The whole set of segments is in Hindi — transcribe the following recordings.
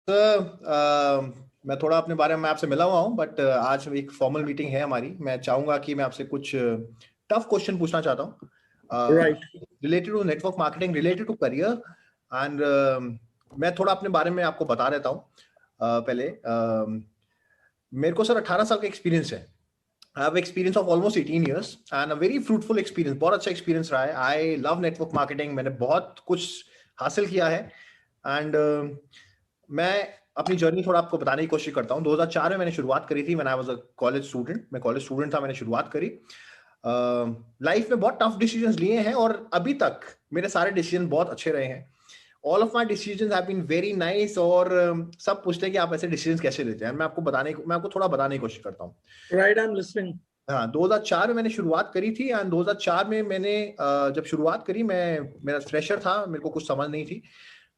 मैं थोड़ा अपने बारे में आपसे मिला हुआ हूँ, बट आज एक फॉर्मल मीटिंग है हमारी। मैं चाहूंगा कि मैं आपसे कुछ टफ क्वेश्चन पूछना चाहता हूँ Right. Related to network marketing, related to career. And मैं थोड़ा अपने बारे में आपको बता देता हूँ। पहले मेरे को सर 18 साल का एक्सपीरियंस है। I have experience of almost 18 years and a very fruitful experience. बहुत अच्छा एक्सपीरियंस रहा है। I love network marketing. मैंने बहुत कुछ हासिल किया है एंड मैं अपनी जर्नी थोड़ा आपको बताने की कोशिश करता हूँ। 2004 में मैंने शुरुआत करी थी। When I was a college student, मैं कॉलेज स्टूडेंट था, मैंने शुरुआत करी। लाइफ में बहुत टफ डिसीजंस लिए हैं और अभी तक मेरे सारे डिसीजन बहुत अच्छे रहे हैं। All of my decision have been very nice. और सब पूछते हैं कि आप ऐसे डिसीजन कैसे लेते हैं। मैं आपको थोड़ा बताने की कोशिश करता हूँ। Right, I'm listening. हाँ, 2004 में मैंने शुरुआत करी थी एंड 2004 में मैंने जब शुरुआत करी, मेरा फ्रेशर था, मेरे को कुछ समझ नहीं थी,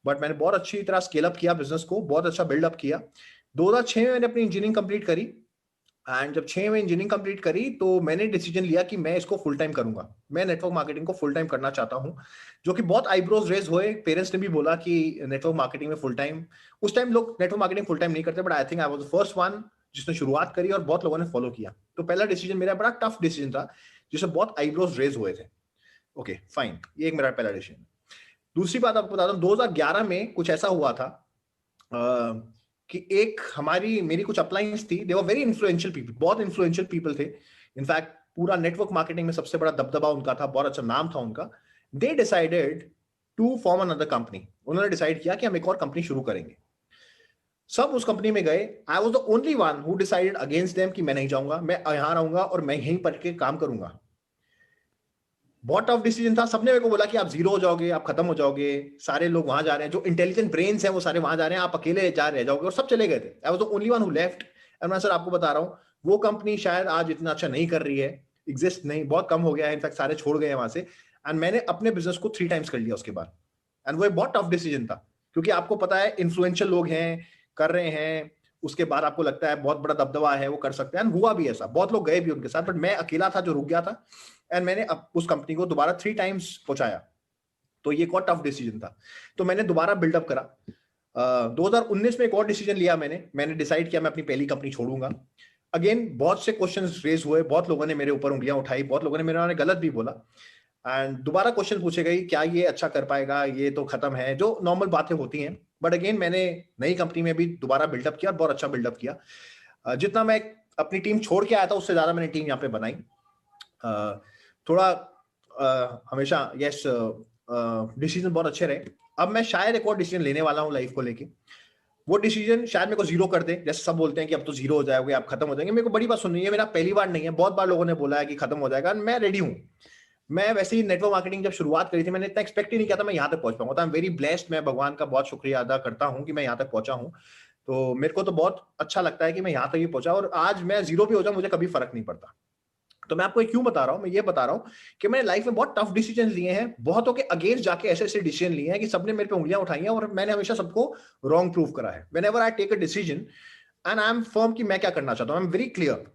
बट मैंने बहुत अच्छी तरह स्केल अप किया बिजनेस को, बहुत अच्छा बिल्डअप किया। 2006 में मैंने अपनी इंजीनियरिंग कंप्लीट करी एंड जब 6 में इंजीनियरिंग कंप्लीट करी तो मैंने डिसीजन लिया कि मैं इसको फुल टाइम करूंगा। मैं नेटवर्क मार्केटिंग को फुल टाइम करना चाहता हूँ, जो कि बहुत आईब्रोज रेज हुए। पेरेंट्स ने भी बोला कि नेटवर्क मार्केटिंग में फुल टाइम, उस टाइम लोग नेटवर्क मार्केटिंग फुल टाइम नहीं करते, but I think I was the first one जिसने शुरुआत करी और बहुत लोगों ने फॉलो किया। तो पहला डिसीजन मेरा बड़ा टफ डिसीजन था, जिसमें बहुत आईब्रोज रेज हुए थे। ओके फाइन, ये एक मेरा पहला डिसीजन। दूसरी बात आपको बताता हूँ, 2011 में कुछ ऐसा हुआ था कि एक मेरी कुछ अपलाइंस थी। दे वर वेरी इन्फ्लुएंशियल पीपल, बहुत इन्फ्लुएंशियल पीपल थे। इनफैक्ट पूरा नेटवर्क मार्केटिंग में सबसे बड़ा दबदबा उनका था, बहुत अच्छा नाम था उनका। They decided to form another company. उन्होंने डिसाइड किया कि हम एक और कंपनी शुरू करेंगे। सब उस कंपनी में गए। I was the only one who decided against them कि मैं नहीं जाऊंगा, मैं यहां रहूंगा और मैं यहीं पर के काम करूंगा। बहुत टफ डिसीजन था। सबने मेरे को बोला कि आप जीरो हो जाओगे, आप खत्म हो जाओगे, सारे लोग वहां जा रहे हैं, जो इंटेलिजेंट ब्रेन्स हैं वो सारे वहां जा रहे हैं, आप अकेले जा रह जाओगे, और सब चले गए थे। I was the only one who left. And मैं सर आपको बता रहा हूँ, वो कंपनी शायद आज इतना अच्छा नहीं कर रही है, एग्जिस्ट नहीं, बहुत कम हो गया है, इनफैक्ट सारे छोड़ गए हैं वहां से। एंड मैंने अपने बिजनेस को 3 टाइम्स कर लिया उसके बाद। एंड वो एक बहुत टफ डिसीजन था, क्योंकि आपको पता है इन्फ्लुएंशियल लोग हैं, कर रहे हैं, उसके बाद आपको लगता है बहुत बड़ा दबदबा है, वो कर सकते हैं। एंड हुआ भी ऐसा, बहुत लोग गए भी उनके साथ, बट मैं अकेला था जो रुक गया था। एंड मैंने उस कंपनी को दोबारा 3 टाइम्स पहुंचाया। तो ये एक और टफ डिसीजन था। तो मैंने दोबारा बिल्डअप करा। 2019 में एक और डिसीजन लिया मैंने डिसाइड किया मैं अपनी पहली कंपनी छोड़ूंगा। अगेन बहुत से क्वेश्चंस रेज हुए, बहुत लोगों ने मेरे ऊपर उंगलियां उठाई, बहुत लोगों ने मेरे गलत भी बोला। एंड दोबारा क्वेश्चन पूछे गई, क्या ये अच्छा कर पाएगा, ये तो खत्म है, जो नॉर्मल बातें होती हैं। बट अगेन मैंने नई कंपनी में भी दोबारा बिल्डअप किया, बहुत अच्छा बिल्डअप किया। जितना मैं अपनी टीम छोड़ के आया था, उससे ज्यादा मैंने टीम यहाँ पे बनाई। थोड़ा हमेशा यस डिसीजन बहुत अच्छे रहे। अब मैं शायद एक और डिसीजन लेने वाला हूँ लाइफ को लेके। वो डिसीजन शायद मेरे को जीरो कर दे, जैसे सब बोलते हैं कि अब तो जीरो हो जाओगे, आप खत्म हो जाएंगे। मेरे को बड़ी बात सुननी है, मेरा पहली बार नहीं है, बहुत बार लोगों ने बोला है कि खत्म हो जाएगा, मैं रेडी हूँ। मैं वैसे ही नेटवर्क मार्केटिंग जब शुरुआत करी थी, मैंने इतना एक्सपेक्ट ही नहीं किया था मैं यहाँ तक पहुंच पाऊंगा। तो आई एम वेरी ब्लेस्ड, मैं भगवान का बहुत शुक्रिया अदा करता हूँ कि मैं यहाँ तक पहुंचा हूँ। तो मेरे को तो बहुत अच्छा लगता है कि मैं यहाँ तक ही पहुंचा, और आज मैं जीरो भी हो जाऊं मुझे कभी फर्क नहीं पड़ता। तो मैं आपको क्यों बता रहा हूं, मैं ये बता रहा हूं कि मैंने लाइफ में बहुत टफ डिसीजन लिए हैं, बहुतों के अगेंस्ट जाके ऐसे ऐसे डिसीजन लिए हैं कि सबने मेरे पे उंगलियां उठाई हैं, और मैंने हमेशा सबको रॉन्ग प्रूव करा है। Whenever I take a decision and I am firm कि मैं क्या करना चाहता हूं, आई एम वेरी क्लियर।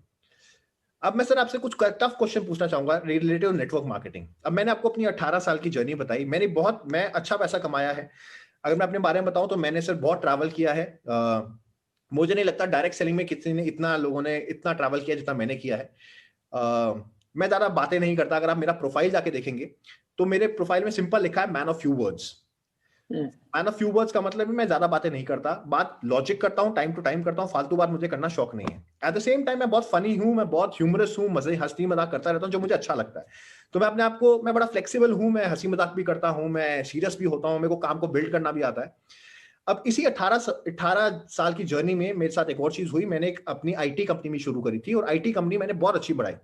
अब मैं सर आपसे कुछ टफ क्वेश्चन पूछना चाहूंगा रिलेटेड नेटवर्क मार्केटिंग। अब मैंने आपको अपनी 18 साल की जर्नी बताई, मैं अच्छा पैसा कमाया है। अगर मैं अपने बारे में बताऊं तो मैंने सर बहुत ट्रैवल किया है। मुझे नहीं लगता डायरेक्ट सेलिंग में कितने इतना लोगों ने इतना ट्रैवल किया जितना मैंने किया है। मैं ज्यादा बातें नहीं करता। अगर आप मेरा प्रोफाइल जाके देखेंगे तो मेरे प्रोफाइल में सिंपल लिखा है man of few words. Man of few words का मतलब है मैं ज्यादा बातें नहीं करता, बात लॉजिक करता हूं, टाइम टू टाइम करता हूं, फालतू बात मुझे करना शौक नहीं है। एट द सेम टाइम मैं बहुत फनी हूं, मैं बहुत ह्यूमरस हूं, मजे हंसी मजाक करता रहता हूं, जो मुझे अच्छा लगता है। तो मैं बड़ा फ्लेक्सिबल हूं, मैं हंसी मजाक भी करता हूं, मैं सीरियस भी होता हूं, मेरे को काम को बिल्ड करना भी आता है। अब इसी 18 साल की जर्नी में मेरे साथ एक और चीज हुई। मैंने एक अपनी आईटी कंपनी भी शुरू करी थी, और आईटी कंपनी मैंने बहुत अच्छी बढ़ाई,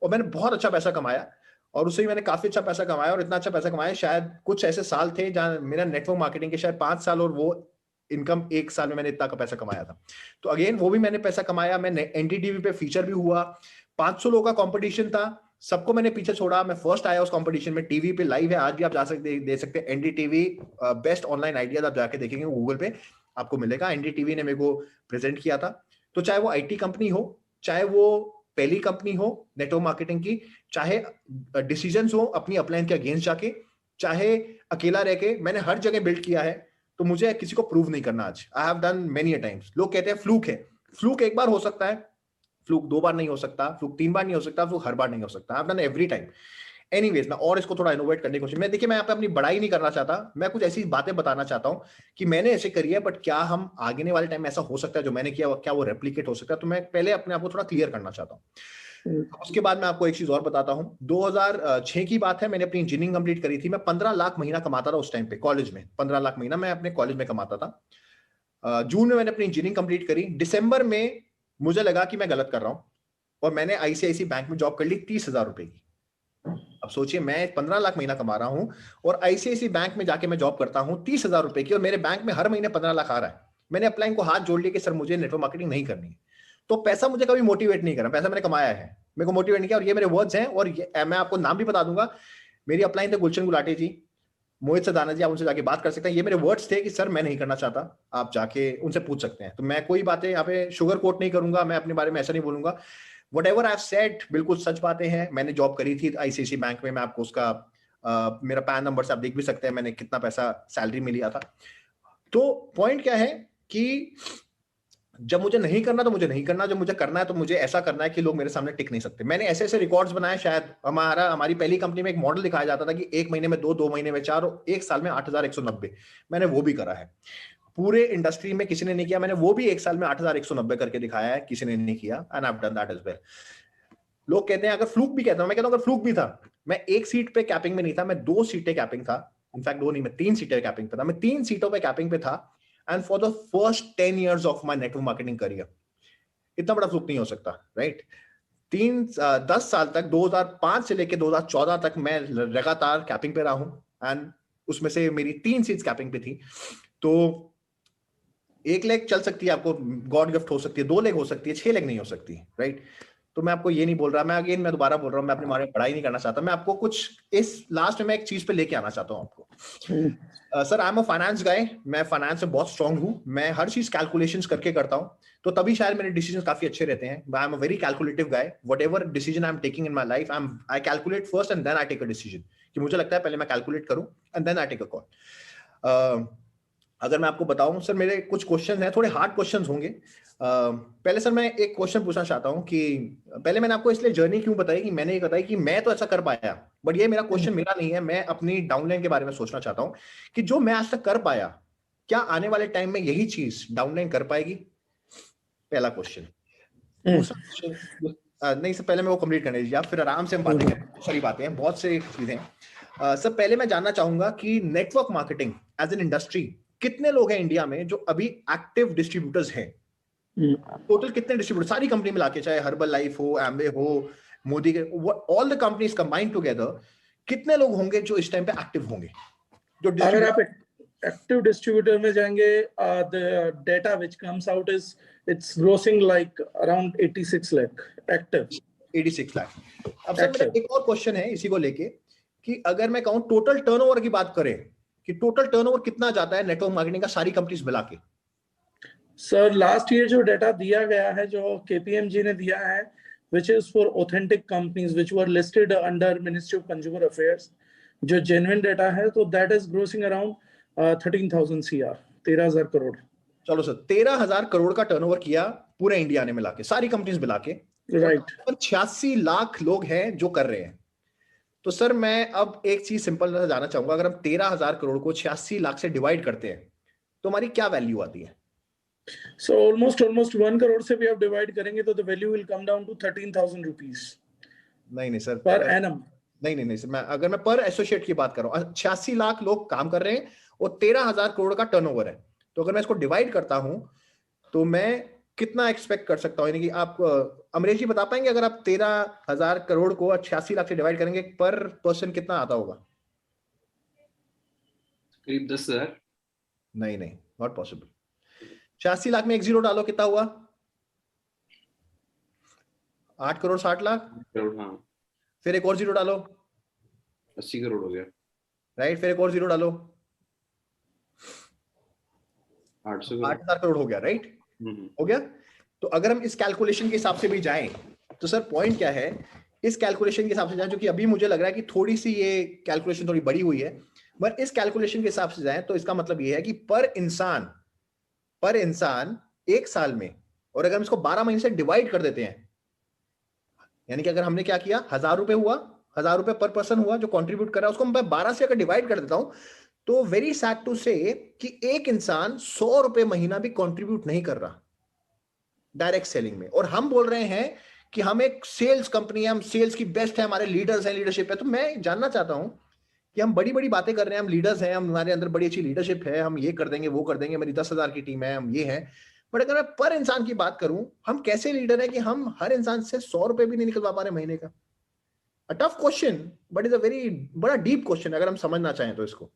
और मैंने बहुत अच्छा पैसा कमाया, और उससे ही मैंने काफी अच्छा पैसा कमाया। और इतना अच्छा पैसा कमाया, शायद कुछ ऐसे साल थे जहां मेरा नेटवर्क मार्केटिंग के शायद 5 साल और वो इनकम 1 साल में मैंने इतना का पैसा कमाया था। तो अगेन वो भी मैंने पैसा कमाया। मैं एनडीटीवी पे फीचर भी हुआ, 500 लोगों का कंपटीशन था, सबको मैंने पीछे छोड़ा, मैं फर्स्ट आया उस कंपटीशन में। टीवी पे लाइव है, आज भी आप जा सकते दे सकते हैं एनडीटीवी बेस्ट ऑनलाइन आइडियाज, आप जाके देखेंगे गूगल पे आपको मिलेगा। एनडीटीवी ने मेरे को प्रेजेंट किया था। तो चाहे वो आईटी कंपनी हो, चाहे वो पहली कंपनी हो नेटवर्क मार्केटिंग की, चाहे डिसीजंस हो अपनी अपलाइन के अगेंस्ट जाके, चाहे अकेला रह के, मैंने हर जगह बिल्ड किया है। तो मुझे किसी को प्रूव नहीं करना आज। आई have done many a times. लोग कहते हैं फ्लूक है, फ्लूक एक बार हो सकता है, फ्लूक 2 बार नहीं हो सकता, फ्लूक 3 बार नहीं हो सकता, फ्लूक हर बार नहीं हो सकता। आई have done every time. Anyways, मैं और इसको थोड़ा इनोवेट करने की कोशिश, मैं देखिए मैं यहाँ पे अपनी बड़ाई नहीं करना चाहता, मैं कुछ ऐसी बातें बताना चाहता हूँ कि मैंने ऐसे करी है, बट क्या हम आगे वाले टाइम में ऐसा हो सकता है जो मैंने किया, क्या वो रेप्लिकेट हो सकता है? तो मैं पहले अपने आप को थोड़ा क्लियर करना चाहता हूँ। उसके बाद मैं आपको एक चीज और बताता हूँ। 2006 की बात है, मैंने अपनी इंजीनियरिंग कंप्लीट करी थी। मैं 15 लाख महीना कमाता था उस टाइम पे कॉलेज में। 15 लाख महीना मैं अपने कॉलेज में कमाता था। जून में मैंने अपनी इंजीनियरिंग कंप्लीट करी। दिसंबर में मुझे लगा कि मैं गलत कर रहा हूँ और मैंने आईसीआईसी बैंक में जॉब कर ली 30,000 रुपए की। अब सोचिए, मैं 15 लाख महीना कमा रहा हूं और आईसीआईसी बैंक में जाके मैं जॉब करता हूं 30,000 रुपए की, और मेरे बैंक में हर महीने 15 लाख आ रहा है। मैंने अपलाइन को हाथ जोड़ लिया कि सर मुझे नेटवर्क मार्केटिंग नहीं करनी है। तो पैसा मुझे कभी मोटिवेट नहीं करा, पैसा मैंने कमाया है, मेरे को मोटिवेट नहीं किया। और ये मेरे वर्ड्स हैं, और मैं आपको नाम भी बता दूंगा। मेरी अपलाइन थे गुलशन गुलाटी जी, मोहित सदाना जी, आप उनसे जाके बात कर सकते हैं। ये मेरे वर्ड्स थे कि सर मैं नहीं करना चाहता, आप जाके उनसे पूछ सकते हैं। तो मैं कोई बातें यहाँ पे शुगर कोट नहीं करूंगा, मैं अपने बारे में ऐसा नहीं बोलूंगा। Whatever I've said बिल्कुल सच बातें हैं। मैंने जॉब करी थी आईसीआईसी बैंक में, मैं आपको उसका मेरा पैन नंबर से आप देख भी सकते हैं मैंने कितना पैसा सैलरी में लिया था। तो पॉइंट क्या है कि जब मुझे नहीं करना तो मुझे नहीं करना, जब मुझे करना है तो मुझे ऐसा करना है कि लोग मेरे सामने टिक नहीं सकते। मैंने ऐसे ऐसे रिकॉर्ड्स बनाए, शायद हमारी पहली कंपनी में एक मॉडल दिखाया जाता था कि 1 महीने में 2, 2 महीने में 4 और 1 साल में 8,190। मैंने वो भी करा है। पूरे इंडस्ट्री में किसी ने नहीं किया, मैंने वो भी 1 साल में 8,190 करके दिखाया है, किसी ने नहीं किया। And I have done that as well. लोग कहते हैं अगर फ्लूक भी कहता हूं, मैं कहता हूं अगर फ्लूक भी था, मैं 1 सीट पे कैपिंग में नहीं था, मैं 2 सीटें कैपिंग था। इनफैक्ट 2 नहीं, मैं 3 सीटें कैपिंग पे था। मैं 3 सीटों पे कैपिंग पे था। And for the first 10 years of my network marketing career, इतना बड़ा फ्लूक नहीं हो सकता, राइट? 10 साल तक, 2005 से लेकर 2014 तक मैं लगातार कैपिंग पे रहा हूं। एंड उसमें से मेरी 3 सीट्स कैपिंग पे थी। तो 1 लेग चल सकती है, आपको गॉड गिफ्ट हो सकती है, 2 लेग हो सकती है, 6 लेग नहीं हो सकती, राइट? तो मैं आपको ये नहीं बोल रहा, मैं दोबारा बोल रहा हूँ, मैं अपने बारे में पढ़ाई नहीं करना चाहता। मैं आपको कुछ इस लास्ट में मैं एक चीज पे लेके आना चाहता हूँ आपको। Sir, I am a finance guy, मैं फाइनेंस में बहुत स्ट्रांग हूँ। मैं हर चीज कैलकुलेशंस करके करता हूँ, तो तभी शायद मेरे डिसीजन काफी अच्छे रहते हैं। I am a very calculative guy. Whatever decision I am taking in my life, I calculate first and then I take a decision. कि मुझे लगता है पहले मैं कैलकुलेट करूं and then I take a call. अगर मैं आपको बताऊं सर, मेरे कुछ क्वेश्चन हैं, थोड़े हार्ड क्वेश्चन होंगे। पहले सर मैं एक क्वेश्चन पूछना चाहता हूं कि पहले मैंने आपको इसलिए जर्नी क्यों बताई कि मैंने ये बताई कि मैं तो ऐसा कर पाया, बट ये मेरा क्वेश्चन मेरा नहीं है। मैं अपनी डाउनलाइन के बारे में सोचना चाहता हूं कि जो मैं आज तक कर पाया, क्या आने वाले टाइम में यही चीज डाउनलाइन कर पाएगी? पहला क्वेश्चन। दूसरा क्वेश्चन, नहीं सर, पहले मैं वो कंप्लीट करने दीजिए आप, फिर आराम से हम बातें करें। बहुत सारी बातें हैं, बहुत से चीजें हैं। सर पहले मैं जानना चाहूंगा कि network marketing as an industry, कितने लोग हैं इंडिया में जो अभी एक्टिव डिस्ट्रीब्यूटर्स हैं? टोटल कितने डिस्ट्रीब्यूटर सारी कंपनी मिला के, चाहे हर्बल लाइफ हो, एम्बे हो, मोदी के, all the companies combined together, कितने लोग होंगे जो इस टाइम पे एक्टिव होंगे? जो अगर आप एक्टिव डिस्ट्रीब्यूटर में जाएंगे, the data which comes out is it's grossing like around 86 lakh active. 86 lakh. अब सर मेरा एक और क्वेश्चन है इसी को लेके कि अगर मैं कहूं टोटल टर्नओवर की बात करें, कि टोटल टर्नओवर कितना जाता है नेटवर्क मार्केटिंग का सारी कंपनीज मिला के? सर लास्ट ईयर जो डाटा दिया गया है, जो केपीएमजी ने दिया है, which is for authentic companies which were listed under Ministry of Consumer Affairs, जो genuine data है, तो that is grossing around 13,000 CR, 13,000 crore. चलो सर, 13,000 करोड़ का टर्नओवर किया पूरे इंडिया ने मिला के, सारी कंपनीज मिला के, राइट। 86 लाख लोग हैं जो कर रहे हैं। तो सर मैं अब एक चीज सिंपल जाना चाहूंगा, अगर हम 13,000 करोड़ को 86 लाख से डिवाइड करते हैं तो हमारी क्या वैल्यू आती है? So almost 1 करोड़ से भी आप डिवाइड करेंगे तो the value will come down to 13,000 rupees नहीं सर, per annum। नहीं सर, अगर मैं पर एसोसिएट की बात कर रहा हूँ, 86 लाख लोग काम कर रहे हैं और 13,000 करोड़ का टर्नओवर है, तो अगर मैं इसको डिवाइड करता हूं तो मैं कितना एक्सपेक्ट कर सकता हूं? यानी कि आप अमरीश जी बता पाएंगे, अगर आप 13,000 करोड़ को 86 लाख से डिवाइड करेंगे, पर पर्सन कितना आता होगा? करीब 10,000। नहीं, नॉट पॉसिबल। 86 लाख में एक जीरो डालो, कितना हुआ? 8 करोड़ 60 लाख। हाँ। फिर एक और जीरो डालो, 80 करोड़ हो गया, राइट? फिर एक और जीरो डालो, 8,000 करोड़ हो गया, राइट? हो गया। तो अगर हम इस कैलकुलेशन के हिसाब से भी जाएं तो सर पॉइंट क्या है, इस कैलकुलेशन के हिसाब से जाएं, जो कि अभी मुझे लग रहा है कि थोड़ी सी ये कैलकुलेशन थोड़ी बड़ी हुई है, बट इस कैलकुलेशन के हिसाब से जाए तो इसका मतलब ये है कि पर इंसान 1 साल में, और अगर हम इसको 12 महीने से डिवाइड कर देते हैं, यानी कि अगर हमने क्या किया, 1000 रुपए हुआ, 1000 रुपए पर पर्सन हुआ जो कंट्रीब्यूट कर रहा है, उसको मैं 12 से अगर डिवाइड कर देता हूं, तो वेरी सैड टू से कि एक इंसान 100 रुपए महीना भी कंट्रीब्यूट नहीं कर रहा डायरेक्ट सेलिंग में, और हम बोल रहे हैं कि हम एक सेल्स कंपनी है, हम सेल्स की बेस्ट है, हमारे लीडर्स हैं, लीडरशिप है। तो मैं जानना चाहता हूं कि हम बड़ी बड़ी बातें कर रहे हैं, हम लीडर्स हैं, हमारे अंदर बड़ी अच्छी लीडरशिप है, हम ये कर देंगे वो कर देंगे, मेरी 10,000 की टीम है, हम ये है, बट अगर मैं पर इंसान की बात करूं, हम कैसे लीडर है कि हम हर इंसान से 100 रुपए भी नहीं निकलवा पा रहे महीने का? A tough question, but is a very बड़ा डीप क्वेश्चन अगर हम समझना चाहें तो इसको,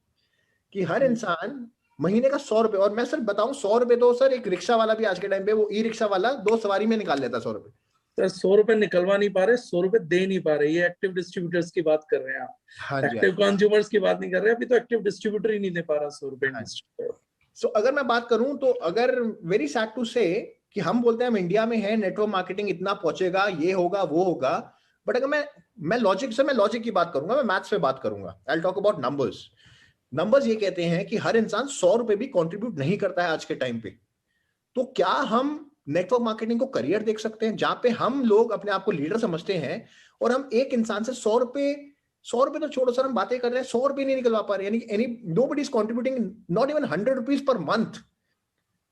कि हर इंसान महीने का 100 रुपए, और मैं सर बताऊं 100 रुपए तो सर एक रिक्शा वाला भी आज के टाइम पे, वो ई रिक्शा वाला 2 सवारी में निकाल लेता 100 रुपए। सर 100 रुपए निकलवा नहीं पा रहे, 100 रुपए दे नहीं पा रहे, ये एक्टिव डिस्ट्रीब्यूटर्स की बात कर रहे हैं आप, हाँ जी, एक्टिव कंज्यूमर्स की बात नहीं कर रहे। अभी तो एक्टिव डिस्ट्रीब्यूटर ही नहीं दे पा रहा 100 रुपए हाँ। डिस्ट्रीब्यूटर। सो अगर मैं बात करूं तो अगर वेरी सैड टू से कि हम बोलते हैं हम इंडिया में है, नेटवर्क मार्केटिंग इतना पहुंचेगा, ये होगा वो होगा, बट अगर मैं लॉजिक की बात करूंगा, मैं मैथ्स पे बात करूंगा, I will talk about numbers ये कहते हैं कि हर इंसान 100 रुपए भी कंट्रीब्यूट नहीं करता है आज के टाइम पे। तो क्या हम नेटवर्क मार्केटिंग को करियर देख सकते हैं, जहां पे हम लोग अपने आप को लीडर समझते हैं, और हम एक इंसान से 100 रुपए तो छोड़ो सर, हम बातें कर रहे हैं 100 रुपए नहीं निकलवा पा रहे, यानी any nobody is contributing not even 100 rupees per month.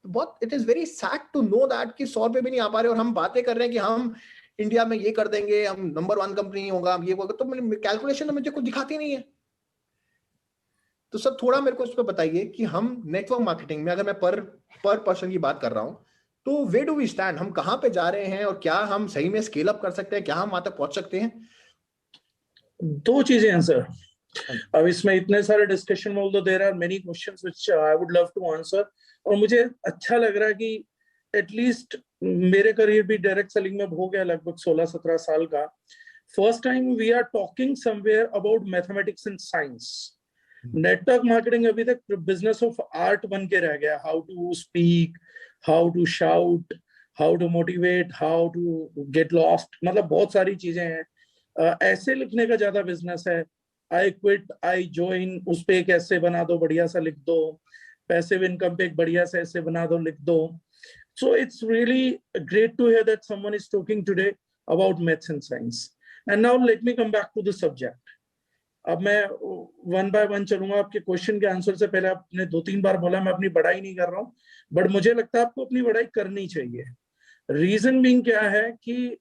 बहुत it is very sad to know that कि 100 रुपए भी नहीं आ पा रहे, और हम बातें कर रहे हैं कि हम इंडिया में ये कर देंगे, हम नंबर 1 कंपनी होगा, हम ये होगा, तो कैलकुलेशन तो मुझे कुछ दिखाती नहीं है। तो सर थोड़ा मेरे को इस पर बताइए कि हम नेटवर्क मार्केटिंग में, अगर मैं पर पर्सन की बात कर रहा हूं, तो वे डू वी स्टैंड, हम कहां पे जा रहे हैं, और क्या हम सही में स्केल अप कर सकते हैं, क्या हम वहां तक पहुंच सकते हैं? दो चीजें हैं सर, अब इसमें इतने सारे डिस्कशन में, although there are many questions which I would love to answer, और मुझे अच्छा लग रहा है कि एटलीस्ट मेरे करियर भी डायरेक्ट सेलिंग में हो गया लगभग 16-17 साल का। First time we are talking somewhere about mathematics and science. Network marketing अभी तक बिजनेस ऑफ आर्ट बन के रह गया, how to speak, how to shout, how to motivate, how to get lost, मतलब बहुत सारी चीजें हैं। ऐसे लिखने का ज्यादा बिजनेस है, आई क्विट, आई ज्वाइन, उस पे एक ऐसे बना दो, बढ़िया सा लिख दो, पैसिव इनकम पे एक बढ़िया सा ऐसे बना दो, लिख दो। So it's really great to hear that someone is talking today about maths and science. And now let me come back to the subject. अब मैं वन बाय वन चलूंगा आपके क्वेश्चन के आंसर से पहले। आपने 2-3 बार बोला मैं अपनी बड़ाई नहीं कर रहा हूँ, बट मुझे लगता है आपको अपनी बड़ाई करनी चाहिए। रीजन बीइंग क्या है कि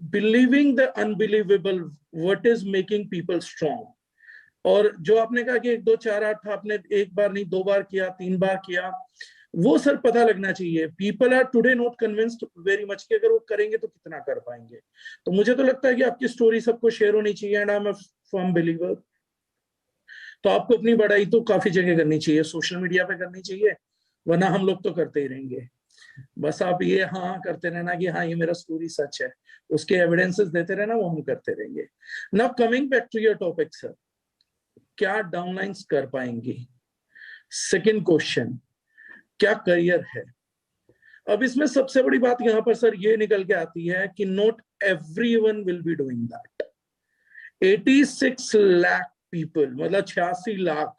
believing the unbelievable, what is making people strong. और जो आपने कहा कि 1 2 4 8 आपने 1 बार नहीं 2 बार किया, 3 बार किया, वो सर पता लगना चाहिए। People are today not convinced very much कि अगर वो करेंगे तो कितना कर पाएंगे। तो मुझे तो लगता है कि आपकी स्टोरी सबको शेयर होनी चाहिए, and I am a firm believer. तो आपको अपनी बड़ाई तो काफी जगह करनी चाहिए, सोशल मीडिया पे करनी चाहिए, वरना हम लोग तो करते ही रहेंगे। बस आप ये हाँ करते रहना कि हाँ ये मेरा स्टोरी सच है, उसके एविडेंसेस देते रहना, वो हम करते रहेंगे। Now coming back to your topic sir, क्या डाउनलाइंस कर पाएंगे? सेकंड क्वेश्चन, क्या करियर है? अब इसमें सबसे बड़ी बात यहां पर सर ये निकल के आती है कि not everyone will be doing that. 86 lakh people, मतलब 86 लाख।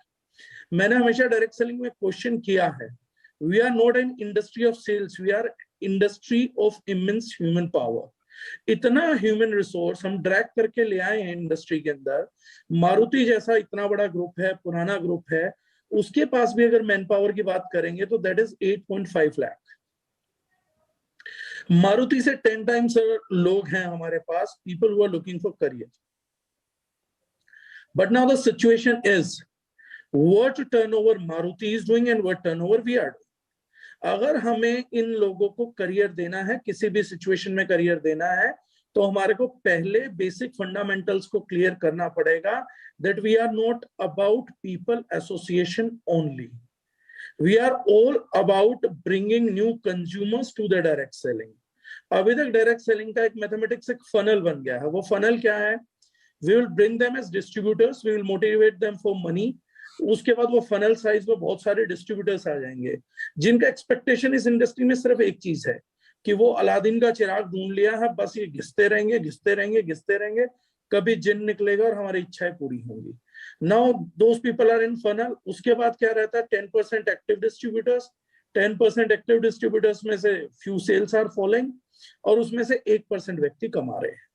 मैंने हमेशा डायरेक्ट सेलिंग में क्वेश्चन किया है, we are not an industry of sales, we are industry of immense human power. इतना ह्यूमन रिसोर्स हम ड्रैग करके ले आए हैं इंडस्ट्री के अंदर। मारुति जैसा इतना बड़ा ग्रुप है, पुराना ग्रुप है, उसके पास भी अगर मैन पावर की बात करेंगे तो दैट इज 8.5 लाख। मारुति से 10 टाइम्स लोग हैं हमारे पास, people who are looking for career. But now the situation is what turnover Maruti is doing and what turnover we are doing. अगर हमें इन लोगों को करियर देना है, किसी भी सिचुएशन में करियर देना है, तो हमारे को पहले बेसिक फंडामेंटल्स को क्लियर करना पड़ेगा, that we are not about people association only. We are all about bringing new consumers to the direct selling. अभी तक डायरेक्ट सेलिंग का एक मैथमेटिक्स, एक फनल बन गया है। वो फनल क्या है? We will bring them as distributors, we will motivate them for money. उसके बाद वो फनल साइज में बहुत सारे डिस्ट्रीब्यूटर्स आ जाएंगे, जिनका एक्सपेक्टेशन इस इंडस्ट्री में सिर्फ एक चीज है कि वो अलादीन का चिराग ढूंढ लिया है, बस ये घिसते रहेंगे, घिसते रहेंगे, घिसते रहेंगे, कभी जिन निकलेगा और हमारी इच्छाएं पूरी होंगी। Now those people are in funnel. उसके बाद क्या रहता है, 10% एक्टिव डिस्ट्रीब्यूटर्स, 10% एक्टिव डिस्ट्रीब्यूटर्स में से फ्यू सेल्स आर फॉलोइंग, और उसमें से 1% व्यक्ति कमा रहे हैं।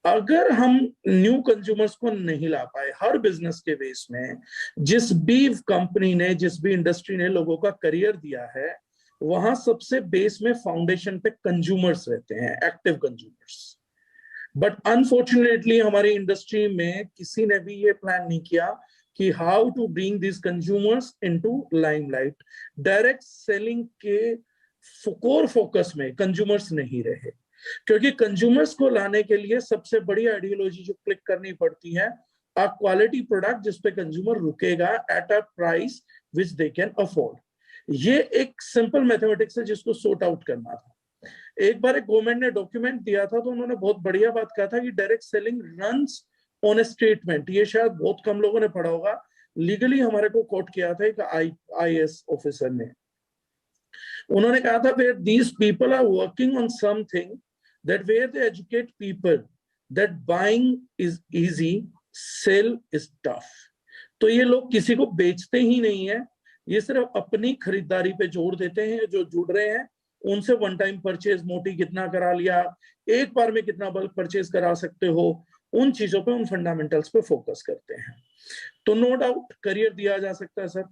अगर हम न्यू कंज्यूमर्स को नहीं ला पाए, हर बिजनेस के बेस में जिस भी कंपनी ने, जिस भी इंडस्ट्री ने लोगों का करियर दिया है, वहां सबसे बेस में फाउंडेशन पे कंज्यूमर्स रहते हैं, एक्टिव कंज्यूमर्स। बट अनफॉर्चुनेटली हमारी इंडस्ट्री में किसी ने भी ये प्लान नहीं किया कि how to bring this consumers into limelight. Direct selling के कोर फोकस में कंज्यूमर्स नहीं रहे, क्योंकि कंज्यूमर्स को लाने के लिए सबसे बड़ी आइडियोलॉजी जो क्लिक करनी पड़ती है, अ क्वालिटी प्रोडक्ट जिस पे कंज्यूमर रुकेगा at a price which they can afford. ये एक सिंपल मैथमेटिक्स है जिसको सॉर्ट आउट करना था। एक बार एक गवर्नमेंट ने डॉक्यूमेंट दिया था, तो उन्होंने बहुत बढ़िया बात कहा था कि direct selling runs on A statement. ये शायद बहुत कम लोगों ने पढ़ा होगा, लीगली हमारे को कोट किया था एक IAS ऑफिसर ने। उन्होंने कहा था that these people are working on something that where they educate people that buying is easy, sell is tough। तो ये लोग किसी को बेचते ही नहीं है, ये सिर्फ अपनी खरीदारी पे जोर देते हैं। जो जुड़ रहे हैं उनसे वन टाइम परचेज, मोटी कितना करा लिया, एक बार में कितना बल्क परचेज करा सकते हो, उन चीजों पे, उन फंडामेंटल्स पे फोकस करते हैं। तो नो डाउट करियर दिया जा सकता है सर।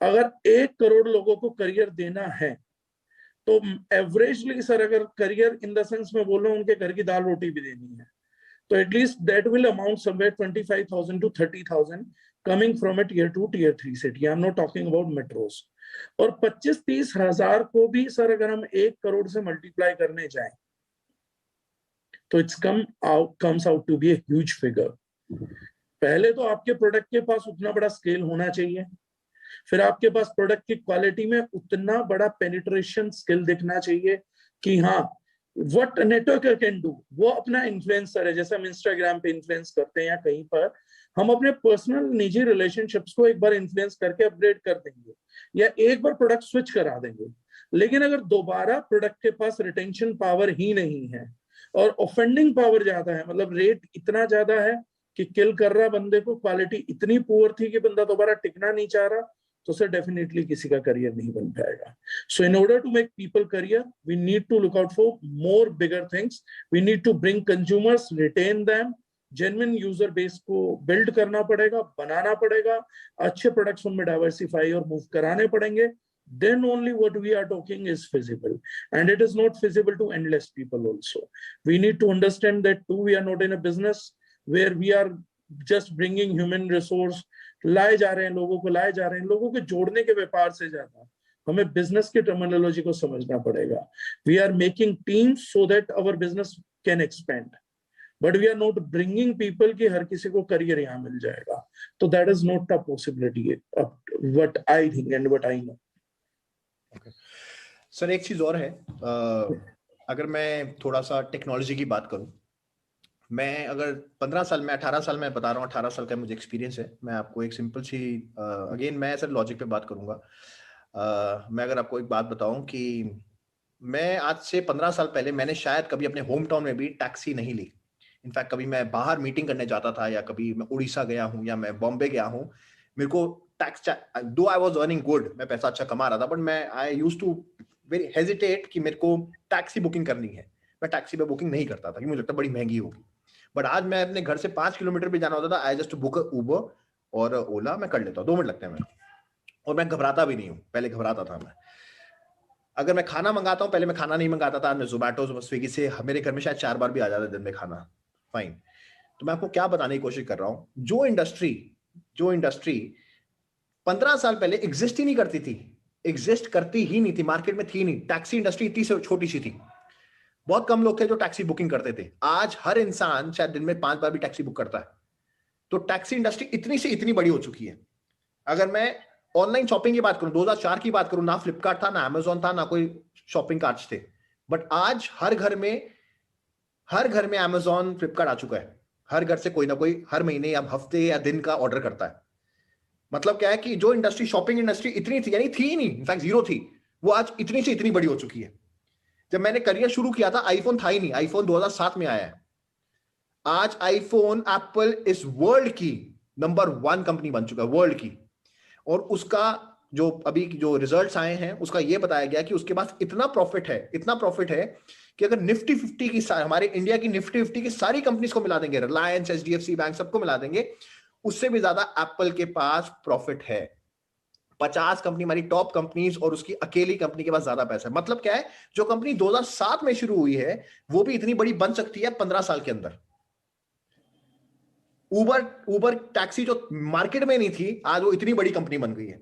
अगर 1 करोड़ लोगों को करियर देना है तो एवरेजली सर, अगर करियर इन द सेंस में बोल रहा हूं उनके घर की दाल रोटी भी देनी है, तो at least that will amount somewhere 25,000 to 30,000 coming from A tier 2 tier 3 city. I am not talking about metros. और 25-30 हजार को भी सर अगर हम 1 करोड़ से मल्टीप्लाई करने जाएं तो it's comes out to be a huge figure. पहले तो आपके प्रोडक्ट के पास उतना बड़ा स्केल होना चाहिए, फिर आपके पास प्रोडक्ट की क्वालिटी में उतना बड़ा पेनिट्रेशन स्किल दिखना चाहिए कि हाँ, व्हाट नेटवर्कर कैन डू, वो अपना इन्फ्लुएंसर है। जैसे हम इंस्टाग्राम पे इन्फ्लुएंस करते हैं या कहीं पर, हम अपने पर्सनल निजी रिलेशनशिप्स को एक बार इन्फ्लुएंस करके अपग्रेड कर देंगे या एक बार प्रोडक्ट स्विच करा देंगे। लेकिन अगर दोबारा प्रोडक्ट के पास रिटेंशन पावर ही नहीं है और ऑफेंडिंग पावर ज्यादा है, मतलब रेट इतना ज्यादा है कि किल कर रहा बंदे को, क्वालिटी इतनी पुअर थी कि बंदा दोबारा टिकना नहीं चाह रहा, तो सर डेफिनेटली किसी का करियर नहीं बन पाएगा। So in order to make people career, we need to look out for more bigger things. We need to bring consumers, retain them, genuine user base को बिल्ड करना पड़ेगा, बनाना पड़ेगा, अच्छे प्रोडक्ट्स उनमें डाइवर्सिफाई और मूव कराने पड़ेंगे। Then only what we are talking is feasible, and it is not feasible to endless people also. We need to understand that too, we are not in a business where we are just bringing human resource, लाए जा रहे हैं लोगों को, लाए जा रहे हैं लोगों को जोड़ने के व्यापार से ज्यादा हमें बिजनेस की टर्मिनोलॉजी को समझना पड़ेगा। We are making teams so that our business can expand, but we are not bringing people कि हर किसी को करियर यहाँ मिल जाएगा। तो that is not a possibility, what I think and what I know। Sir एक चीज और है, अगर मैं थोड़ा सा टेक्नोलॉजी की बात करूं, मैं अगर 15 साल में, 18 साल में बता रहा हूँ, 18 साल का मुझे एक्सपीरियंस है। मैं आपको एक सिंपल सी, अगेन मैं सर लॉजिक पे बात करूंगा। मैं अगर आपको एक बात बताऊं कि मैं आज से 15 साल पहले मैंने शायद कभी अपने होम टाउन में भी टैक्सी नहीं ली। इनफैक्ट कभी मैं बाहर मीटिंग करने जाता था, या कभी मैं उड़ीसा गया हूँ या मैं बॉम्बे गया हूँ, मेरे को टैक्स, दो आई वाज अर्निंग गुड, मैं पैसा अच्छा कमा रहा था, बट मैं I used to very hesitate कि मेरे को टैक्सी बुकिंग करनी है। मैं टैक्सी पे बुकिंग नहीं करता था क्योंकि मुझे लगता बड़ी महंगी होगी। बट आज मैं अपने घर से 5 किलोमीटर भी जाना होता था, आई जस्ट बुक उबर और ओला, मैं कर लेता हूँ, 2 मिनट लगते हैं मेरे, और मैं घबराता भी नहीं हूँ। पहले घबराता था मैं। अगर मैं खाना मंगाता हूँ, पहले मैं खाना नहीं मंगाता था, मैं जोमैटो स्विगी से, मेरे घर में शायद 4 बार भी आ जाता दिन में खाना, फाइन। तो मैं आपको क्या बताने की कोशिश कर रहा हूँ, जो इंडस्ट्री 15 साल पहले एग्जिस्ट ही नहीं करती थी, एग्जिस्ट करती ही नहीं थी, मार्केट में थी नहीं, टैक्सी इंडस्ट्री इतनी छोटी सी थी, बहुत कम लोग थे जो टैक्सी बुकिंग करते थे। आज हर इंसान शायद दिन में 5 बार भी टैक्सी बुक करता है। तो टैक्सी इंडस्ट्री इतनी से इतनी बड़ी हो चुकी है। अगर मैं ऑनलाइन शॉपिंग की बात करूं, 2004 की बात करूं, ना फ्लिपकार्ट था, ना अमेजोन था, ना कोई शॉपिंग कार्ट्स थे, बट आज हर घर में अमेजोन, फ्लिपकार्ट आ चुका है। हर घर से कोई ना कोई हर महीने या हफ्ते या दिन का ऑर्डर करता है। मतलब क्या है कि जो इंडस्ट्री, शॉपिंग इंडस्ट्री इतनी थी, यानी थी ही नहीं, इनफैक्ट जीरो थी, वो आज इतनी से इतनी बड़ी हो चुकी है। जब मैंने करियर शुरू किया था, आईफोन था ही नहीं, आईफोन 2007 में आया है। आज आईफोन, एप्पल इस वर्ल्ड की नंबर 1 कंपनी बन चुका है वर्ल्ड की। और उसका जो अभी जो रिजल्ट्स आए हैं उसका ये बताया गया कि उसके पास इतना प्रॉफिट है कि अगर निफ्टी 50 की हमारे इंडिया की निफ्टी 50 की सारी कंपनीज को मिला देंगे, रिलायंस, एचडीएफसी बैंक सबको मिला देंगे, उससे भी ज्यादा एप्पल के पास प्रॉफिट है। 50 कंपनी हमारी टॉप कंपनीज और उसकी अकेली कंपनी के पास ज्यादा पैसा है। मतलब क्या है, जो कंपनी 2007 में शुरू हुई है वो भी इतनी बड़ी बन सकती है 15 साल के अंदर। उबर टैक्सी जो मार्केट में नहीं थी, आज वो इतनी बड़ी कंपनी बन गई है।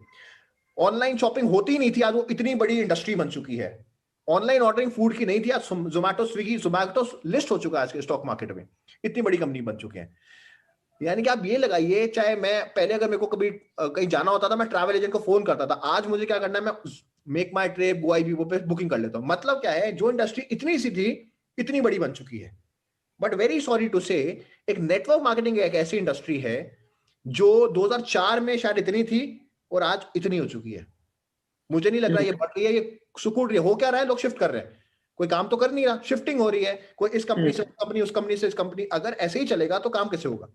ऑनलाइन शॉपिंग होती नहीं थी, आज वो इतनी बड़ी इंडस्ट्री बन चुकी है। ऑनलाइन ऑर्डरिंग फूड की नहीं थी, आज जोमैटो, स्विगी, जोमैटो लिस्ट हो चुका है आज के स्टॉक मार्केट में, इतनी बड़ी कंपनी बन चुके हैं। यानी कि आप ये लगाइए, चाहे मैं पहले अगर मेरे को कभी कहीं जाना होता था मैं ट्रैवल एजेंट को फोन करता था, आज मुझे क्या करना है, मैं मेक माई ट्रिप, GoIBO पे बुकिंग कर लेता हूं। मतलब क्या है, जो इंडस्ट्री इतनी सी थी इतनी बड़ी बन चुकी है। बट वेरी सॉरी टू से, एक नेटवर्क मार्केटिंग एक ऐसी इंडस्ट्री है जो 2004 में शायद इतनी थी और आज इतनी हो चुकी है। मुझे नहीं लग रहा ये बढ़ रही है, ये सुकूड़ रही है। हो क्या रहा है, लोग शिफ्ट कर रहे हैं, कोई काम तो कर नहीं रहा, शिफ्टिंग हो रही है, कोई इस कंपनी से कंपनी, उस कंपनी से इस कंपनी। अगर ऐसे ही चलेगा तो काम कैसे होगा?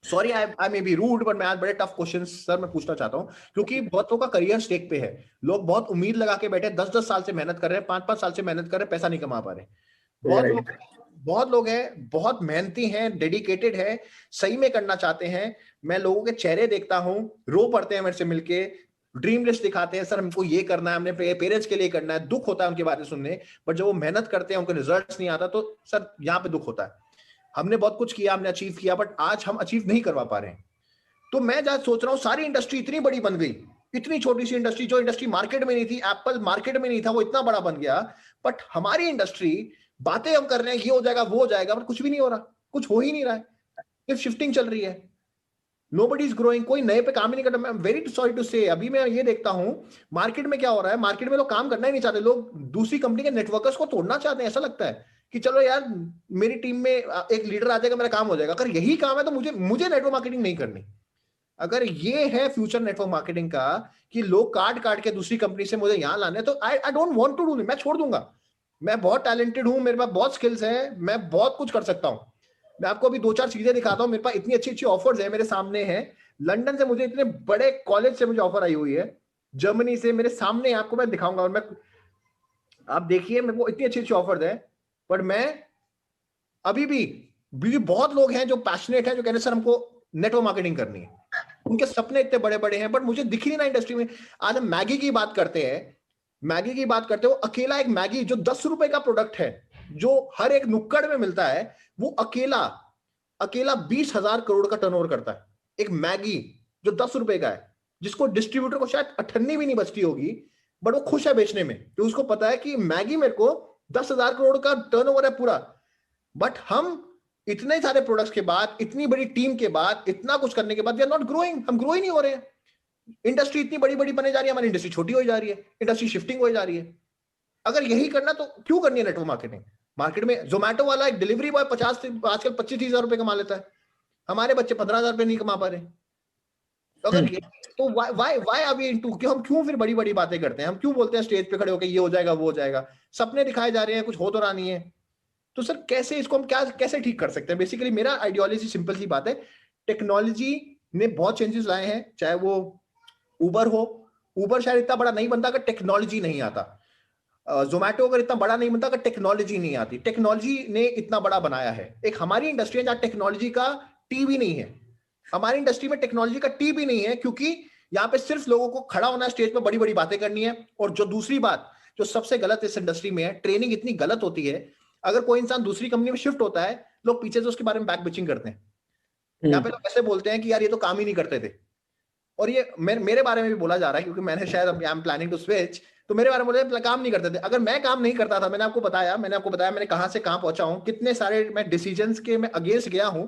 Sorry, I may be rude, but मैं आज बड़े टफ क्वेश्चन सर मैं पूछना चाहता हूं, क्योंकि बहुतों का करियर स्टेक पे है। लोग बहुत उम्मीद लगा के बैठे, 10-10 साल से मेहनत कर रहे हैं, 5-5 साल से मेहनत कर रहे हैं, पैसा नहीं कमा पा रहे। बहुत लोग हैं, बहुत मेहनती हैं, डेडिकेटेड है, सही में करना चाहते हैं। मैं लोगों के चेहरे देखता हूं, रो पड़ते हैं मेरे से मिलके, ड्रीम लिस्ट दिखाते हैं, सर हमको ये करना है, हमने पेरेंट्स के लिए करना है। दुख होता है उनकी बातें सुनने, बट जब वो मेहनत करते हैं उनके रिजल्ट्स नहीं आता तो सर यहाँ पे दुख होता है। हमने बहुत कुछ किया, हमने अचीव किया, बट आज हम अचीव नहीं करवा पा रहे हैं। तो मैं जहां सोच रहा हूँ, सारी इंडस्ट्री इतनी बड़ी बन गई, इतनी छोटी सी इंडस्ट्री, जो इंडस्ट्री मार्केट में नहीं थी, एप्पल मार्केट में नहीं था, वो इतना बड़ा बन गया। बट हमारी इंडस्ट्री, बातें हम कर रहे हैं ये हो जाएगा वो हो जाएगा, बट कुछ भी नहीं हो रहा, कुछ हो ही नहीं रहा है, सिर्फ शिफ्टिंग चल रही है। नोबडी इज ग्रोइंग, कोई नए पे काम ही नहीं करता। मैं वेरी सॉरी टू से, अभी मैं ये देखता हूं मार्केट में क्या हो रहा है, मार्केट में लोग काम करना ही नहीं चाहते, लोग दूसरी कंपनी के नेटवर्कर्स को तोड़ना चाहते हैं। ऐसा लगता है कि चलो यार मेरी टीम में एक लीडर आ जाएगा, मेरा काम हो जाएगा। अगर यही काम है तो मुझे नेटवर्क मार्केटिंग नहीं करनी। अगर ये है फ्यूचर नेटवर्क मार्केटिंग का कि लोग काट काट के दूसरी कंपनी से मुझे यहां लाने, तो I don't want to do, मैं छोड़ दूंगा। मैं बहुत टैलेंटेड हूं, मेरे पास बहुत स्किल्स हैं, मैं बहुत कुछ कर सकता हूं। मैं आपको अभी 2-4 चीजें दिखाता हूं, मेरे पास इतनी अच्छी अच्छी ऑफर्स है, मेरे सामने है। लंदन से मुझे इतने बड़े कॉलेज से मुझे ऑफर आई हुई है, जर्मनी से मेरे सामने, आपको मैं दिखाऊंगा। और मैं, आप देखिए, मेरे को इतनी अच्छी अच्छी ऑफर्स है। पर मैं अभी भी बहुत लोग हैं जो पैशनेट हैं, जो कहते हैं सर हमको नेटवर्क मार्केटिंग करनी है, उनके सपने इतने बड़े बड़े हैं, बट मुझे दिख नहीं ना इंडस्ट्री में। आज हम मैगी की बात करते हैं, मैगी की बात करते हो, अकेला एक मैगी जो 10 रुपए का प्रोडक्ट है, जो हर एक नुक्कड़ में मिलता है, वो अकेला 20,000 करोड़ का टर्नओवर करता है। एक मैगी जो 10 रुपए का है, जिसको डिस्ट्रीब्यूटर को शायद अठन्नी भी नहीं बचती होगी, बट वो खुश है बेचने में, तो उसको पता है कि मैगी मेरे को 10,000 करोड़ का टर्नओवर है पूरा। बट हम इतने सारे प्रोडक्ट्स के बाद, इतनी बड़ी टीम के बाद, इतना कुछ करने के बाद, वी आर नॉट ग्रोइंग, हम ग्रो ही नहीं हो रहे हैं। इंडस्ट्री इतनी बड़ी बड़ी बने जा रही है, हमारी इंडस्ट्री छोटी हो जा रही है, इंडस्ट्री शिफ्टिंग हो जा रही है। अगर यही करना तो क्यों करनी है नेटवर्क मार्केटिंग? मार्केट में जोमैटो वाला एक डिलीवरी बॉय 50 से आजकल 25-30 हजार रुपए कमा लेता है, हमारे बच्चे 15,000 रुपए नहीं कमा पा रहे। तो अगर ये, तो वाई आर वी इनटू, हम क्यों फिर बड़ी बड़ी बातें करते हैं, हम क्यों बोलते हैं स्टेज पे खड़े होकर ये हो जाएगा वो हो जाएगा, सपने दिखाए जा रहे हैं, कुछ हो तो रहा नहीं है। तो सर कैसे इसको हम कैसे ठीक कर सकते हैं? बेसिकली मेरा आइडियोलॉजी सिंपल सी बात है, टेक्नोलॉजी ने बहुत चेंजेस लाए हैं, चाहे वो उबर हो, उबर शायद इतना बड़ा नहीं बनता अगर टेक्नोलॉजी नहीं आता, जोमैटो अगर इतना बड़ा नहीं बनता अगर टेक्नोलॉजी नहीं आती। टेक्नोलॉजी ने इतना बड़ा बनाया है। एक हमारी इंडस्ट्री है जहां टेक्नोलॉजी का टी भी नहीं है, हमारी इंडस्ट्री में टेक्नोलॉजी का टी भी नहीं है, क्योंकि यहाँ पे सिर्फ लोगों को खड़ा होना है स्टेज पर, बड़ी बड़ी बातें करनी है। और जो दूसरी बात जो सबसे गलत इस इंडस्ट्री में है, ट्रेनिंग इतनी गलत होती है। अगर कोई इंसान दूसरी कंपनी में शिफ्ट होता है, लोग पीछे से उसके बारे में बैक बिचिंग करते हैं। यहाँ पे लोग ऐसे बोलते हैं कि यार ये तो काम ही नहीं करते थे। और ये मेरे बारे में भी बोला जा रहा है, क्योंकि मैंने शायद I am planning to switch, तो मेरे बारे में बोले काम नहीं करते थे। अगर मैं काम नहीं करता था, मैंने आपको बताया मैंने कहां से कहां पहुंचा हूं, कितने सारे मैं डिसीजंस के मैं अगेंस्ट गया हूं।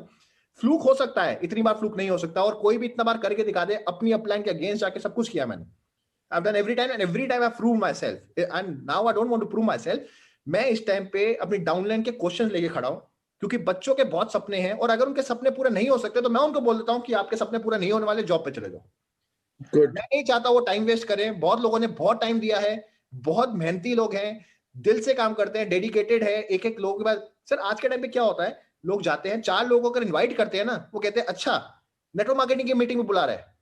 फ्लूक हो सकता है, इतनी बार फ्लूक नहीं हो सकता, और कोई भी इतना बार करके दिखा दे, अपनी अपलाइन के अगेंस्ट जाके सब कुछ किया मैंने। I've done every time and every time I've proved myself and now I don't want to prove myself। मैं इस टाइम पे अपनी डाउनलाइन के क्वेश्चन लेके खड़ा हूं, क्योंकि बच्चों के बहुत सपने हैं, और अगर उनके सपने पूरे नहीं हो सकते तो मैं उनको बोल देता हूं कि आपके सपने पूरे नहीं होने वाले, जॉब पे चले जाओ। मैं नहीं चाहता वो टाइम वेस्ट करें। बहुत लोगों ने बहुत टाइम दिया है, बहुत मेहनती लोग हैं, दिल से काम करते हैं, डेडिकेटेड है। एक एक लोगों के बाद, सर आज के टाइम पे क्या होता है, लोग जाते हैं, 4 लोगों को इनवाइट करते हैं ना, वो कहते हैं अच्छा नेटवर्क मार्केटिंग की मीटिंग में बुला रहा है।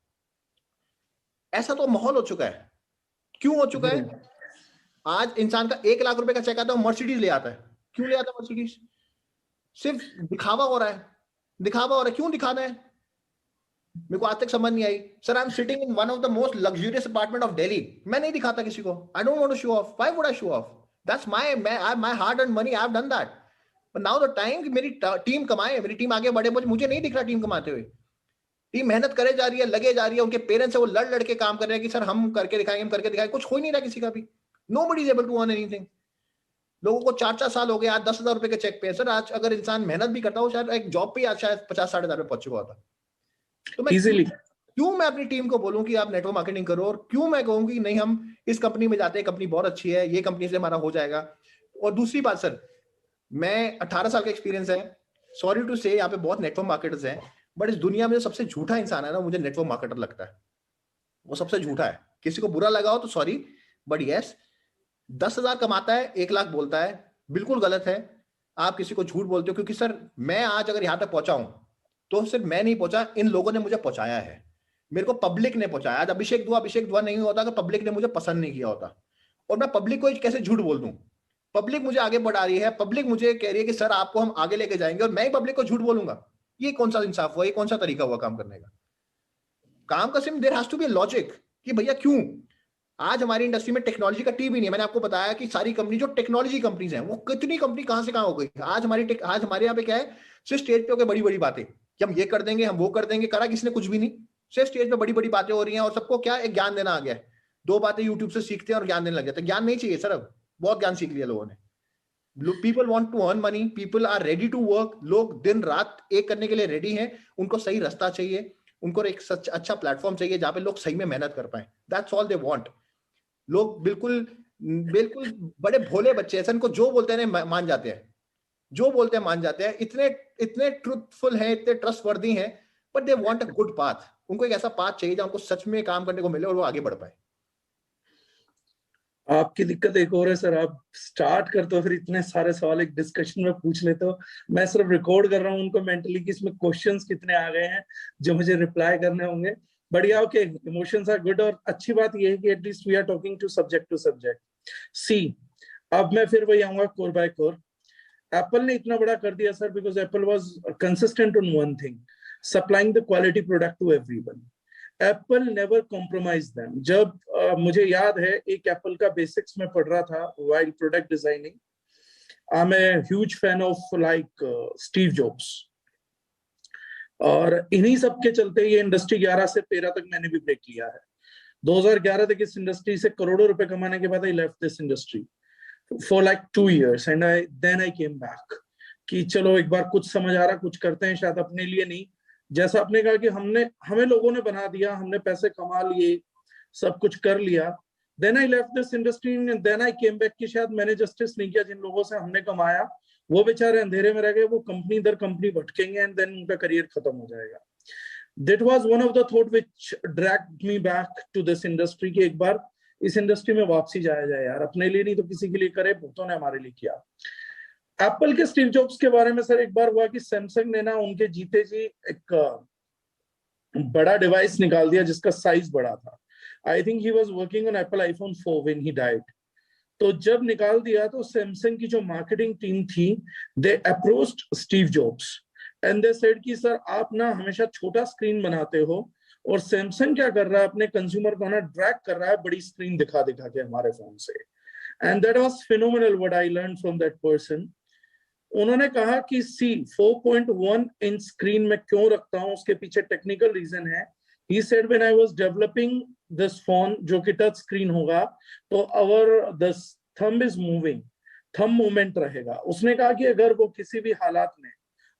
ऐसा तो माहौल हो चुका है। क्यों हो चुका है? आज इंसान का 1 लाख रुपए का चेक आता है, मर्सिडीज ले आता है। क्यों ले आता है मर्सिडीज? सिर्फ दिखावा हो रहा है, दिखावा हो रहा है। क्यों दिखाना है? मेरे को आज तक समझ नहीं आई। Sir, I am sitting in one of the most luxurious apartment of Delhi. मैं नहीं दिखाता किसी को। I don't want to show off. Why would I show off? That's my hard earned money. I have done that. But now the time कि मेरी टीम कमाए, मेरी टीम आगे बढ़े, मुझे नहीं दिख रहा टीम कमाते हुए। टीम मेहनत करे जा रही है, लगे जा रही है। उनके पेरेंट्स है वो लड़ लड़ के काम कर रहे हैं कि सर हम करके दिखाएंगे, हम करके दिखाएंगे। कुछ हो ही नहीं रहा किसी का भी। Nobody is able to earn anything. लोगों को 4-4 साल हो गए, आज 10,000 रुपए के चेक पे। सर, आज अगर इंसान मेहनत भी करता हो, शायद एक जॉब पे आज शायद 50-60 हजार पे पहुंच चुका होता। तो मैं क्यों मैं अपनी टीम को बोलूं कि आप नेटवर्क मार्केटिंग करो, और क्यों मैं कहूं कि नहीं हम इस कंपनी में जाते हैं, कंपनी बहुत अच्छी है, ये कंपनी से हमारा हो जाएगा। और दूसरी बात सर, मैं 18 साल का एक्सपीरियंस है। सॉरी टू से, यहाँ पे बहुत नेटवर्क मार्केटर्स हैं, बट इस दुनिया में जो सबसे झूठा इंसान है ना, मुझे नेटवर्क मार्केटर लगता है। वो सबसे झूठा है। किसी को बुरा लगा हो तो सॉरी, बट यस, 10,000 कमाता है, 1 लाख बोलता है, बिल्कुल गलत है। आप किसी को झूठ बोलते हो, क्योंकि सर मैं आज अगर यहाँ तक पहुंचा हूं तो सिर्फ मैं नहीं पहुंचा, इन लोगों ने मुझे पहुंचाया है। मेरे को पब्लिक ने पहुंचाया। आज अभिषेक दुआ नहीं होता अगर पब्लिक ने मुझे पसंद नहीं किया होता। और मैं पब्लिक को कैसे झूठ बोल दूं? पब्लिक मुझे आगे बढ़ा रही है, पब्लिक मुझे कह रही है कि सर आपको हम आगे लेके जाएंगे, और मैं ही पब्लिक को झूठ बोलूंगा? ये कौन सा इंसाफ हुआ? ये कौन सा तरीका हुआ काम करने का? काम का सिर्फ there has to be logic कि भैया क्यों। आज हमारी इंडस्ट्री में टेक्नोलॉजी का टी भी नहीं है। मैंने आपको बताया कि सारी कंपनी जो टेक्नोलॉजी कंपनीज हैं, वो कितनी कंपनी कहां से कहां हो गई। आज हमारे यहाँ पे क्या है, सिर्फ स्टेज पे होकर बड़ी बड़ी बातें कि हम ये कर देंगे, हम वो कर देंगे। करा किसने? कुछ भी नहीं। सिर्फ स्टेज पे बड़ी बड़ी बातें हो रही हैं, और सबको क्या एक ज्ञान देना आ गया है। 2 बातें यूट्यूब से सीखते हैं और ज्ञान देने लग जाते हैं। ज्ञान नहीं चाहिए सर, अब बहुत ज्ञान सीख लिया लोगों ने। People want to earn money, people are ready to work. लोग दिन रात एक करने के लिए रेडी हैं। उनको सही रास्ता चाहिए, उनको एक सच अच्छा प्लेटफॉर्म चाहिए जहां पे लोग सही में मेहनत कर पाए। That's all they want. लोग बिल्कुल बिल्कुल बड़े भोले बच्चे हैं, इनको जो बोलते हैं मान जाते हैं, जो बोलते हैं मान जाते हैं। इतने इतने ट्रूथफुल हैं, इतने ट्रस्टवर्दी हैं, but they want a good path. उनको एक ऐसा पाथ चाहिए जहां उनको सच में काम करने को मिले और वो आगे बढ़ पाए। आपकी दिक्कत एक और है सर, आप स्टार्ट करते हो फिर इतने सारे सवाल एक डिस्कशन में पूछ लेते हो। मैं सिर्फ रिकॉर्ड कर रहा हूँ उनको मेंटली कि इसमें क्वेश्चंस कितने आ गए हैं जो मुझे रिप्लाई करने होंगे। बढ़िया, ओके, इमोशंस आर गुड। और अच्छी बात यह है कि at least we are talking to subject. See, अब मैं फिर वही आऊंगा कोर बाय कोर। एप्पल ने इतना बड़ा कर दिया sir because Apple was consistent on one thing, supplying the quality product to everyone. Apple never compromise them. जब मुझे याद है एक एप्पल का बेसिक्स में पढ़ रहा था while product designing. I am a huge fan of like Steve Jobs, और इन्हीं सब के चलते ये इंडस्ट्री 11 से 13 तक मैंने भी ब्रेक लिया है। 2011 तक इस इंडस्ट्री से करोड़ों रुपए कमाने के बाद I left this industry for like 2 years and then I came back कि चलो एक बार कुछ समझ आ रहा, कुछ करते हैं, शायद अपने लिए नहीं। जैसा आपने कहा कि हमें लोगों ने बना दिया, हमने पैसे कमा लिए, सब कुछ कर लिया। Then I left this industry and then I came back कि शायद मैंने जस्टिस नहीं किया जिन लोगों से हमने कमाया। वो बेचारे अंधेरे में रह गए, वो कंपनी दर कंपनी भटकेंगे एंड देन उनका करियर खत्म हो जाएगा। That was one of the thought which dragged me back to this industry कि एक बार इस इंडस्ट्री में वापसी जाया जाए यार, अपने लिए नहीं तो किसी के लिए करे, बहुतों ने हमारे लिए किया। एप्पल के स्टीव जॉब्स के बारे में सर एक बार हुआ कि सैमसंग ने ना उनके जीते जी एक बड़ा डिवाइस निकाल दिया जिसका साइज बड़ा था। I think he was working on Apple iPhone 4 when he died. तो जब निकाल दिया तो सैमसंग की जो मार्केटिंग टीम थी, they approached Steve Jobs and they said कि सर आप ना हमेशा छोटा स्क्रीन बनाते हो, और सैमसंग क्या कर रहा है, अपने कंज्यूमर को ना ड्रैग कर रहा है बड़ी स्क्रीन दिखा दिखा के हमारे फोन से। And that was phenomenal what I learn from that person. उन्होंने कहा कि सी 4.1 इंच स्क्रीन में क्यों रखता हूं, उसके पीछे टेक्निकल रीजन है। He said when I was developing this phone जो कि टच स्क्रीन होगा तो the thumb is moving, thumb movement रहेगा। उसने कहा कि अगर वो किसी भी हालात में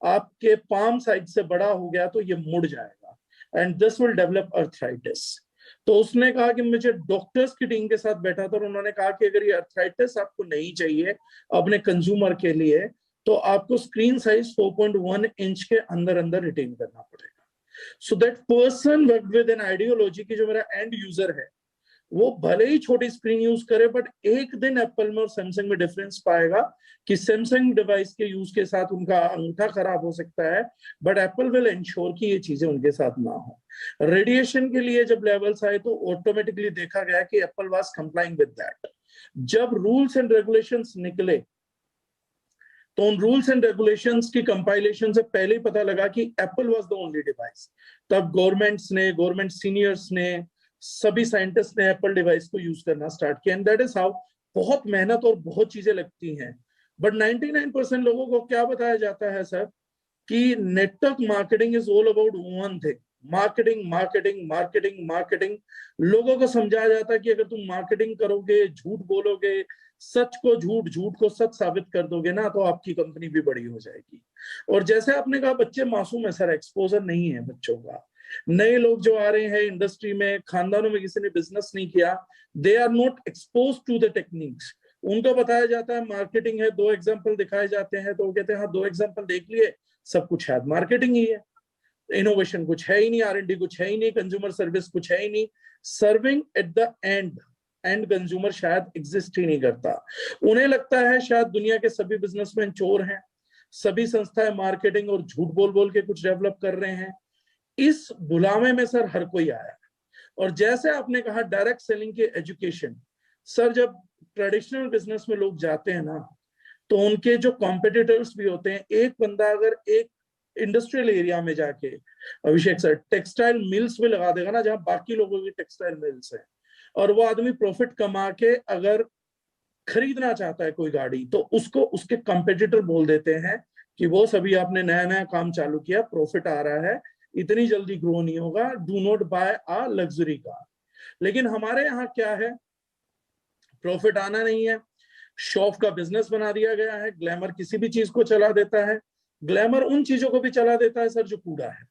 आपके पाम साइड से बड़ा हो गया तो ये मुड़ जाएगा and this will develop arthritis। तो उसने कहा कि मुझे डॉक्टर्स की टीम के साथ बैठा था और उन्होंने कहा कि अगर ये अर्थराइटिस आपको नहीं चाहिए अपने कंज्यूमर के लिए तो आपको स्क्रीन साइज 4.1 इंच के अंदर अंदर रिटेन करना पड़ेगा। So that person worked with an ideology कि जो मेरा एंड यूजर है वो भले ही छोटी स्क्रीन यूज करे, बट एक दिन एप्पल में और सैमसंग में डिफरेंस पाएगा कि सैमसंग डिवाइस के यूज के साथ उनका अंगूठा खराब हो सकता है, बट एप्पल विल इंश्योर कि ये चीजें उनके साथ ना हो। रेडिएशन के लिए जब लेवल्स आए तो ऑटोमेटिकली देखा गया कि Apple was complying with that. जब रूल्स एंड रेगुलेशंस निकले तो उन रूल्स एंड रेगुलेशंस की कंपाइलेशन से पहले ही पता लगा कि Apple was the only device. तब गवर्नमेंट सीनियर्स ने, सभी साइंटिस्ट ने एप्पल डिवाइस को यूज करना स्टार्ट किया, एंड दैट इज हाउ। बहुत मेहनत और बहुत चीजें लगती हैं, बट 99% लोगों को क्या बताया जाता है सर कि network marketing is all about one thing, marketing marketing marketing marketing. लोगों को समझाया जाता है कि अगर तुम मार्केटिंग करोगे, झूठ बोलोगे, सच को झूठ, झूठ को सच साबित कर दोगे ना, तो आपकी कंपनी भी बड़ी हो जाएगी। और जैसे आपने कहा, बच्चे मासूम है सर, एक्सपोजर नहीं है बच्चों का। नए लोग जो आ रहे हैं इंडस्ट्री में, खानदानों में किसी ने बिजनेस नहीं किया, they are not expose to the techniques. उनको बताया जाता है मार्केटिंग है, 2 एग्जाम्पल दिखाए जाते हैं तो वो कहते हैं हाँ 2 एग्जाम्पल देख लिए, सब कुछ शायद मार्केटिंग ही है। इनोवेशन कुछ है ही नहीं, R&D कुछ है ही नहीं, कंज्यूमर सर्विस कुछ है ही नहीं। Serving at the end consumer शायद एग्जिस्ट ही नहीं करता। उन्हें लगता है शायद दुनिया के सभी बिजनेसमैन चोर हैं, सभी संस्थाएं मार्केटिंग और झूठ बोल बोल के कुछ डेवलप कर रहे हैं। इस भुलावे में सर हर कोई आया। और जैसे आपने कहा डायरेक्ट सेलिंग के एजुकेशन, सर जब ट्रेडिशनल बिजनेस में लोग जाते हैं ना, तो उनके जो कॉम्पिटिटर्स भी होते हैं, एक बंदा अगर एक इंडस्ट्रियल एरिया में जाके, अभिषेक सर, टेक्सटाइल मिल्स में लगा देगा ना, जहां बाकी लोगों की टेक्सटाइल मिल्स है, और वो आदमी प्रॉफिट कमा के अगर खरीदना चाहता है कोई गाड़ी, तो उसको उसके कंपेटिटर बोल देते हैं कि वो सभी आपने नया नया काम चालू किया, प्रॉफिट आ रहा है, इतनी जल्दी ग्रो नहीं होगा, do not buy a luxury car. लेकिन हमारे यहाँ क्या है, प्रॉफिट आना नहीं है, शॉप का बिजनेस बना दिया गया है। ग्लैमर किसी भी चीज को चला देता है, ग्लैमर उन चीजों को भी चला देता है सर जो कूड़ा है।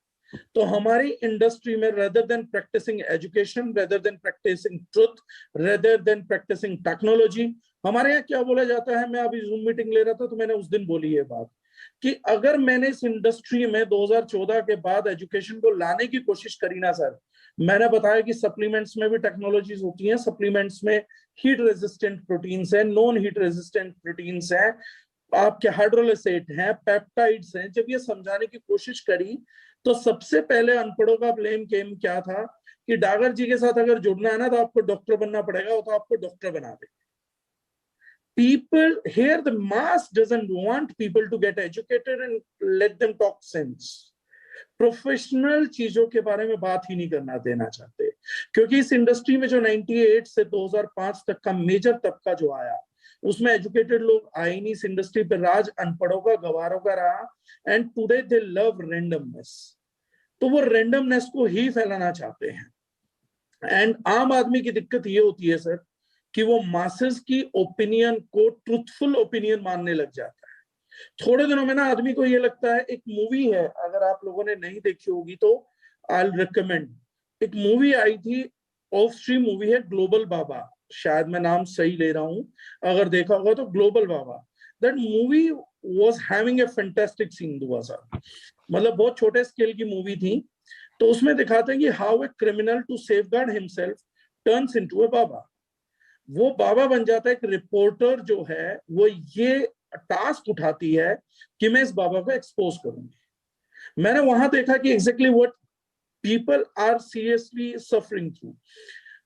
तो हमारी इंडस्ट्री में rather than practicing education, rather than practicing truth, rather than practicing technology, हमारे यहाँ क्या बोला जाता है, मैं अभी जूम मीटिंग ले रहा था तो मैंने उस दिन बोली ये बात कि अगर मैंने इस इंडस्ट्री में 2014 के बाद एजुकेशन को लाने की कोशिश करी ना सर, मैंने बताया कि सप्लीमेंट्स में भी टेक्नोलॉजीज होती हैं, सप्लीमेंट्स में हीट रेजिस्टेंट प्रोटीन्स हैं, नॉन हीट रेजिस्टेंट प्रोटीन्स हैं, आपके हाइड्रोलिसेट हैं, पेप्टाइड्स हैं। जब ये समझाने की कोशिश करी तो सबसे पहले अनपढ़ों का ब्लेम गेम क्या था कि डागर जी के साथ अगर जुड़ना है ना तो आपको डॉक्टर बनना पड़ेगा, वो तो आपको डॉक्टर बना दे। People here, the mass doesn't want people to get educated and let them talk sense. Professional चीजों के बारे में बात ही नहीं करना देना चाहते, क्योंकि इस इंडस्ट्री में जो 98 से 2005 तक का मेजर तबका जो आया, उसमें एजुकेटेड लोग आए नहीं। इस इंडस्ट्री पे राज अनपढ़ों का, गवारों का रहा, and today they love randomness. तो वो रैंडमनेस को ही फैलाना चाहते हैं। एंड आम आदमी की दिक्कत ये होती है सर कि वो मासेस की ओपिनियन को ट्रूथफुल ओपिनियन मानने लग जाता है। थोड़े दिनों में ना आदमी को ये लगता है, एक मूवी है, अगर आप लोगों ने नहीं देखी होगी तो आई विल रिकमेंड, एक मूवी आई थी, ऑफ स्ट्रीम मूवी है, ग्लोबल बाबा, शायद मैं नाम सही ले रहा हूं, अगर देखा होगा तो Global Baba. That movie was having a fantastic scene, Dua साहब, मतलब बहुत छोटे स्केल की मूवी थी। तो उसमें दिखाते हैं कि how a criminal to safeguard himself turns into a बाबा। वो बाबा बन जाता है। एक रिपोर्टर जो है वो ये टास्क उठाती है कि मैं इस बाबा को एक्सपोज करूंगी। मैंने वहां देखा कि exactly what people are seriously suffering through.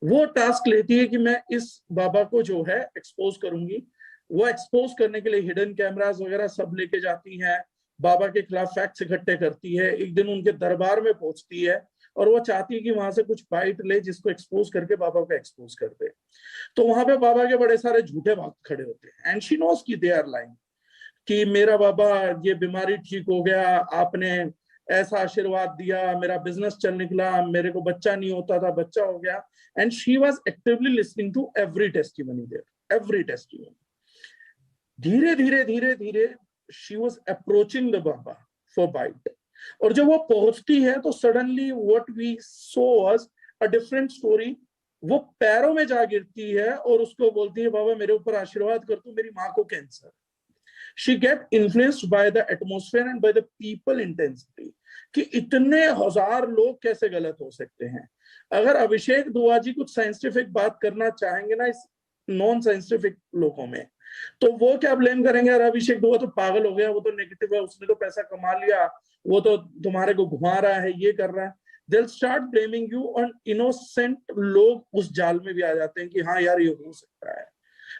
वो टास्क लेती है कि मैं इस बाबा को जो है एक्सपोज करूंगी। वो एक्सपोज करने के लिए हिडन कैमरास वगैरह सब लेके जाती हैं, बाबा के खिलाफ फैक्ट्स इकट्ठे करती है, एक दिन उनके दरबार में पहुंचती है और वो चाहती है कि वहां से कुछ बाइट ले जिसको एक्सपोज करके बाबा को एक्सपोज कर दे। तो वहां पे बाबा के बड़े सारे झूठे भक्त खड़े होते हैं, एंड शी नोस की दे आर लाइंग, कि मेरा बाबा ये बीमारी ठीक हो गया, आपने ऐसा आशीर्वाद दिया, मेरा बिजनेस चल निकला, मेरे को बच्चा नहीं होता था, बच्चा हो गया। And she was actively listening to every testimony there, every testimony. धीरे धीरे धीरे धीरे she was approaching the baba for bite. और जब वो पहुंचती है तो suddenly what we saw was a different story. वो पैरों में जा गिरती है और उसको बोलती है, बाबा मेरे ऊपर आशीर्वाद कर तू, मेरी माँ को cancer. She get influenced by the atmosphere and by the people intensity, कि इतने हजार लोग कैसे गलत हो सकते हैं। अगर अभिषेक दुआ जी कुछ साइंटिफिक बात करना चाहेंगे ना इस नॉन साइंटिफिक लोगों में, तो वो क्या ब्लेम करेंगे, यार अभिषेक दुआ तो पागल हो गया, वो तो नेगेटिव है, उसने तो पैसा कमा लिया, वो तो तुम्हारे को घुमा रहा है, ये कर रहा है। They'll start blaming you on innocent लोग उस जाल में भी आ जाते हैं कि हाँ यार ये हो सकता है।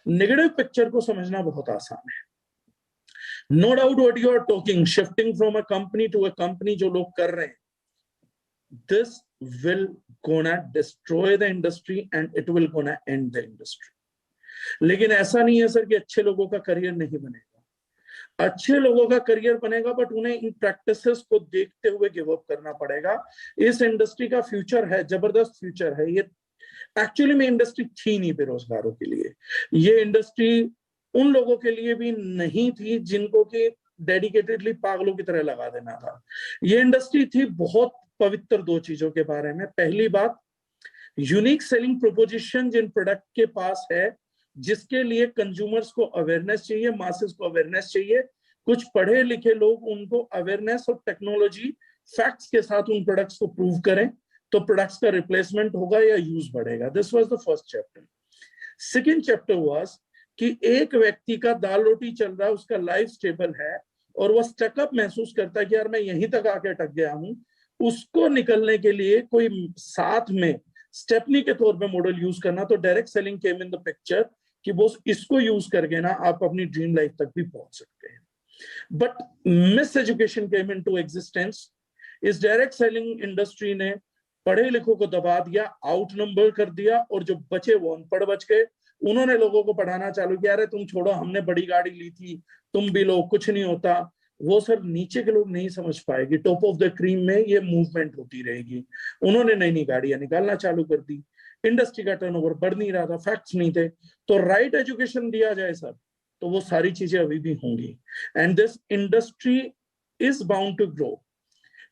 नेगेटिव पिक्चर को समझना बहुत आसान है। No doubt what you are talking, shifting from a company to a company जो लोग कर रहे हैं, this will gonna destroy the industry and it will gonna end the industry. लेकिन ऐसा नहीं है सर कि अच्छे लोगों का करियर नहीं बनेगा, अच्छे लोगों का करियर बनेगा, बट उन्हें इन प्रैक्टिसेस को देखते हुए गिव अप करना पड़ेगा। इस इंडस्ट्री का फ्यूचर है, जबरदस्त फ्यूचर है। ये एक्चुअली में इंडस्ट्री थी नहीं बेरोजगारों के लिए, ये इंडस्ट्री उन लोगों के लिए भी नहीं थी जिनको कि डेडिकेटेडली पागलों की तरह लगा देना था। ये इंडस्ट्री थी बहुत पवित्र दो चीजों के बारे में। पहली बात, यूनिक सेलिंग प्रोपोजिशन जिन प्रोडक्ट के पास है, जिसके लिए कंज्यूमर्स को अवेयरनेस चाहिए, मासेस को अवेयरनेस चाहिए, कुछ पढ़े लिखे लोग उनको अवेयरनेस और टेक्नोलॉजी फैक्ट्स के साथ उन प्रोडक्ट्स को प्रूव करें, तो प्रोडक्ट्स का रिप्लेसमेंट होगा या यूज बढ़ेगा। This was the first chapter. Second chapter was कि एक व्यक्ति का दाल रोटी चल रहा है, उसका लाइफ स्टेबल है और वह स्टकअप महसूस करता है कि यार मैं यहीं तक आके अटक गया हूं, उसको निकलने के लिए कोई साथ में स्टेपनी के तौर पे मॉडल यूज करना। तो direct selling came in the picture कि बॉस इसको यूज करके ना आप अपनी ड्रीम लाइफ तक भी पहुंच सकते हैं। But miss education came into existence. इस डायरेक्ट सेलिंग इंडस्ट्री ने पढ़े लिखों को दबा दिया, आउट नंबर कर दिया, और जो बचे वो अनपढ़ बच गए। उन्होंने लोगों को पढ़ाना चालू किया, अरे तुम छोड़ो, हमने बड़ी गाड़ी ली थी, तुम भी लो, कुछ नहीं होता। वो सर नीचे के लोग नहीं समझ पाएगी, टॉप ऑफ द क्रीम में ये मूवमेंट होती रहेगी। उन्होंने नई नई गाड़ियां निकालना चालू कर दी, इंडस्ट्री का टर्नओवर बढ़ नहीं रहा था, फैक्ट्स नहीं थे। तो राइट एजुकेशन दिया जाए सर, तो वो सारी चीजें अभी भी होंगी। And this industry is bound to grow,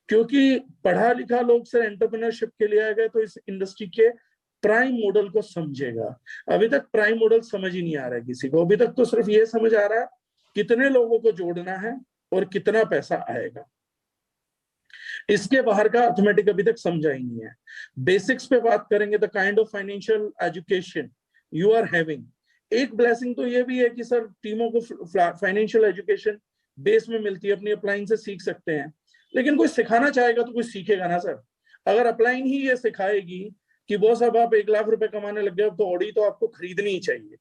क्योंकि पढ़ा लिखा लोग सर एंटरप्रेन्योरशिप के लिए आ गए तो इस इंडस्ट्री के प्राइम मॉडल को समझेगा। अभी तक प्राइम मॉडल समझ ही नहीं आ रहा है किसी को। अभी तक तो सिर्फ ये समझ आ रहा है कितने लोगों को जोड़ना है और कितना पैसा आएगा, इसके बाहर का अर्थमेटिक अभी तक समझा ही नहीं है। बेसिक्स पे बात करेंगे, the kind of financial education you are having. एक ब्लेसिंग तो ये भी है कि सर टीमों को फाइनेंशियल एजुकेशन बेस में मिलती है, अपनी अपलाइन से सीख सकते हैं। लेकिन कोई सिखाना चाहेगा तो कोई सीखेगा ना सर। अगर अपलाइन ही ये सिखाएगी कि बॉस अब आप 1 लाख रुपए कमाने लग गए, तो ऑडी तो आपको खरीदनी ही चाहिए।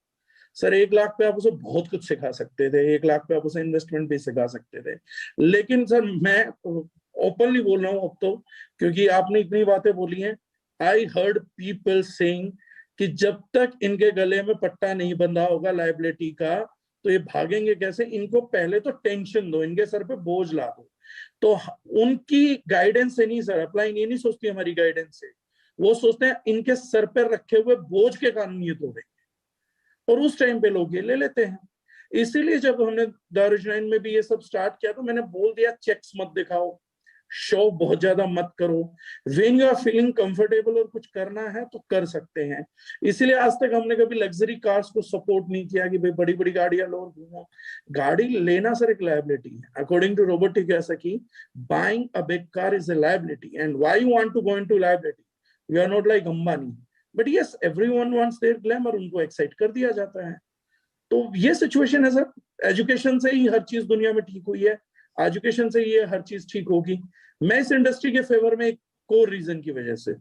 सर 1 लाख पे आप उसे बहुत कुछ सिखा सकते थे, 1 लाख पे आप उसे इन्वेस्टमेंट भी सिखा सकते थे। लेकिन सर मैं ओपनली बोल रहा हूँ अब तो, क्योंकि आपने इतनी बातें बोली हैं। आई हर्ड पीपल सेइंग कि जब तक इनके गले में पट्टा नहीं बंधा होगा लायबिलिटी का, तो ये भागेंगे कैसे। इनको पहले तो टेंशन दो, इनके सर पे बोझ ला दो। तो उनकी गाइडेंस से नहीं सर, अपलाइन ये नहीं सोचती हमारी गाइडेंस से, वो सोचते हैं इनके सर पर रखे हुए बोझ के कारण ये तोड़ेंगे, और उस टाइम पे लोग ये ले लेते हैं। इसीलिए जब हमने दारुजनाइन में भी ये सब स्टार्ट किया तो मैंने बोल दिया चेक्स मत दिखाओ, शो बहुत ज्यादा मत करो। When you are feeling comfortable और कुछ करना है तो कर सकते हैं। इसीलिए आज तक हमने कभी लग्जरी कार्स को सपोर्ट नहीं किया कि भाई बड़ी बड़ी गाड़ियां लो और घूमो। गाड़ी लेना सर एक लायबिलिटी है। According to Robert Kiyosaki, buying a big car is a liability, and why you want to go into liability, we are not like Ambani, but yes everyone wants their glamour, उनको एक्साइट कर दिया जाता है। तो ये सिचुएशन है सर। एजुकेशन से ही हर चीज दुनिया में ठीक हुई है, एजुकेशन से ये हर चीज ठीक होगी। मैं इस इंडस्ट्री के फेवर में एक कोर रीजन की वजह से,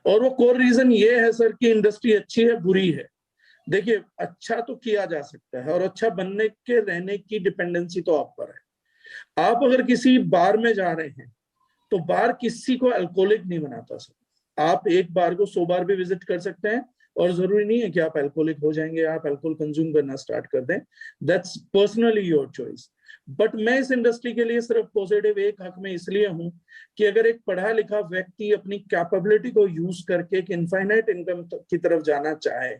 और वो कोर रीजन ये है सर कि इंडस्ट्री अच्छी है बुरी है। देखिए अच्छा तो किया जा सकता है, और अच्छा बनने के रहने की डिपेंडेंसी तो आप पर है। आप अगर किसी बार में जा रहे हैं तो बार किसी को अल्कोहलिक नहीं बनाता सर। आप एक बार को 100 बार भी विजिट कर सकते हैं, और जरूरी नहीं है कि आप अल्कोहलिक हो जाएंगे, आप अल्कोहल कंज्यूम करना स्टार्ट कर दें। That's personally your choice. But मैं इस इंडस्ट्री के लिए सिर्फ पॉजिटिव एक हक में इसलिए हूं कि अगर एक पढ़ा लिखा व्यक्ति अपनी कैपेबिलिटी को यूज करके एक इनफाइनाइट इनकम की तरफ जाना चाहे,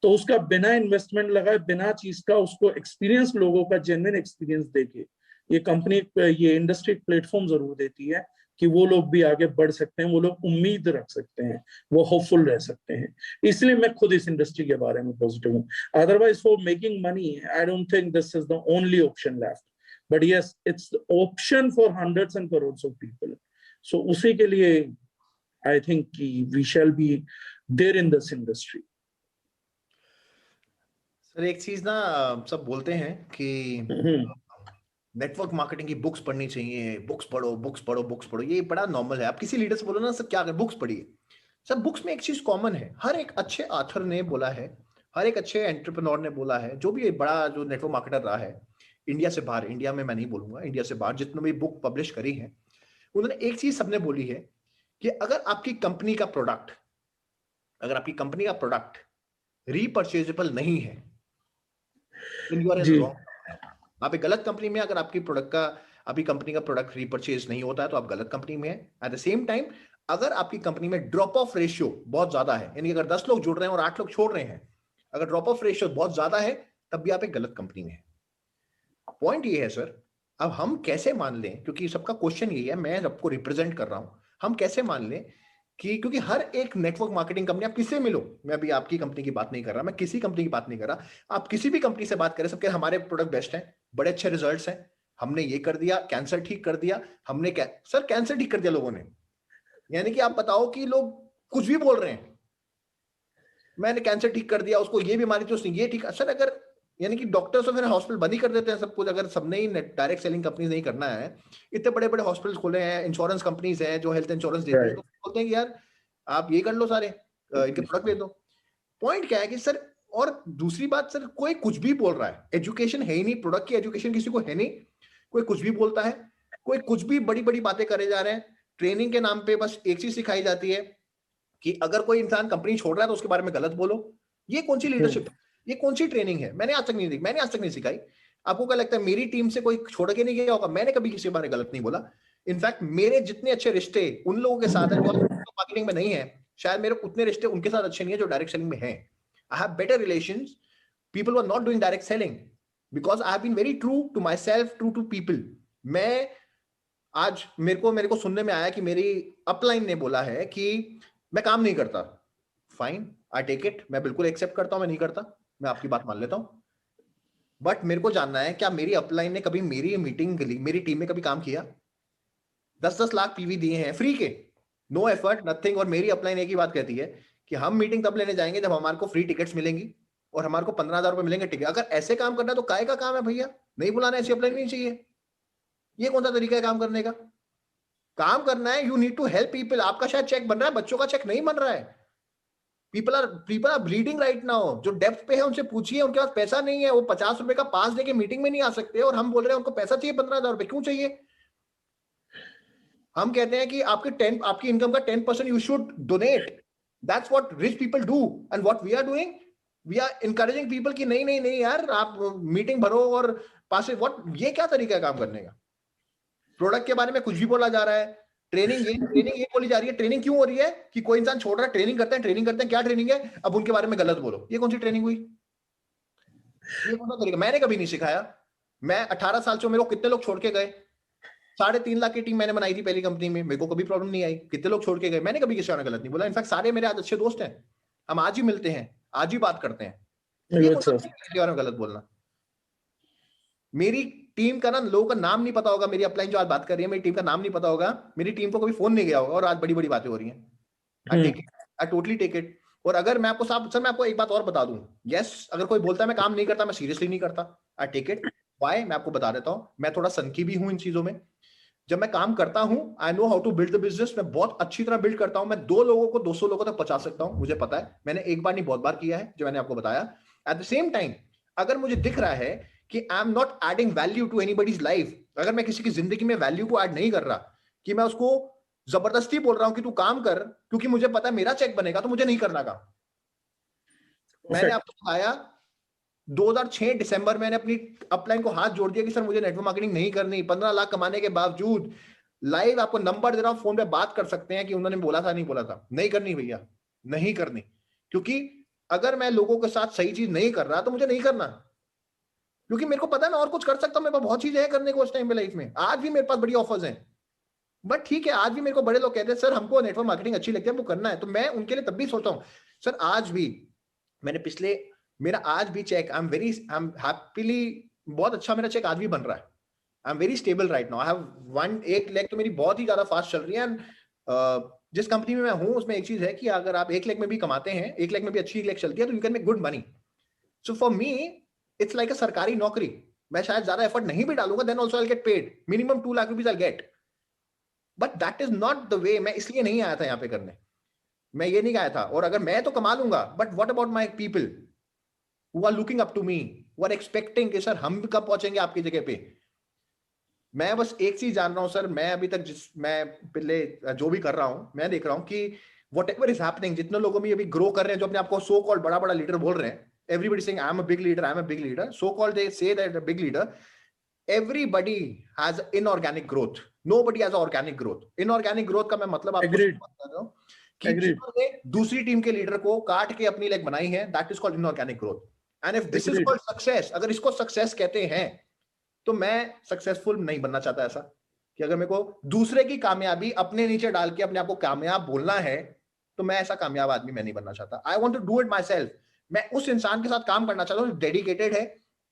तो उसका बिना इन्वेस्टमेंट लगाए, बिना चीज का, उसको एक्सपीरियंस, लोगों का जेन्युइन एक्सपीरियंस देके ये कंपनी, ये इंडस्ट्री प्लेटफॉर्म जरूर देती है कि वो लोग भी आगे बढ़ सकते हैं, वो लोग उम्मीद रख सकते हैं, वो होपफुल रह सकते हैं। इसलिए मैं खुद इस इंडस्ट्री के बारे में पॉजिटिव हूँ। Otherwise for making money I don't think this is the only option left, but yes it's the option for hundreds and crores of people. So उसी के लिए I think we shall be there in this industry. Sir एक चीज ना सब बोलते हैं कि नेटवर्क मार्केटिंग की बुक्स पढ़नी चाहिए, बुक्स पढ़ो बुक्स पढ़ो बुक्स पढ़ो, ये बड़ा नॉर्मल है। आप किसी लीडर से बोलो ना सर क्या करें, बुक्स पढ़िए। सर बुक्स में एक चीज कॉमन है, हर एक अच्छे ऑथर ने बोला है, हर एक अच्छे एंटरप्रेन्योर ने बोला है, जो भी बड़ा जो नेटवर्क मार्केटर रहा है इंडिया से बाहर, इंडिया में मैं नहीं बोलूंगा, इंडिया से बाहर जितने भी बुक पब्लिश करी है, उन्होंने एक चीज सबने बोली है कि अगर आपकी कंपनी का प्रोडक्ट, अगर आपकी कंपनी का प्रोडक्ट रीपर्चेजेबल नहीं है, यू आर इन रॉन्ग। आप एक गलत कंपनी में, अगर आपकी प्रोडक्ट का, आपकी कंपनी का प्रोडक्ट रीपर्चेज नहीं होता है तो आप गलत कंपनी में है। एट द सेम टाइम अगर आपकी कंपनी में ड्रॉप ऑफ रेशियो बहुत ज्यादा है, यानी अगर 10 लोग जुड़ रहे हैं और 8 लोग छोड़ रहे हैं, अगर ड्रॉप ऑफ रेशियो बहुत ज्यादा है, तब भी आप एक गलत कंपनी में है। पॉइंट ये है सर, अब हम कैसे मान लें, क्योंकि सबका क्वेश्चन यही है, मैं सबको रिप्रेजेंट कर रहा हूं, हम कैसे मान लें कि, क्योंकि हर एक नेटवर्क मार्केटिंग कंपनी, आप किससे मिलो, मैं अभी आपकी कंपनी की बात नहीं कर रहा, मैं किसी कंपनी की बात नहीं कर रहा, आप किसी भी कंपनी से बात करें, सबके हमारे प्रोडक्ट बेस्ट हैं, बड़े अच्छे रिजल्ट्स हैं, हमने ये कर दिया, कैंसर ठीक कर दिया, हमने सर कैंसर ठीक कर दिया लोगों ने। यानी कि आप बताओ कि लोग कुछ भी बोल रहे हैं, मैंने कैंसर ठीक कर दिया, उसको ये बीमारी थी उसने ये ठीक। सर अगर, यानी कि डॉक्टर्स तो फिर हॉस्पिटल बंद ही कर देते हैं सब कुछ, अगर सबने ही डायरेक्ट सेलिंग कंपनीज नहीं करना है, इतने बड़े बड़े हॉस्पिटल्स खोले हैं, इंश्योरेंस कंपनीज हैं जो हेल्थ इंश्योरेंस देती है, तो बोलते हैं कि यार आप ये कर लो, सारे इनके प्रोडक्ट दे दो। पॉइंट क्या है कि सर, और दूसरी बात सर, कोई कुछ भी बोल रहा है, एजुकेशन है ही नहीं, प्रोडक्ट की एजुकेशन किसी को है नहीं, कोई कुछ भी बोलता है, कोई कुछ भी बड़ी बड़ी बातें करे जा रहे हैं। ट्रेनिंग के नाम पे बस एक चीज सिखाई जाती है कि अगर कोई इंसान कंपनी छोड़ रहा है तो उसके बारे में गलत बोलो। ये कौन सी लीडरशिप, ये कौन सी ट्रेनिंग है? मैंने आज तक नहीं देखी, मैंने आज तक नहीं सिखाई। आपको क्या लगता है मेरी टीम से कोई छोड़ के नहीं गया होगा? मैंने कभी किसी के बारे में गलत नहीं बोला। इनफैक्ट मेरे जितने अच्छे रिश्ते उन लोगों के साथ हैं जो मार्केटिंग में नहीं है, शायद मेरे उतने रिश्ते उनके साथ अच्छे नहीं है जो डायरेक्ट सेलिंग में हैं। I have better relations, people who are not doing direct selling, because I have been very true to myself, true to people. मैं आज मेरे को सुनने में आया कि मेरी अपलाइन ने बोला है कि मैं काम नहीं करता। फाइन, आई टेक इट, मैं बिल्कुल एक्सेप्ट करता हूं, मैं नहीं करता, मैं आपकी बात मान लेता हूं। बट मेरे को जानना है क्या मेरी अपलाइन ने कभी मेरी मीटिंग के लिए, मेरी टीम में कभी काम किया? 10-10 लाख पीवी दिए हैं फ्री के, नो एफर्ट नथिंग, और मेरी अपलाइन एक ही बात कहती है कि हम मीटिंग तब लेने जाएंगे जब हमारे को फ्री टिकट्स मिलेंगी और हमारे को 15,000 रुपए मिलेंगे टिकट। अगर ऐसे काम करना है तो काय का काम है भैया, नहीं बुलाना, ऐसी अपलाइन नहीं चाहिए। ये कौन सा तरीका है काम करने का? काम करना है, you need to help people. आपका शायद चेक बन रहा है, बच्चों का चेक नहीं बन रहा है। People are bleeding right now. जो डेप्थ पे है उनसे पूछिए, उनके पास पैसा नहीं है, वो 50 रुपए का पास देके मीटिंग में नहीं आ सकते, और हम बोल रहे हैं उनको पैसा चाहिए 15,000 रुपए। क्यों चाहिए? हम कहते हैं कि आपकी इनकम का 10% you should donate. That's what rich people do, and what we are doing, we are encouraging people कि नहीं नहीं नहीं यार, आप मीटिंग भरो और पास। व्हाट, ये क्या तरीका है काम करने का? प्रोडक्ट के बारे में कुछ भी बोला जा रहा है, ट्रेनिंग ये बोली जा रही है। ट्रेनिंग क्यों हो रही है कि कोई इंसान छोड़ रहा है, ट्रेनिंग करते हैं, क्या ट्रेनिंग है, अब उनके बारे में गलत बोलो। ये कौन सी ट्रेनिंग हुई? ये कौन सा तरीका? मैंने कभी नहीं सिखाया। मैं 18 साल से, मेरे को कितने लोग छोड़ के गए? 3.5 लाख की टीम मैंने बनाई थी पहली कंपनी में, मेरे को कभी प्रॉब्लम नहीं आई। कितने लोग छोड़ के गए, मैंने कभी किसी ने गलत नहीं बोला। इनफैक्ट सारे मेरे आज अच्छे दोस्त हैं, हम आज ही मिलते हैं, आज ही बात करते हैं। ये कौन सा किसी बारे में गलत बोलना? मेरी टीम का ना, लोगों का नाम नहीं पता होगा, मेरी अपलाइन जो आज बात कर रही है, मेरी टीम का नाम नहीं पता होगा, मेरी टीम को कभी फोन नहीं गया होगा, और आज बड़ी बड़ी बातें हो रही हैं। I take it, I totally take it. और अगर मैं आपको सर, मैं आपको एक बात और बता दूं, यस, अगर कोई बोलता है मैं काम नहीं करता, मैं सीरियसली नहीं करता। आई टेक इट। व्हाई, मैं आपको बता देता हूं। मैं थोड़ा सनकी भी हूं इन चीजों में। जब मैं काम करता हूं, I know how to build the business, मैं बहुत अच्छी तरह बिल्ड करता हूं। मैं 2 लोगों को 200 लोगों तक पहुंचा सकता हूं, मुझे पता है। मैंने एक बार नहीं बहुत बार किया है, जो मैंने आपको बताया। एट द सेम टाइम, अगर मुझे दिख रहा है कि I am not adding value to anybody's life, अगर मैं किसी की जिंदगी में वैल्यू को ऐड नहीं कर रहा, कि मैं उसको जबरदस्ती बोल रहा हूं कि तू काम कर क्योंकि मुझे पता है मेरा चेक बनेगा, तो मुझे नहीं करना काम। मैंने आपको बताया 2006 दिसंबर मैंने अपनी अपलाइन को हाथ जोड़ दिया कि सर मुझे नेटवर्क मार्केटिंग नहीं करनी। 15 लाख कमाने के बावजूद, लाइव आपको नंबर दे रहा हूं, फोन पे बात कर सकते हैं कि उन्होंने बोला था नहीं बोला था, नहीं करनी भैया, नहीं करनी। क्योंकि अगर मैं लोगों के साथ सही चीज नहीं कर रहा तो मुझे नहीं करना, क्योंकि मेरे को पता है मैं और कुछ कर सकता हूं, मेरे पास बहुत चीजें हैं करने को उस टाइम पे लाइफ में। आज भी मेरे पास बड़ी ऑफर्स हैं, बट ठीक है, आज भी मेरे को बड़े लोग कहते हैं सर हमको नेटवर्क मार्केटिंग अच्छी लगती है, वो करना है। तो मैं उनके लिए तब भी सोचता हूँ सर, आज भी मैंने मेरा आज भी चेक, आई एम हैप्पीली, बहुत अच्छा मेरा चेक आज भी बन रहा है। I am very stable right now. I have 1 lakh तो मेरी बहुत ही ज्यादा फास्ट चल रही है। जिस कंपनी में मैं हूं उसमें एक चीज है कि अगर आप 1 लाख में भी कमाते हैं, 1 लाख में भी अच्छी 1 लाख चलती है, तो you can make good money. So for me it's like a sarkari naukri. मैं शायद ज्यादा एफर्ट नहीं भी डालूंगा, then also I get paid minimum 2 lakh rupees I get. But that is not the way. मैं इसलिए नहीं आया था यहाँ पे करने. मैं ये नहीं आया था. और अगर मैं तो कमा लूंगा, but what about my people who are looking up to me, who are expecting कि सर हम कब पहुंचेंगे आपकी जगह पे. मैं बस एक चीज जान रहा हूं सर, मैं अभी तक मैं पहले जो भी कर रहा हूं, मैं देख रहा हूं कि वट एवर इज हैपनिंग, जितने लोगों में अभी ग्रो कर रहे हैं, जो अपने आपको सो कॉल्ड बड़ा बड़ा लीडर बोल रहे हैं, everybody saying I am a big leader, I am a big leader, so called they say that big leader, everybody has inorganic growth, nobody has organic growth. inorganic growth का मैं मतलब आपको बता रहा हूं कि जिन्होंने दूसरी टीम के लीडर को काट के अपनी लेग बनाई है, that is called inorganic growth. And if this is called success, अगर इसको सक्सेस कहते हैं, तो मैं सक्सेसफुल नहीं बनना चाहता ऐसा कि अगर मेरे को दूसरे की कामयाबी अपने नीचे डाल के अपने आप को कामयाब बोलना है, तो मैं ऐसा कामयाब आदमी मैं नहीं बनना चाहता. I want to do it myself. मैं उस इंसान के साथ काम करना चाहता हूँ डेडिकेटेड है,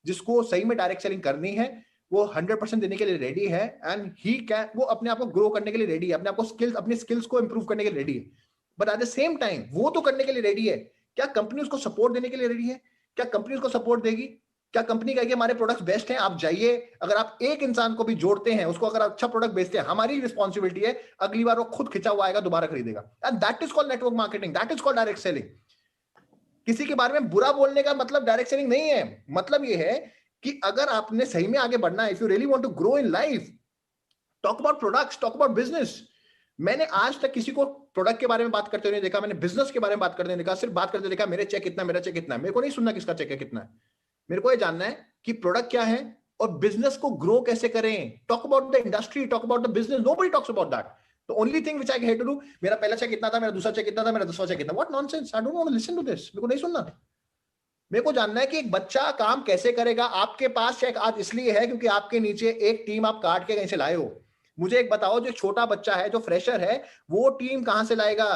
जिसको सही में डायरेक्ट सेलिंग करनी है, वो 100% देने के लिए रेडी है, एंड ही कैन, वो अपने आप को ग्रो करने के लिए रेडी है, अपने आप को अपनी स्किल्स को इंप्रूव करने के लिए रेडी है. But at the same time वो तो करने के लिए रेडी है, क्या कंपनी उसको सपोर्ट देने के लिए रेडी है? क्या कंपनी उसको सपोर्ट देगी? क्या कंपनी कहेगी हमारे प्रोडक्ट्स बेस्ट हैं, आप जाइए? अगर आप एक इंसान को भी जोड़ते हैं, उसको अगर अच्छा प्रोडक्ट बेचते हैं, हमारी रिस्पॉन्सिबिलिटी है, अगली बार वो खुद खिंचा हुआ आएगा, दोबारा खरीदेगा. And that is called network marketing, that is called direct selling. किसी के बारे में बुरा बोलने का मतलब डायरेक्ट सेलिंग नहीं है. मतलब ये है कि अगर आपने सही में आगे बढ़ना है, if you really want to grow in life, talk about products, talk about business. मैंने आज तक किसी को प्रोडक्ट के बारे में बात करते हुए नहीं देखा, मैंने बिजनेस के बारे में बात करते नहीं देखा. सिर्फ बात करते देखा मेरे चेक कितना, मेरा चेक कितना है. मेरे को नहीं सुनना किसका चेक है कितना है. मेरे को ये जानना है कि प्रोडक्ट क्या है और बिजनेस को ग्रो कैसे करें. Talk about the industry, talk about the business. Nobody talks about that. The only thing which I had to do, मेरा पहला चेक कितना था, मेरा दूसरा चेक कितना था, मेरा 10वां चेक कितना. What nonsense. I don't want to listen to this. मेरे को नहीं सुनना. मेरे को जानना है कि एक बच्चा काम कैसे करेगा. आपके पास चेक आज इसलिए है क्योंकि आपके नीचे एक टीम आप काट के कहीं से लाए हो. मुझे एक बताओ, जो छोटा बच्चा है, जो फ्रेशर है, वो टीम कहां से लाएगा?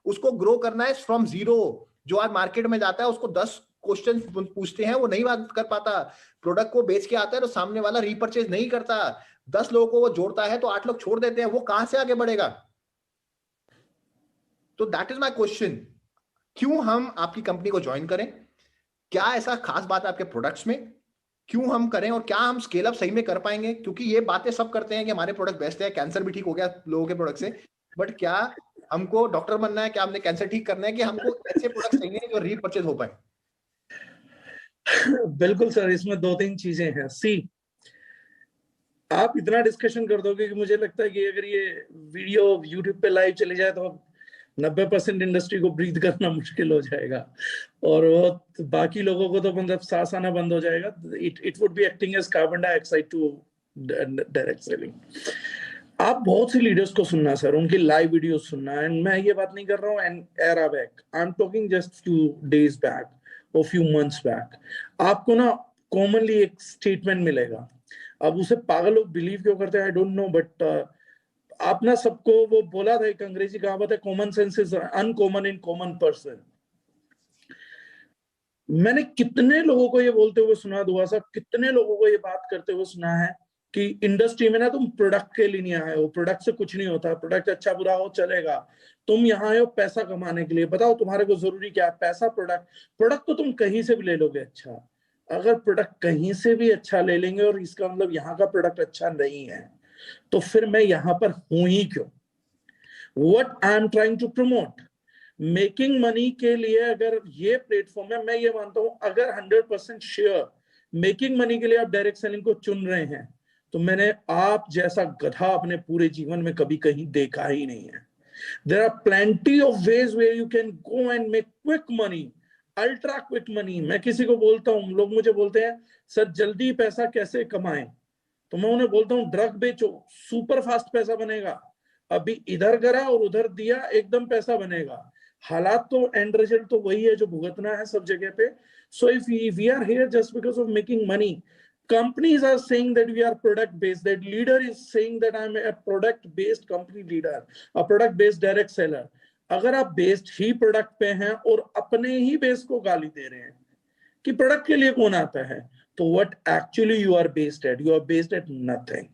उसको ग्रो करना है फ्रॉम जीरो. जो आज मार्केट में जाता है, उसको 10 क्वेश्चन पूछते हैं, वो नहीं बात कर पाता. प्रोडक्ट को बेच के आता है तो सामने वाला रीपरचेज नहीं करता. 10 लोगों को वो जोड़ता है तो 8 लोग छोड़ देते हैं. वो कहां से आगे बढ़ेगा? तो दैट इज माई क्वेश्चन. क्यों हम आपकी कंपनी को ज्वाइन करें? क्या ऐसा खास बात है आपके प्रोडक्ट्स में? क्यों हम करें? और क्या हम स्केल अप सही में कर पाएंगे? क्योंकि ये बातें सब करते हैं कि हमारे प्रोडक्ट बेस्ट है, कैंसर भी ठीक हो गया लोगों के प्रोडक्ट से. बट क्या हमको डॉक्टर बनना है? क्या हमने कैंसर ठीक करना है? कि हमको ऐसे प्रोडक्ट चाहिए जो रीपरचेज हो पाए? बिल्कुल सर, इसमें 2-3 चीजें हैं. सी, आप इतना डिस्कशन कर दोगे कि मुझे लगता है कि अगर ये वीडियो YouTube पे लाइव चली जाए तो 90% इंडस्ट्री को ब्रीथ करना मुश्किल हो जाएगा, और वो बाकी लोगों को तो मतलब सांस आना बंद हो जाएगा. It would be acting as carbon dioxide to direct selling. आप बहुत सी लीडर्स को सुनना सर, उनकी लाइव वीडियो सुनना. एंड मैं ये बात नहीं कर रहा हूँ an era back, I am talking just few days back और फ्यू मंथ्स बैक. आपको ना कॉमनली एक स्टेटमेंट मिलेगा. अब उसे पागल लोग बिलीव क्यों करते हैं आई डोंट नो, बट आप ना सबको वो बोला था, एक अंग्रेजी कहावत है, common sense is uncommon in common person. मैंने कितने लोगों को ये बोलते हुए सुना, दुआ साहब, कितने लोगों को ये बात करते हुए सुना है कि इंडस्ट्री में ना तुम प्रोडक्ट के लिए नहीं आए हो, प्रोडक्ट से कुछ नहीं होता, प्रोडक्ट अच्छा बुरा हो चलेगा, तुम यहाँ आए हो पैसा कमाने के लिए. बताओ तुम्हारे को जरूरी क्या है? पैसा. प्रोडक्ट तो तुम कहीं से भी ले लोगे. अच्छा, अगर प्रोडक्ट कहीं से भी अच्छा ले लेंगे और इसका मतलब यहाँ का प्रोडक्ट अच्छा नहीं है, तो फिर मैं यहाँ पर हूं ही क्यों? What I am trying to promote, making money के लिए अगर ये प्लेटफॉर्म है, मैं ये मानता हूं अगर 100% श्योर मेकिंग मनी के लिए आप डायरेक्ट सेलिंग को चुन रहे हैं, तो मैंने आप जैसा गधा अपने पूरे जीवन में कभी कहीं देखा ही नहीं है. There are plenty of ways where you can go and make quick money, ultra quick money. मैं किसी को बोलता हूँ, लोग मुझे बोलते हैं सर जल्दी पैसा कैसे कमाएं, तो मैं उन्हें बोलता हूँ ड्रग बेचो, सुपर फास्ट पैसा बनेगा. अभी इधर करा और उधर दिया, एकदम पैसा बनेगा. हालात तो एंड रिजल्ट तो वही है जो भुगतना है सब जगह पे. So if we are here just because of making money, companies are saying that we are product based, that leader is saying that I'm a product based company leader, a product based direct seller. अगर आप बेस्ड ही प्रोडक्ट पे हैं और अपने ही बेस को गाली दे रहे हैं कि प्रोडक्ट के लिए कौन आता है, तो what actually you are based at? You are based at nothing.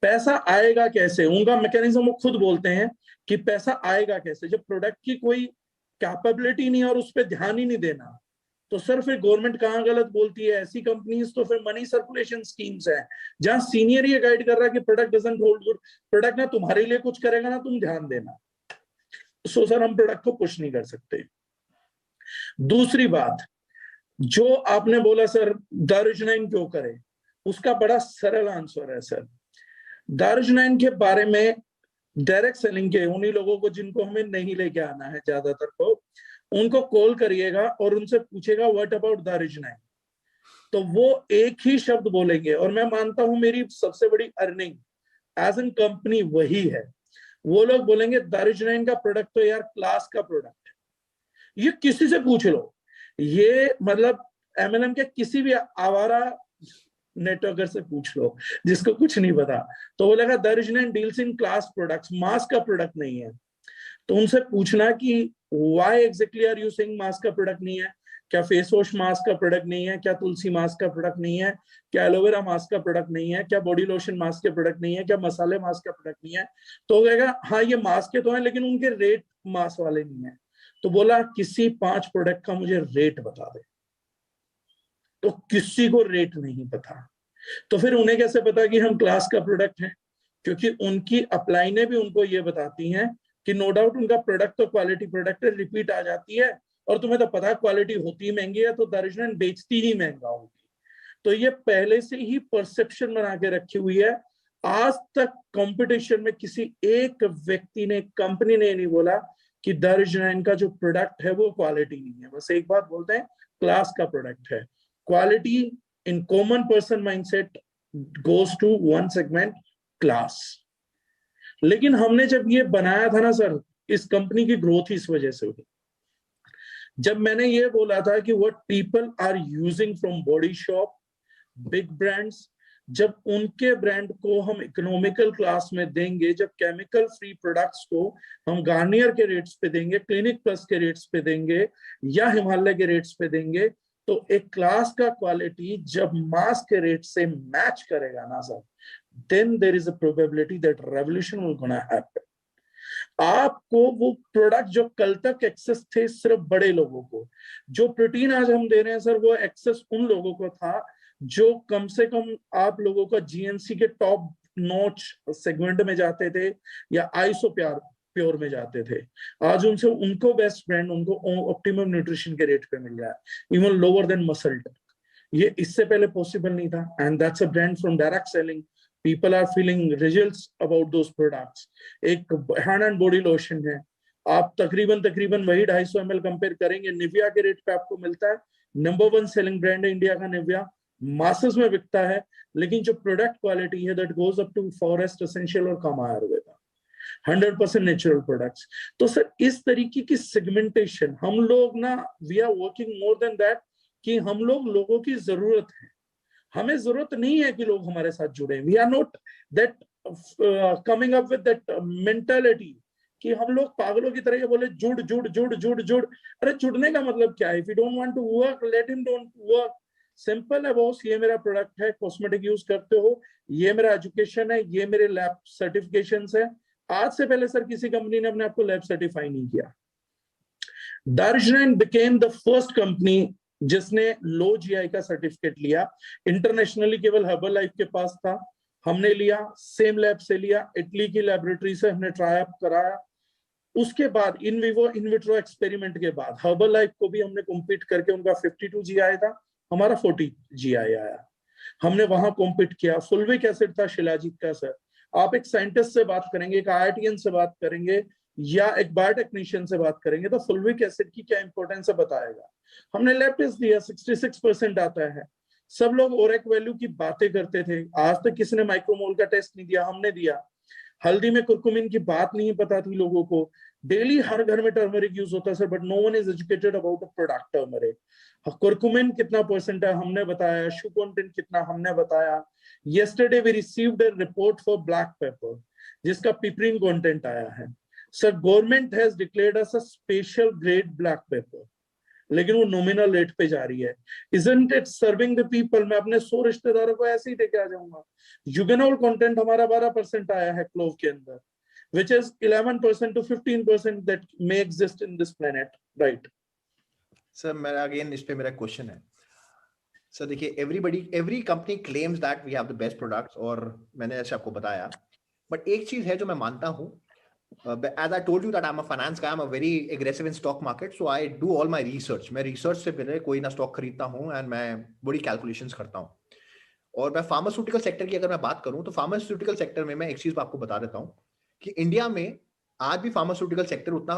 पैसा आएगा कैसे? उनका मैकेनिज्म वो खुद बोलते हैं कि पैसा आएगा कैसे, जब प्रोडक्ट की कोई कैपेबिलिटी नहीं है और उस पर ध्यान ही नहीं देना, तो सर फिर गवर्नमेंट कहाँ गलत बोलती है? ऐसी कंपनीज तो फिर मनी सर्कुलेशन स्कीम्स हैं, जहां सीनियर ये गाइड कर रहा है कि product doesn't hold good, product ना तुम्हारे लिए कुछ करेगा ना तुम ध्यान देना। सो सर हम प्रोडक्ट को पुश नहीं कर सकते। दूसरी बात, जो आपने बोला सर दारुजनाइन क्यों करे, उसका बड़ा सरल आंसर है सर। दारुजनाइन के बारे में डायरेक्ट सेलिंग के उन्हीं लोगों को जिनको हमें नहीं लेके आना है ज्यादातर को, उनको कॉल करिएगा और उनसे पूछेगा व्हाट अबाउट दारुजनाइन, तो वो एक ही शब्द बोलेंगे। और मैं मानता हूं मेरी सबसे बड़ी अर्निंग एज एन कंपनी वही है। वो लोग बोलेंगे दारुजनाइन का प्रोडक्ट तो यार क्लास का प्रोडक्ट है। ये किसी से पूछ लो, ये मतलब एमएलएम के किसी भी आवारा नेटवर्कर से पूछ लो जिसको कुछ नहीं पता, तो बोलेगा दारुजनाइन deals in class products, mass का प्रोडक्ट नहीं है। तो उनसे पूछना कि why exactly are you saying mass का प्रोडक्ट नहीं है? क्या फेस वॉश मास्क का प्रोडक्ट नहीं है? क्या तुलसी मास्क का प्रोडक्ट नहीं है? क्या एलोवेरा मास्क का प्रोडक्ट नहीं है? क्या बॉडी लोशन मास्क के प्रोडक्ट नहीं है? क्या मसाले मास्क का प्रोडक्ट नहीं है? तो कहेगा हाँ ये मास्क के तो हैं लेकिन उनके रेट मास्क वाले नहीं है। तो बोला किसी 5 प्रोडक्ट का मुझे रेट बता दे, तो किसी को रेट नहीं पता। तो फिर उन्हें कैसे पता कि हम क्लास का प्रोडक्ट है? क्योंकि उनकी अपलाइनें भी उनको ये बताती हैं कि नो डाउट उनका प्रोडक्ट तो क्वालिटी प्रोडक्ट है, रिपीट आ जाती है, और तुम्हें तो पता है क्वालिटी होती ही महंगी है तो दारुजनाइन बेचती ही महंगा होगी। तो ये पहले से ही परसेप्शन बना के रखी हुई है। आज तक कंपटीशन में किसी एक व्यक्ति ने, कंपनी ने नहीं बोला कि दारुजनाइन का जो प्रोडक्ट है वो क्वालिटी नहीं है। बस एक बात बोलते हैं क्लास का प्रोडक्ट है। Quality in common person mindset goes to one segment, class. लेकिन हमने जब ये बनाया था ना सर, इस कंपनी की ग्रोथ इस वजह से हुई। जब मैंने ये बोला था कि what people are using from Body Shop, big brands, जब उनके ब्रांड को हम इकोनॉमिकल क्लास में देंगे, जब केमिकल फ्री प्रोडक्ट्स को हम गार्नियर के रेट्स पे देंगे, क्लिनिक प्लस के रेट्स पे देंगे या हिमालय के रेट्स पे देंगे, तो एक क्लास का क्वालिटी जब मास के रेट से मैच करेगा ना sir, then there is a probability that revolution will gonna happen. आपको वो प्रोडक्ट जो कल तक एक्सेस थे सिर्फ बड़े लोगों को, जो प्रोटीन आज हम दे रहे हैं सर, वो एक्सेस उन लोगों को था जो कम से कम आप लोगों का जीएनसी के टॉप नॉच सेगमेंट में जाते थे या आइसो प्योर में जाते थे। आज उनसे उनको बेस्ट ब्रांड, उनको ऑप्टिमम न्यूट्रिशन के रेट पे मिल रहा है, even lower than MuscleTech. ये इससे पहले पॉसिबल नहीं था, and that's a brand from direct selling. People are feeling results about those products. एक हैंड एंड बॉडी लोशन है, आप तकरीबन वही 250 ml कंपेयर करेंगे, निविया के रेट पे आपको मिलता है। नंबर 1 सेलिंग ब्रांड है इंडिया का निविया, मासेस में बिकता है, लेकिन जो प्रोडक्ट क्वालिटी है that goes up to Forest Essentials और कम आयुर्वेदा, 100% नेचुरल प्रोडक्ट्स। तो सर इस तरीके की सेगमेंटेशन हम लोग ना, we are working more than that, कि हम लोगों की जरूरत है। हमें जरूरत नहीं है कि लोग हमारे साथ जुड़े। We are not that coming up with that mentality कि हम लोग पागलों की तरह बोले जुड़ जुड़ जुड़ जुड़ जुड़। अरे जुड़ने का मतलब क्या है? If you don't want to work, let him don't work. Simple है बॉस, ये मेरा प्रोडक्ट है, कॉस्मेटिक यूज करते हो, ये मेरा एजुकेशन है, ये मेरे लैब सर्टिफिकेशंस है। आज से पहले सर किसी कंपनी ने अपने आप को लैब सर्टिफाई नहीं किया। दारुजनाइन बिकेम द फर्स्ट कंपनी जिसने लो जीआई का सर्टिफिकेट लिया। इंटरनेशनली केवल हर्बल लाइफ के पास था, हमने लिया, सेम लैब से लिया, इटली की लेबोरेटरी से हमने ट्राई अप कराया। उसके बाद in vivo in vitro experiment के बाद हर्बल लाइफ को भी हमने कॉम्पीट करके, उनका 52 जीआई था, हमारा 40 जीआई आया। हमने वहां कॉम्पीट किया। फुलविक एसिड था शिलाजीत का सर। आप एक साइंटिस्ट से बात करेंगे, एक आईआईटीएन से बात करेंगे या एक बायोटेक्नीशियन से बात करेंगे, तो फुलविक एसिड की क्या इंपॉर्टेंस है बताएगा। हमने लैब टेस्ट दिया, 66% आता है। सब लोग ओरेक वैल्यू की बातें करते थे, आज तक किसी ने माइक्रोमोल का टेस्ट नहीं दिया, हमने दिया। हल्दी में कुरकुमिन की बात नहीं पता थी लोगों को, डेली हर घर में टर्मरिक यूज होता है sir, but no one is educated about the product turmeric. Curcumin कितना परसेंट है हमने बताया, शू कंटेंट कितना हमने बताया। Yesterday we received a report for black pepper जिसका पिपरिन कंटेंट आया है। Sir government has declared us a special grade black pepper, लेकिन वो नॉमिनल रेट पे जा रही है। Isn't it serving the people? मैं अपने 100 रिश्तेदारों को ऐसे ही देके आ जाऊंगा। यूगेनॉल कंटेंट हमारा 12% आया है क्लोव के अंदर। which is 11% to 15% that may exist in this planet, right? Sir मेरा अगेन इस पे मेरा क्वेश्चन है सर, देखिए every company claims that we have the best products, और मैंने ऐसे आपको बताया, बट एक चीज है जो मैं मानता हूँ, as I told you that I'm a finance guy, I'm a very aggressive in stock market, so I do all my research. मैं research से पहले कोई ना स्टॉक खरीदता हूँ एंड मैं बड़ी कैलकुलेशंस करता हूँ। और मैं फार्मास्यूटिकल सेक्टर की अगर मैं बात करूँ तो फार्मास्यूटिकल सेक्टर में मैं एक चीज आपको बता देता हूँ कि इंडिया में आज भी फार्मास्यूटिकल सेक्टर उतना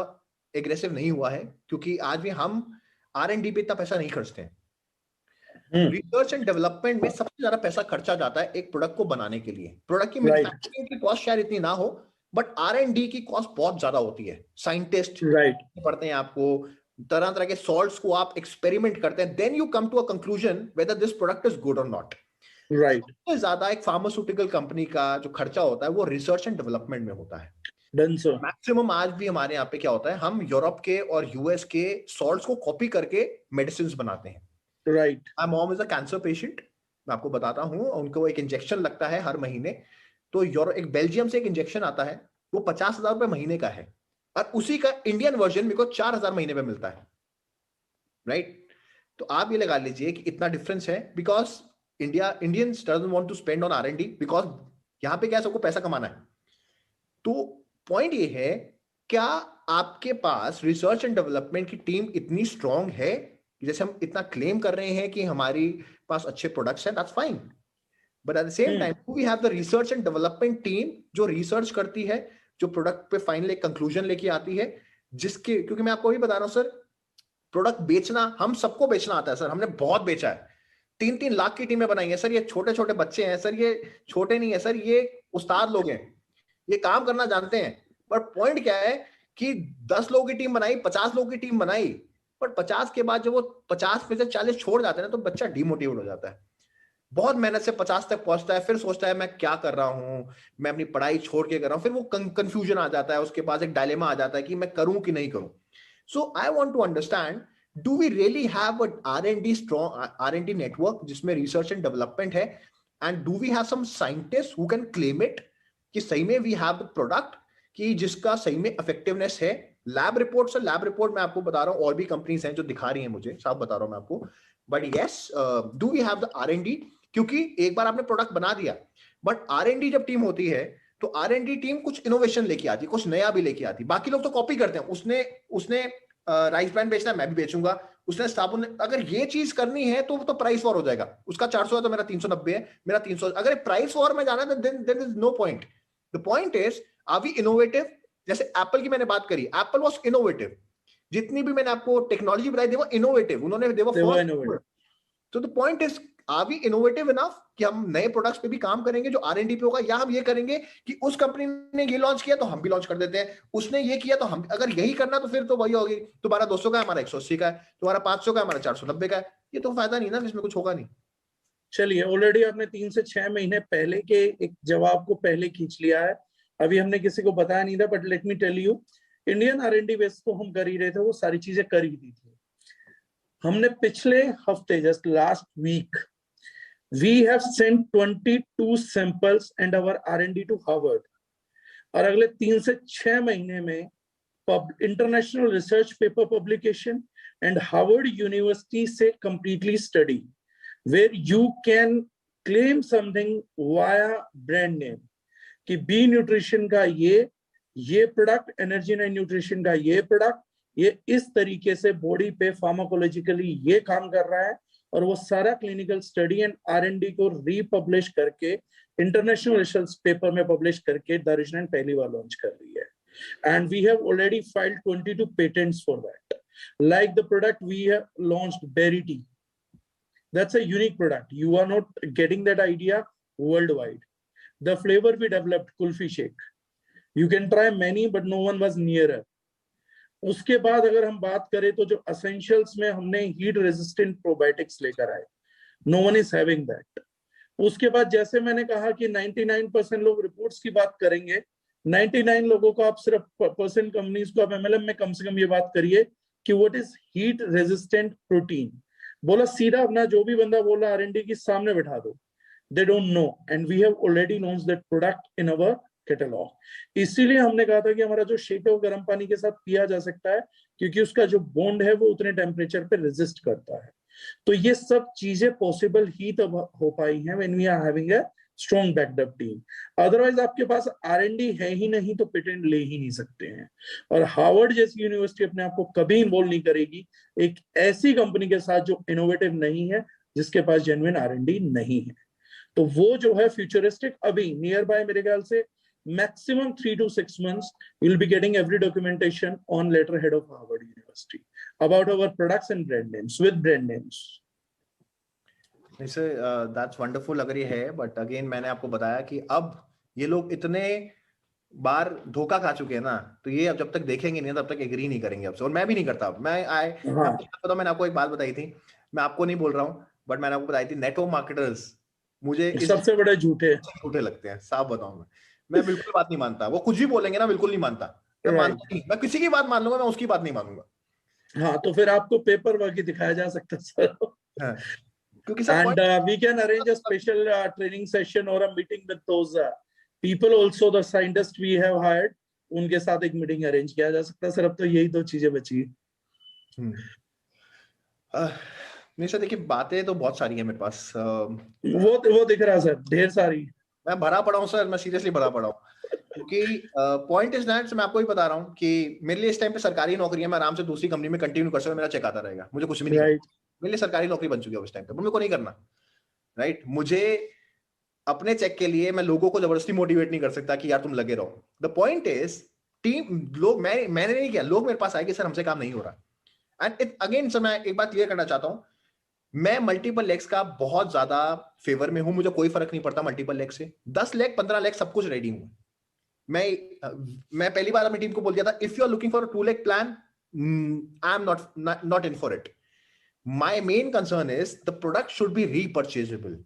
एग्रेसिव नहीं हुआ है, क्योंकि आज भी हम R&D पे इतना पैसा नहीं खर्चते हैं। रिसर्च एंड डेवलपमेंट में सबसे ज्यादा पैसा खर्चा जाता है एक प्रोडक्ट को बनाने के लिए। प्रोडक्ट की मैन्युफैक्चरिंग की कॉस्ट शायद इतनी ना हो, बट R&D की कॉस्ट बहुत ज्यादा होती है। साइंटिस्ट पढ़ते हैं, आपको तरह तरह के सॉल्ट्स को आप एक्सपेरिमेंट करते हैं, then you come to a conclusion whether this product is good और नॉट। सबसे ज्यादा एक फार्मास्यूटिकल कंपनी का जो खर्चा होता है वो रिसर्च एंड डेवलपमेंट में होता है। मैक्सिमम आज भी हमारे यहाँ पे क्या होता है, हम यूरोप के और यूएस के सॉल्ट्स को कॉपी करके मेडिसिन बनाते हैं। Right, my mom is a cancer patient, मैं आपको बताता हूँ, उनको एक इंजेक्शन लगता है हर महीने, तो एक बेल्जियम से एक इंजेक्शन आता है, वो 50,000 रुपए महीने का है, और उसी का इंडियन वर्जन मेरे को 4,000 महीने में मिलता है। राइट, तो आप ये लगा लीजिए कि इतना डिफरेंस है, because Indians doesn't want to spend on R&D, because यहाँ पे क्या सबको पैसा कमाना है। तो पॉइंट ये है, क्या आपके पास रिसर्च एंड डेवलपमेंट की टीम इतनी स्ट्रांग है, जैसे हम इतना क्लेम कर रहे हैं कि हमारी पास अच्छे प्रोडक्ट्स हैं, that's fine, but at the same time we have the research and development team जो रिसर्च करती है, जो प्रोडक्ट पे फाइनल एक कंक्लूजन लेके आती है, जिसके, क्योंकि मैं आपको भी बता रहा हूं सर, प्रोडक्ट बेचना हम सबको बेचना आता है सर, हमने बहुत बेचा है, 3-3 लाख की टीमें बनाई है सर, ये छोटे छोटे बच्चे हैं सर, ये छोटे नहीं है सर, ये उस्ताद लोग हैं, ये काम करना जानते हैं। पर पॉइंट क्या है कि 10 लोगों की टीम बनाई, 50 लोगों की टीम बनाई, पर 50 के बाद जब वो 50 में से 40 छोड़ जाते हैं ना, तो बच्चा डिमोटिवेट हो जाता है। बहुत मेहनत से 50 तक पहुंचता है, फिर सोचता है मैं क्या कर रहा हूं, मैं अपनी पढ़ाई छोड़ के कर रहा हूं, फिर वो कंफ्यूजन आ जाता है, उसके पास एक डायलेमा आ जाता है कि मैं करूं कि नहीं करूं। So I want to understand, do we really have a R&D strong R&D network जिसमें रिसर्च एंड डेवलपमेंट है, and do we have some scientist who can claim it कि सही में वी हैव द प्रोडक्ट कि जिसका सही में इफेक्टिवनेस है। लैब रिपोर्ट से, लैब रिपोर्ट मैं आपको बता रहा हूं, और भी कंपनीज हैं जो दिखा रही हैं मुझे, साफ बता रहा हूं मैं आपको, but yes, do we have the R&D? क्योंकि एक बार आपने प्रोडक्ट बना दिया, बट R&D जब टीम होती है तो R&D टीम कुछ इनोवेशन लेके आती है, कुछ नया भी लेके आती है। बाकी लोग तो कॉपी करते हैं, उसने राइस ब्रांड बेचना है, मैं भी बेचूंगा, उसने साबुन, अगर ये चीज करनी है तो प्राइस वॉर हो जाएगा, उसका 400 है तो मेरा 390 है, मेरा 300, अगर प्राइस वॉर में जाना है तो there is no point. The point is, are we innovative? जैसे एप्पल की मैंने बात करी, एप्पल वाज इनोवेटिव, जितनी भी मैंने आपको टेक्नोलॉजी बताई, वो इनोवेटिव, उन्होंने तो the point is, are we innovative enough कि हम नए प्रोडक्ट्स पे भी काम करेंगे जो R&D पे होगा, या हम ये करेंगे कि उस कंपनी ने ये लॉन्च किया तो हम भी लॉन्च कर देते हैं, उसने ये किया तो हम, अगर यही करना तो फिर तो वही होगी, तुम्हारा 200 का है, हमारा 180 का है, तुम्हारा 500 का है, हमारा 490 का है, ये तो फायदा नहीं ना, इसमें कुछ होगा नहीं। चलिए, ऑलरेडी आपने 3 से 6 महीने पहले के एक जवाब को पहले खींच लिया है, अभी हमने किसी को बताया नहीं था, but let me tell you, Indian R&D base तो हम कर ही रहे थे, वो सारी चीजें कर ही दी थी। हमने पिछले हफ्ते, just last week, we have sent 22 samples and our R&D to Harvard, और अगले 3 से 6 महीने में international research paper publication and Harvard university से completely study, where you can claim something via brand name कि बी न्यूट्रिशन का ये प्रोडक्ट, एनर्जी 9 न्यूट्रिशन का ये प्रोडक्ट, ये इस तरीके से बॉडी पे फार्माकोलॉजिकली ये काम कर रहा है, और वो सारा क्लिनिकल स्टडी एंड R&D को रीपब्लिश करके इंटरनेशनल रिसर्च पेपर में पब्लिश करके दानिश पहली बार लॉन्च कर रही है। And we have already filed 22 patents for that, like the product we have launched berry tea, that's a unique product, you are not getting that idea worldwide. The flavour we developed, kulfi shake, you can try many but no one was nearer. उसके बाद अगर हम बात करें तो जो एसेंशियल्स में हमने हीट रेजिस्टेंट प्रोबायोटिक्स लेकर आए, no one is having that. उसके बाद जैसे मैंने कहा कि 99% लोग रिपोर्ट्स की बात करेंगे, 99 लोगों को आप सिर्फ परसेंट कंपनीज को आप MLM में कम से कम ये बात करिए कि what is heat resistant protein, बोला सीधा अपना जो भी बंदा बोल रहा R&D के सामने बैठा दो, they don't know, and we have already launched that product in our catalogue. इसीलिए हमने कहा था कि हमारा जो शेक है वो गर्म पानी के साथ पिया जा सकता है, क्योंकि उसका जो बॉन्ड है वो उतने टेम्परेचर पे रेजिस्ट करता है। तो ये सब चीजें पॉसिबल ही तब हो पाई हैं when we are having a strong backup team. Otherwise आपके पास R&D है ही नहीं तो पेटेंट ले ही नहीं सकते हैं। और हार्वर्ड जैसी यूनिवर्सिटी अपने आप को कभी इन्वॉल्व नहीं करेगी एक ऐसी कंपनी के साथ जो इनोवेटिव नहीं है, जिसके पास जेन्युइन R&D नहीं है। तो वो जो है फ्यूचरिस्टिक, अभी नियर बाय मेरे ख्याल से maximum 3 to 6 months you'll be getting every documentation on letterhead of Harvard University about our products and brand names with brand names. That's wonderful अगर ये है, बट अगेन मैंने आपको बताया कि अब ये लोग इतने बार धोखा खा चुके हैं ना, तो ये अब जब तक देखेंगे नहीं तब तक एग्री नहीं करेंगे आपसे, और मैं भी नहीं करता। मैंने आपको एक बात बताई थी, मैं आपको नहीं बोल रहा हूँ, बट मैंने आपको बताई थी, नेटवर्क मार्केटर्स मुझे सबसे बड़े झूठे लगते हैं। साफ बताऊं, मैं बिल्कुल बात नहीं मानता। वो कुछ भी बोलेंगे ना, बिल्कुल नहीं मानता। मैं मानता नहीं, मैं किसी की बात मान लूंगा, मैं उसकी बात नहीं मानूंगा। हाँ, तो फिर आपको पेपर वर्क ही दिखाया जा सकता है सर। क्योंकि sir and we can arrange a special training session or a meeting with those people also, the scientists we have hired, उनके साथ एक मीटिंग अरेंज किया जा सकता है सर। अब तो यही दो चीजें बची। नहीं सर, देखिए बातें तो बहुत सारी है मेरे पास। वो दिख रहा है सर, ढेर सारी। मैं भरा पड़ा हूँ सर, मैं सीरियसली भरा पड़ा हूँ। क्योंकि पॉइंट इज दैट, मैं आपको ही बता रहा हूँ कि मेरे लिए इस टाइम पे सरकारी नौकरी है, मैं आराम से दूसरी कंपनी में कंटिन्यू कर सकता हूँ, मेरा चेक आता रहेगा, मुझे कुछ भी नहीं करना। मेरे लिए सरकारी नौकरी बन चुकी है उस टाइम पे, मेरे को नहीं करना, राइट। मुझे अपने चेक के लिए मैं लोगों को जबरदस्ती मोटिवेट नहीं कर सकता कि यार तुम लगे रहो। द पॉइंट इज, टीम लोग, मैंने नहीं किया, लोग मेरे पास आए कि सर हमसे काम नहीं हो रहा। एंड अगेन सर, मैं एक बात क्लियर करना चाहता हूँ, मैं मल्टीपल लेग्स का बहुत ज्यादा फेवर में हूं। मुझे कोई फर्क नहीं पड़ता मल्टीपल लेग से, 10 लेग 15 लेग सब कुछ रेडी हूं। मैं पहली बार अपनी टीम को बोल दिया था, if you are looking for a 2 leg plan, I am not in for it. My main concern is the product should be repurchasable,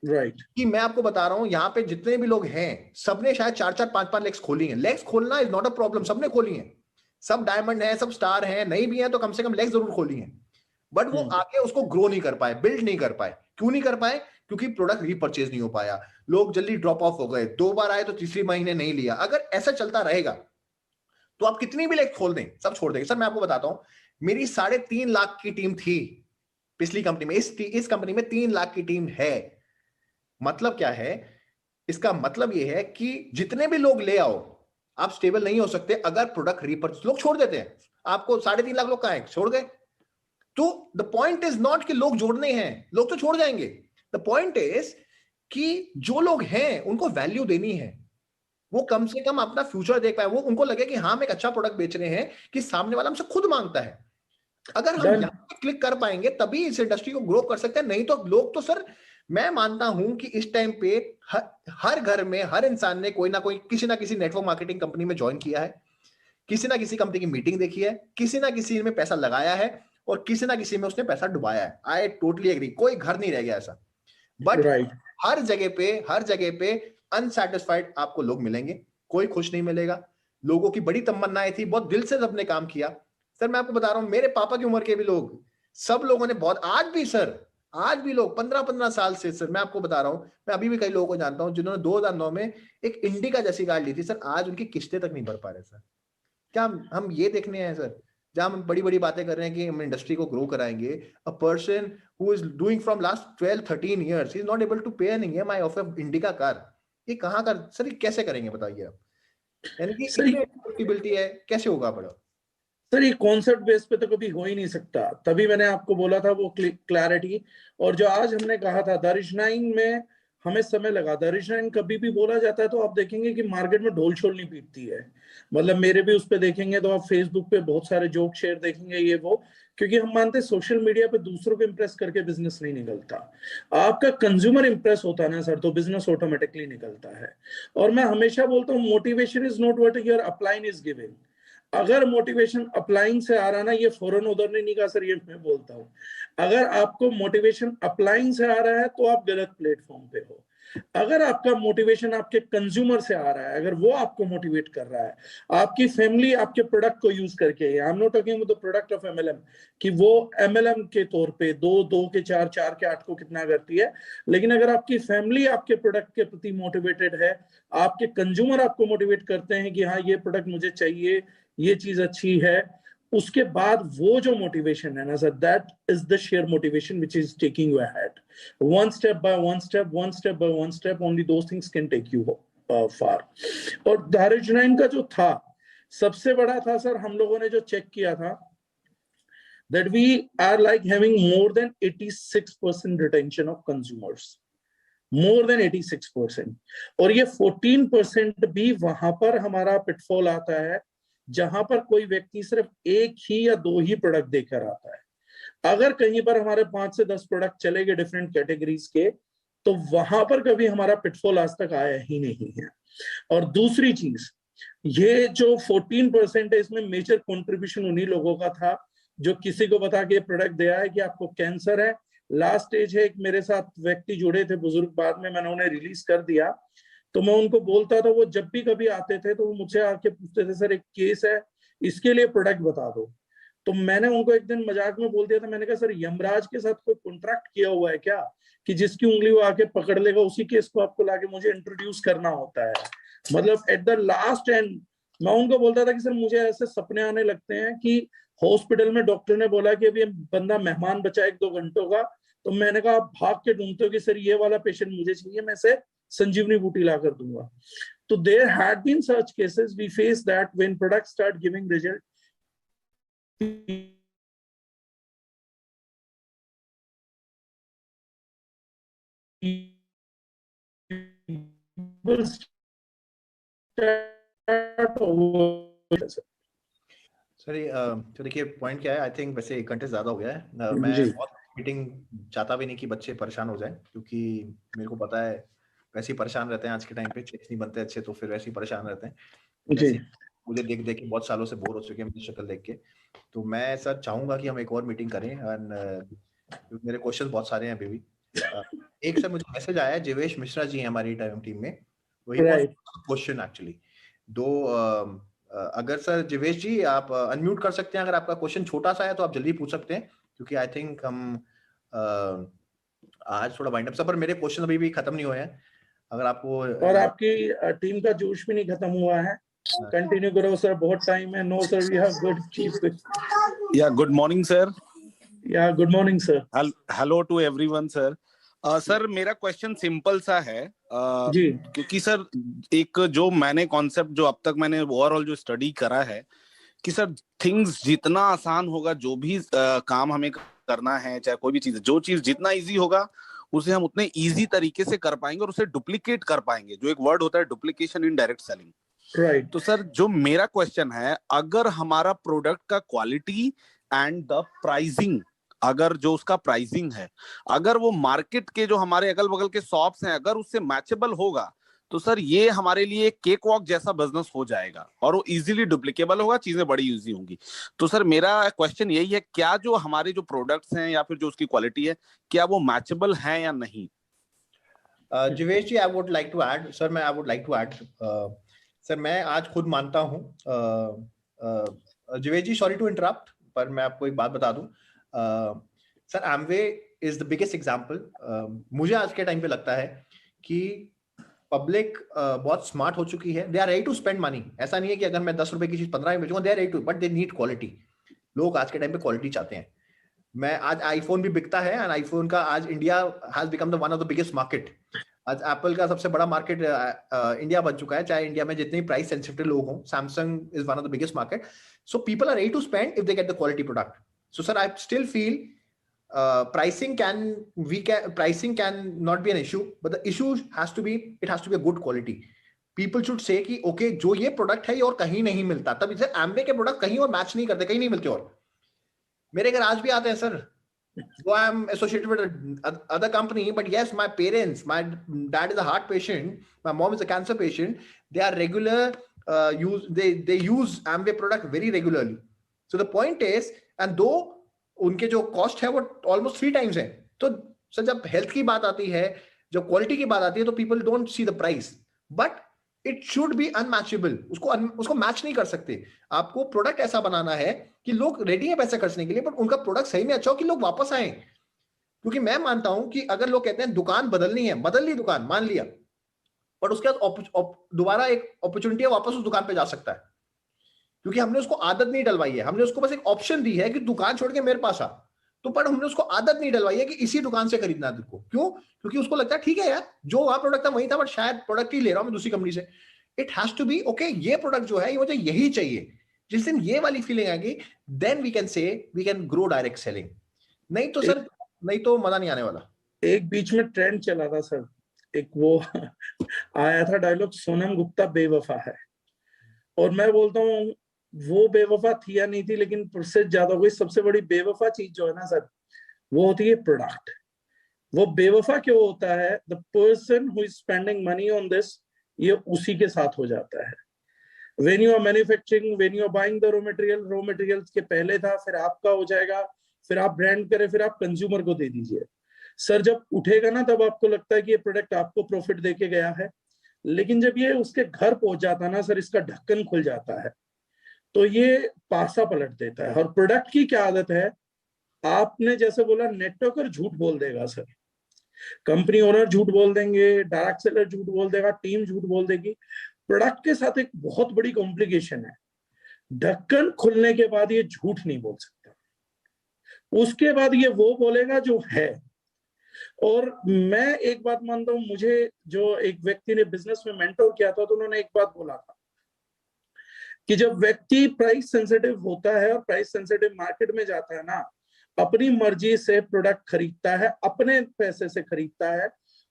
right. कि मैं आपको बता रहा हूं, यहां पे जितने भी लोग हैं सबने शायद 4-4 5-5 लेग्स खोली हैं। लेग्स खोलना इज नॉट अ प्रॉब्लम, सबने खोली हैं, सब डायमंड है, सब स्टार है, नहीं भी है तो कम से कम लेग्स जरूर खोली हैं। बट वो आगे उसको ग्रो नहीं कर पाए, बिल्ड नहीं कर पाए। क्यों नहीं कर पाए? क्योंकि प्रोडक्ट रीपर्चेज नहीं हो पाया, लोग जल्दी ड्रॉप ऑफ हो गए, 2 बार आए तो तीसरी महीने नहीं लिया। अगर ऐसा चलता रहेगा तो आप कितनी भी लेग खोल दें, सब छोड़ देंगे। सर मैं आपको बताता हूं, मेरी 3.5 लाख की टीम थी पिछली कंपनी में, इस कंपनी में 3 लाख की टीम है। मतलब क्या है इसका? मतलब यह है कि जितने भी लोग ले आओ, आप स्टेबल नहीं हो सकते अगर प्रोडक्ट रीपर्चेज। लोग छोड़ देते हैं आपको, 3.5 लाख लोग कहां हैं, छोड़ गए। तो द पॉइंट इज नॉट कि लोग जोड़ने हैं, लोग तो छोड़ जाएंगे। द पॉइंट इज कि जो लोग हैं उनको वैल्यू देनी है, वो कम से कम अपना फ्यूचर देख पाए, वो उनको लगे कि हाँ हम एक अच्छा प्रोडक्ट बेच रहे हैं कि सामने वाला हमसे खुद मांगता है। अगर हम यहां पे क्लिक कर पाएंगे तभी इस इंडस्ट्री को ग्रो कर सकते हैं। नहीं तो लोग तो सर, मैं मानता हूं कि इस टाइम पे हर घर में हर इंसान ने कोई ना कोई किसी ना किसी नेटवर्क मार्केटिंग कंपनी में ज्वाइन किया है, किसी ना किसी कंपनी की मीटिंग देखी है, किसी ना किसी में पैसा लगाया है और किसी ना किसी में उसने पैसा डुबाया है। आई टोटली एग्री, कोई घर नहीं रह गया ऐसा। बट हर जगह पे अनसैटिस्फाइड आपको लोग मिलेंगे, कोई खुश नहीं मिलेगा। लोगों की बड़ी तमन्नाएं थी, बहुत दिल से सबने काम किया। सर मैं आपको बता रहा हूं, मेरे पापा की उम्र के भी लोग, सब लोगों ने बहुत, आज भी लोग 15-15 साल से, सर मैं आपको बता रहा हूं, मैं अभी भी कई लोगों को जानता हूं जिन्होंने 2009 में एक इंडिका जैसी कार ली थी सर, आज उनकी किस्तें तक नहीं भर पा रहे सर। क्या हम ये देखने हैं सर, जहां हम बड़ी बड़ी बातें कर रहे हैं कि हम इंडस्ट्री को ग्रो कराएंगे, a person who is doing from last 12-13 years he is not able to pay an EMI of a Indica car. ये कहां का सर, कैसे करेंगे बताइए आप? यानी कि इसमें पॉसिबिलिटी है, कैसे होगा बड़ा? सर ये कॉन्सेप्ट बेस पे तो कभी हो ही नहीं सकता। तभी मैंने आपको बोला था वो क्लैरिटी, और जो आज हमने कहा था दरिश्नाइन में हमें समय लगा। दरिश्नाइन कभी भी बोला जाता है तो आप देखेंगे कि मार्केट में ढोल छोल नहीं पीटती है। मतलब मेरे भी उस पे देखेंगे तो आप फेसबुक पे बहुत सारे जोक शेयर देखेंगे ये वो, क्योंकि हम मानते हैं सोशल मीडिया पे दूसरों को इंप्रेस करके बिजनेस नहीं निकलता। आपका कंज्यूमर इंप्रेस होता है ना सर, तो बिजनेस ऑटोमेटिकली निकलता है। और मैं हमेशा बोलता हूँ, motivation is not what your upline is giving. अगर मोटिवेशन अपलाइंग से आ रहा ना, ये फौरन उधर नहीं कहा सर, ये मैं बोलता हूँ। अगर आपको मोटिवेशन अपलाइंग से आ रहा है तो आप गलत प्लेटफॉर्म पे हो। अगर आपका मोटिवेशन आपके कंज्यूमर से आ रहा है, अगर वो आपको मोटिवेट कर रहा है, आपकी फैमिली आपके प्रोडक्ट को यूज करके, आई am not talking about the product of MLM कि वो एमएलएम के तौर पे 2 के 4 4 के 8 को कितना करती है, लेकिन अगर आपकी फैमिली आपके प्रोडक्ट के प्रति मोटिवेटेड है, आपके कंज्यूमर आपको मोटिवेट करते हैं कि हाँ ये प्रोडक्ट मुझे चाहिए, ये चीज अच्छी है, उसके बाद वो जो मोटिवेशन है ना sir, that is the share motivation which is taking you ahead, one step by one step, one step by one step, only those things can take you far. और धारिज9 का जो था सबसे बड़ा था सर, हम लोगों ने जो चेक किया था that we are like having more than 86% retention of consumers, more than 86%, और ये 14% भी वहां पर हमारा पिटफॉल आता है जहां पर कोई व्यक्ति सिर्फ एक ही या 2 ही प्रोडक्ट देकर आता है। अगर कहीं पर हमारे 5 से 10 प्रोडक्ट चले गए डिफरेंट कैटेगरीज के, तो वहां पर कभी हमारा पिटफॉल आज तक आया ही नहीं है। और दूसरी चीज, ये जो 14% है, इसमें मेजर कंट्रीब्यूशन उन्हीं लोगों का था जो किसी को बता के प्रोडक्ट दिया है कि आपको कैंसर है, लास्ट स्टेज है। एक मेरे साथ व्यक्ति जुड़े थे बुजुर्ग, बाद में मैंने उन्हें रिलीज कर दिया, तो मैं उनको बोलता था, वो जब भी कभी आते थे तो वो मुझसे आके पूछते थे सर एक केस है, इसके लिए प्रोडक्ट बता दो। तो मैंने उनको एक दिन मजाक में बोल दिया था, मैंने कहा सर यमराज के साथ कोई कॉन्ट्रैक्ट किया हुआ है क्या कि जिसकी उंगली वो आके पकड़ लेगा उसी केस को आपको लाके मुझे इंट्रोड्यूस करना होता है। मतलब एट द लास्ट एंड मैं उनको बोलता था कि सर मुझे ऐसे सपने आने लगते हैं कि हॉस्पिटल में डॉक्टर ने बोला कि अभी बंदा मेहमान बचा 1-2 घंटों का, तो मैंने कहा आप भाग के ढूंढते हो कि सर ये वाला पेशेंट मुझे चाहिए, मैं से संजीवनी बूटी ला कर दूंगा। तो there had been such cases, we face that when product start giving result, sir तो देखिए पॉइंट क्या है, आई थिंक वैसे 1 घंटे ज्यादा हो गया है। मैं बहुत मीटिंग चाहता भी नहीं कि बच्चे परेशान हो जाए, क्योंकि मेरे को पता है वैसे ही परेशान रहते हैं आज के टाइम पे, चिप्स नहीं बनते अच्छे तो फिर वैसे ही परेशान रहते हैं। मुझे देख देख के बहुत सालों से बोर हो चुके हैं मेरी शक्ल देख के। तो मैं सर चाहूंगा कि हम एक और मीटिंग करें, एंड मेरे क्वेश्चन बहुत सारे हैं अभी भी। एक सर मुझे मैसेज आया है, जीवेश मिश्रा जी हैं हमारी टीम में, वही क्वेश्चन एक्चुअली दो। अगर सर जीवेश जी आप अनम्यूट कर सकते हैं, अगर आपका क्वेश्चन छोटा सा है तो आप जल्दी पूछ सकते हैं, क्योंकि आई थिंक हम आज थोड़ा वाइंड अप, पर मेरे क्वेश्चन अभी भी खत्म नहीं हुए हैं। अगर आपको और आपकी टीम का जोश भी नहीं खत्म हुआ है, कंटिन्यू करो सर, बहुत टाइम है। No sir, we have good chief. Yeah good morning sir. Yeah good morning sir. Hello to everyone sir. Sir मेरा क्वेश्चन सिंपल सा है, जी। क्योंकि सर एक जो मैंने कॉन्सेप्ट जो अब तक मैंने ओवरऑल जो स्टडी करा है कि सर थिंग्स जितना आसान होगा, जो भी काम हमें करना है, चाहे कोई भी चीज, जो चीज जितना इजी होगा उसे हम उतने इजी तरीके से कर पाएंगे और उसे डुप्लीकेट कर पाएंगे, जो एक वर्ड होता है duplication in direct selling. Right. तो सर जो मेरा क्वेश्चन है, अगर हमारा प्रोडक्ट का क्वालिटी एंड द प्राइसिंग, अगर जो उसका प्राइसिंग है, अगर वो मार्केट के जो हमारे अगल बगल के शॉप्स हैं अगर उससे मैचेबल होगा, तो सर ये हमारे लिए केक वॉक जैसा बिजनेस हो जाएगा और वो इजीली डुप्लीकेबल होगा, चीजें बड़ी इजी होंगी। तो सर मेरा क्वेश्चन यही है, क्या जो हमारे जो प्रोडक्ट्स हैं या फिर जो उसकी क्वालिटी है, क्या वो मैचेबल है या नहीं? Jeevesh ji, I would like to add sir, मैं I would like to add sir, मैं आज खुद मानता हूँ Jeevesh ji, sorry to interrupt, पर मैं आपको एक बात बता दूं sir, Amway is the biggest example. मुझे आज के टाइम पे लगता है कि पब्लिक बहुत स्मार्ट हो चुकी है, they are ready to spend money. ऐसा नहीं है कि अगर मैं 10 रुपए की चीज 15 में बेचूंगा, they are ready to, but they need quality. लोग आज के टाइम पे क्वालिटी चाहते हैं। मैं आज आईफोन भी बिकता है, एंड आईफोन का आज India has become the one of the biggest market. आज एप्पल का सबसे बड़ा मार्केट इंडिया बन चुका है, चाहे इंडिया में जितने प्राइस सेंसिटिव लोग हों। Samsung is one of the biggest market, so people are ready to spend if they get the quality product. So sir, I still feel pricing can not be an issue, but the issue has to be, it has to be a good quality. People should say कि okay, जो ये प्रोडक्ट है ये और कहीं नहीं मिलता, तब इसे एम्बे के प्रोडक्ट कहीं और मैच नहीं करते, कहीं नहीं मिलते। और मेरे घर आज भी आते हैं sir, so I am associated with other company, but yes, my parents, my dad is a heart patient, my mom is a cancer patient, they are regular they use Amway product very regularly. So the point is, and though उनके जो कॉस्ट है वो ऑलमोस्ट 3 टाइम्स है, तो सर जब हेल्थ की बात आती है, जब क्वालिटी की बात आती है तो people don't see the price, but it should B unmatchable. उसको मैच नहीं कर सकते। आपको प्रोडक्ट ऐसा बनाना है कि लोग रेडी है पैसे खर्चने के लिए, बट उनका प्रोडक्ट सही में अच्छा हो कि लोग वापस आए। क्योंकि मैं मानता हूं कि अगर लोग कहते हैं दुकान बदलनी है, बदल ली दुकान, मान लिया, पर उसके बाद दोबारा एक अपॉर्चुनिटी है, वापस उस दुकान पे जा सकता है, क्योंकि हमने उसको आदत नहीं डलवाई है। हमने उसको बस एक ऑप्शन दी है कि दुकान छोड़ के मेरे पास आ, तो पर हमने उसको आदत नहीं डलवाई है कि इसी दुकान से खरीदना है तुमको। क्यों? क्योंकि उसको लगता है ठीक है यार, जो वहां प्रोडक्ट था वही था, बट शायद प्रोडक्ट ही ले रहा हूं मैं दूसरी कंपनी से। It has to be okay, ये प्रोडक्ट जो है ये मुझे यही चाहिए। जिस दिन ये वाली फीलिंग आएगी, then we can say we can grow direct selling. नहीं तो सर, नहीं तो मजा नहीं आने वाला। एक बीच में ट्रेंड चला था सर, एक वो आया था डायलॉग, सोनम गुप्ता बेवफा है, और मैं बोलता हूँ वो बेवफा थी या नहीं थी, लेकिन उससे ज्यादा कोई सबसे बड़ी बेवफा चीज जो है ना सर, वो होती है प्रोडक्ट। वो बेवफा क्यों होता है? The person who is spending money on this, ये उसी के साथ हो जाता है। When you are manufacturing, when you are buying the raw materials के पहले था, फिर आपका हो जाएगा, फिर आप ब्रांड करें, फिर आप कंज्यूमर को दे दीजिए। सर जब उठेगा ना, तब आपको लगता है कि ये प्रोडक्ट आपको प्रॉफिट देके गया है, लेकिन जब ये उसके घर पहुंच जाता है ना सर, इसका ढक्कन खुल जाता है, तो ये पासा पलट देता है। और प्रोडक्ट की क्या आदत है, आपने जैसे बोला, नेटवर्कर झूठ बोल देगा सर, कंपनी ओनर झूठ बोल देंगे, डायरेक्ट सेलर झूठ बोल देगा, टीम झूठ बोल देगी। प्रोडक्ट के साथ एक बहुत बड़ी कॉम्प्लिकेशन है, ढक्कन खुलने के बाद ये झूठ नहीं बोल सकता, उसके बाद ये वो बोलेगा जो है। और मैं एक बात मानता हूं, मुझे जो एक व्यक्ति ने बिजनेस में मेंटोर किया था, तो उन्होंने एक बात बोला था कि जब व्यक्ति प्राइस सेंसिटिव होता है और प्राइस सेंसिटिव मार्केट में जाता है ना, अपनी मर्जी से प्रोडक्ट खरीदता है, अपने पैसे से खरीदता है,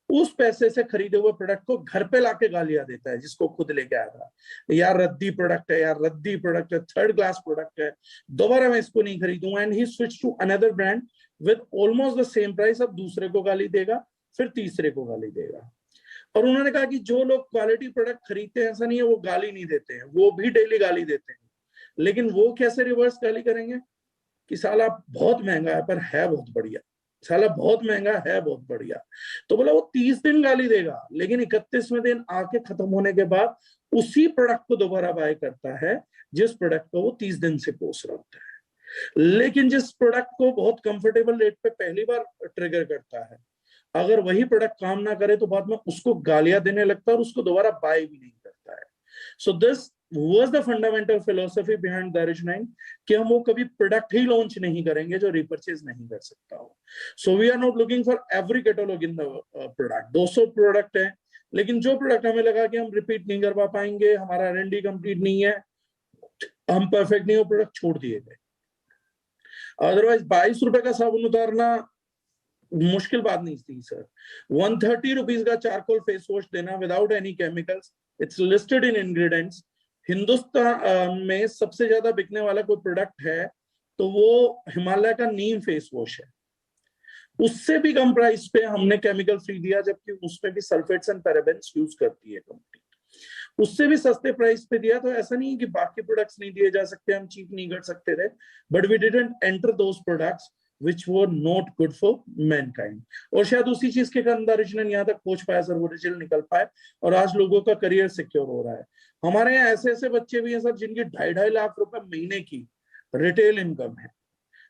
उस पैसे से खरीदे हुए प्रोडक्ट को घर पे लाके गालियां देता है, जिसको खुद लेके आया था, यार रद्दी प्रोडक्ट है, यार रद्दी प्रोडक्ट है, थर्ड क्लास प्रोडक्ट है, दोबारा मैं इसको नहीं खरीदूंगा। And he switch to another brand with almost the same price. अब दूसरे को गाली देगा, फिर तीसरे को गाली देगा। और उन्होंने कहा कि जो लोग क्वालिटी प्रोडक्ट खरीदते हैं, ऐसा नहीं है वो गाली नहीं देते हैं, वो भी डेली गाली देते हैं, लेकिन वो कैसे रिवर्स गाली करेंगे कि साला बहुत महंगा है पर है बहुत बढ़िया, साला बहुत महंगा है बहुत बढ़िया। तो बोला वो 30 दिन गाली देगा, लेकिन 31वें दिन आके खत्म होने के बाद उसी प्रोडक्ट को दोबारा बाय करता है, जिस प्रोडक्ट को वो 30 दिन से पोस रहा होता है। लेकिन जिस प्रोडक्ट को बहुत कंफर्टेबल रेट पे पहली बार ट्रिगर करता है, अगर वही प्रोडक्ट काम ना करे तो बाद में उसको गालियां देने लगता है और उसको दोबारा बाय भी नहीं करता है। So this was the fundamental philosophy behind Darij9, कि हम वो कभी प्रोडक्ट ही लॉन्च नहीं करेंगे जो रिपर्चेज नहीं कर सकता हो। So we are not looking for every catalog in the product. 200 product है, लेकिन जो प्रोडक्ट हमें लगा कि हम रिपीट नहीं करवा पाएंगे, हमारा R&D कंप्लीट नहीं है, हम परफेक्ट नहीं हो, प्रोडक्ट छोड़ दिए गए। अदरवाइज 22 रुपए का साबुन उतारना मुश्किल बात नहीं थी सर। 130 रुपीज का चारकोल फेस वॉश देना without any chemicals, it's listed in ingredients. Hindustan में सबसे ज्यादा बिकने वाला कोई प्रोडक्ट है तो वो हिमालय का नीम फेस वॉश है, उससे भी कम प्राइस पे हमने केमिकल फ्री दिया, जबकि उसमें भी सल्फेट्स एंड पैराबेन्स यूज करती है कंपनी, उससे भी सस्ते प्राइस पे दिया। तो ऐसा नहीं है कि बाकी प्रोडक्ट्स नहीं दिए जा सकते, हम चीप नहीं कर सकते थे, but we didn't enter those products which were not good for mankind। और शायद उसी चीज के कारण दारिजनन यहाँ तक पहुंच पाया सर, वो रिजल्ट निकल पाए और आज लोगों का करियर सिक्योर हो रहा है। हमारे यहाँ ऐसे ऐसे बच्चे भी हैं सर जिनकी 2.5 लाख रुपए महीने की रिटेल इनकम है।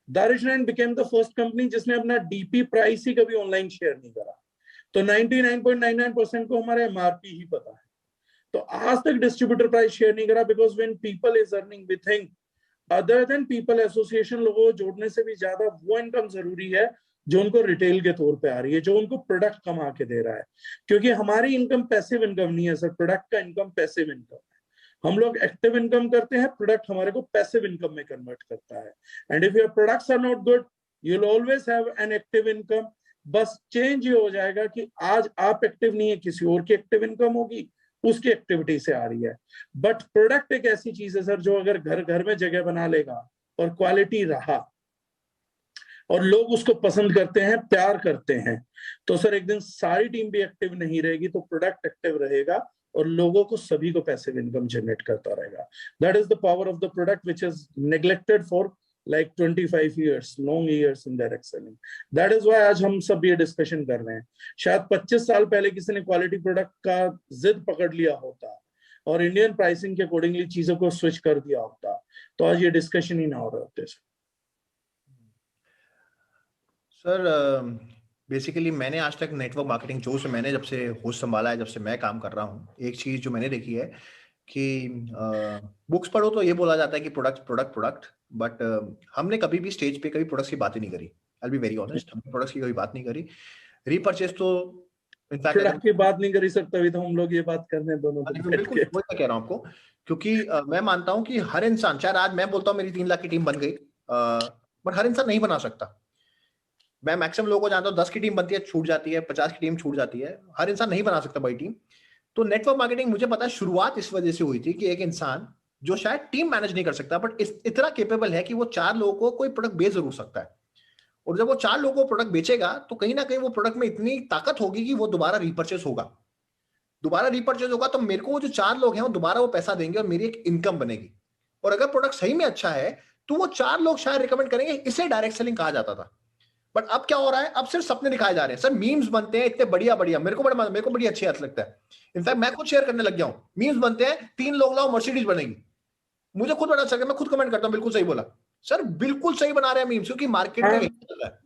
दारिजनन बिकेम द फर्स्ट कंपनी जिसने अपना डीपी प्राइस ही कभी ऑनलाइन शेयर नहीं करा, तो 99.99% को हमारे MRP ही पता है, तो आज तक डिस्ट्रीब्यूटर प्राइस शेयर नहीं करा, because when people is earning we think other than people association, लोगों को जोड़ने से भी ज्यादा वो इनकम जरूरी है जो उनको रिटेल के तौर पे आ रही है, जो उनको प्रोडक्ट कमा के दे रहा है। क्योंकि हमारी इनकम पैसिव इनकम नहीं है सर, प्रोडक्ट का इनकम पैसिव इनकम है। हम लोग एक्टिव इनकम करते हैं, प्रोडक्ट हमारे को पैसिव इनकम में कन्वर्ट करता है। And if your products are not good, you will always have an active income. बस चेंज ये हो जाएगा कि आज आप एक्टिव नहीं है, किसी और की एक्टिव इनकम होगी, उसकी एक्टिविटी से आ रही है। बट प्रोडक्ट एक ऐसी चीज है सर जो अगर घर घर में जगह बना लेगा और क्वालिटी रहा और लोग उसको पसंद करते हैं, प्यार करते हैं, तो सर एक दिन सारी टीम भी एक्टिव नहीं रहेगी तो प्रोडक्ट एक्टिव रहेगा और लोगों को सभी को पैसिव इनकम जनरेट करता रहेगा। That is the power of the product which is neglected for like 25 years, long years in direct selling. That is why आज हम सब ये डिस्कशन कर रहे हैं. शायद 25 साल पहले किसी ने क्वालिटी प्रोडक्ट का जिद पकड़ लिया होता और इंडियन प्राइसिंग के अकॉर्डिंगली चीजों को स्विच कर दिया होता तो आज ये डिस्कशन ही ना हो रहे होते. सर बेसिकली मैंने आज तक नेटवर्क मार्केटिंग मैंने जब से होस्ट संभाला है, जब से मैं काम कर रहा हूँ, एक चीज जो मैंने देखी है कि बुक्स पढ़ो तो ये बोला जाता है कि प्रोडक्ट प्रोडक्ट प्रोडक्ट, बट हमने कभी भी स्टेज पे कभी प्रोडक्ट्स की बात ही नहीं करी. आई बी वेरी ऑनेस्ट, हमने प्रोडक्ट्स की कभी बात नहीं करी. रीपर्चेस तो इनफैक्ट आपकी बात नहीं करी सकता भी तो हम लोग ये बात करने दोनों. बिल्कुल वही मैं कह रहा हूँ आपको, क्योंकि मैं मानता हूँ कि हर इंसान, चाहे आज मैं बोलता हूँ मेरी 3 लाख की टीम बन गई, बट हर इंसान नहीं बना सकता. मैं मैक्सिमम लोगों को जानता हूँ 10 की टीम बनती है, छूट जाती है, 50 की टीम छूट जाती है. हर इंसान नहीं बना सकता बड़ी टीम. तो नेटवर्क मार्केटिंग मुझे पता है शुरुआत इस वजह से हुई थी कि एक इंसान जो शायद टीम मैनेज नहीं कर सकता बट इतना केपेबल है कि वो 4 लोगों को कोई प्रोडक्ट बेच जरूर सकता है. और जब वो 4 लोगों को प्रोडक्ट बेचेगा तो कहीं ना कहीं वो प्रोडक्ट में इतनी ताकत होगी कि वो दोबारा रीपरचेस होगा. तो मेरे को वो जो 4 लोग हैं वो दोबारा वो पैसा देंगे और मेरी एक इनकम बनेगी. और अगर प्रोडक्ट सही में अच्छा है तो वो 4 लोग शायद रिकमेंड करेंगे. इसे डायरेक्ट सेलिंग कहा जाता था. बट अब क्या हो रहा है, अब सिर्फ सपने दिखाए जा रहे हैं. सर मीम्स बनते हैं इतने बढ़िया बढ़िया, मेरे को बड़ी अच्छी बात लगता है. इनफैक्ट मैं खुद शेयर करने लग गया हूं. मीम्स बनते हैं, 3 लोग लाओ मर्सिडीज बनेगी. मुझे खुद बड़ा अच्छा लगता है, मैं खुद कमेंट करता हूं बिल्कुल सही बोला. सर बिल्कुल सही बना रहे हैं मीम्स, क्योंकि मार्केट में चल रहा है,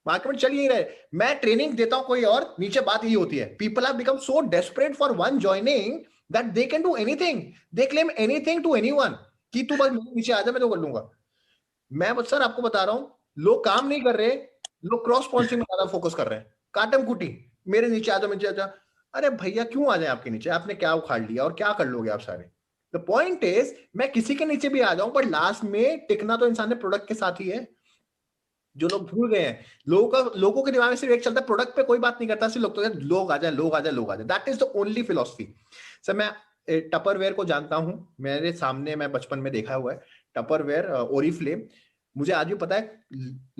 मार्केट में चल ही रहे. मैं ट्रेनिंग देता हूं कोई और, नीचे बात यही होती है, people have become so desperate for one joining that they can do anything, they claim anything to anyone कि तू बस नीचे आ जा मैं तो कर लूंगा. मैं सर आपको बता रहा हूं, लोग काम नहीं कर रहे, लोग क्रॉस स्पॉन्सरिंग में ज्यादा फोकस कर रहे हैं. काटम कुटी, मेरे नीचे आ जाओ, नीचे आ जाओ. अरे भैया क्यों आ जाए आपके नीचे, आपने क्या उखाड़ लिया और क्या कर लोगे आप सारे. द पॉइंट इज मैं किसी के नीचे भी आ जाऊं पर लास्ट में टिकना तो इंसान ने प्रोडक्ट के साथ ही है. जो लोग भूल गए हैं, लोगों के दिमाग में सिर्फ एक चलता है, प्रोडक्ट पे कोई बात नहीं करता, सिर्फ लोग आ जाए लोग आ जाए लोग आ जाए. That is the only philosophy. Sir मैं टपरवेयर को जानता हूं, मेरे सामने मैं बचपन में देखा हुआ है टपरवेयर, ओरिफ्लेम. मुझे आज भी पता है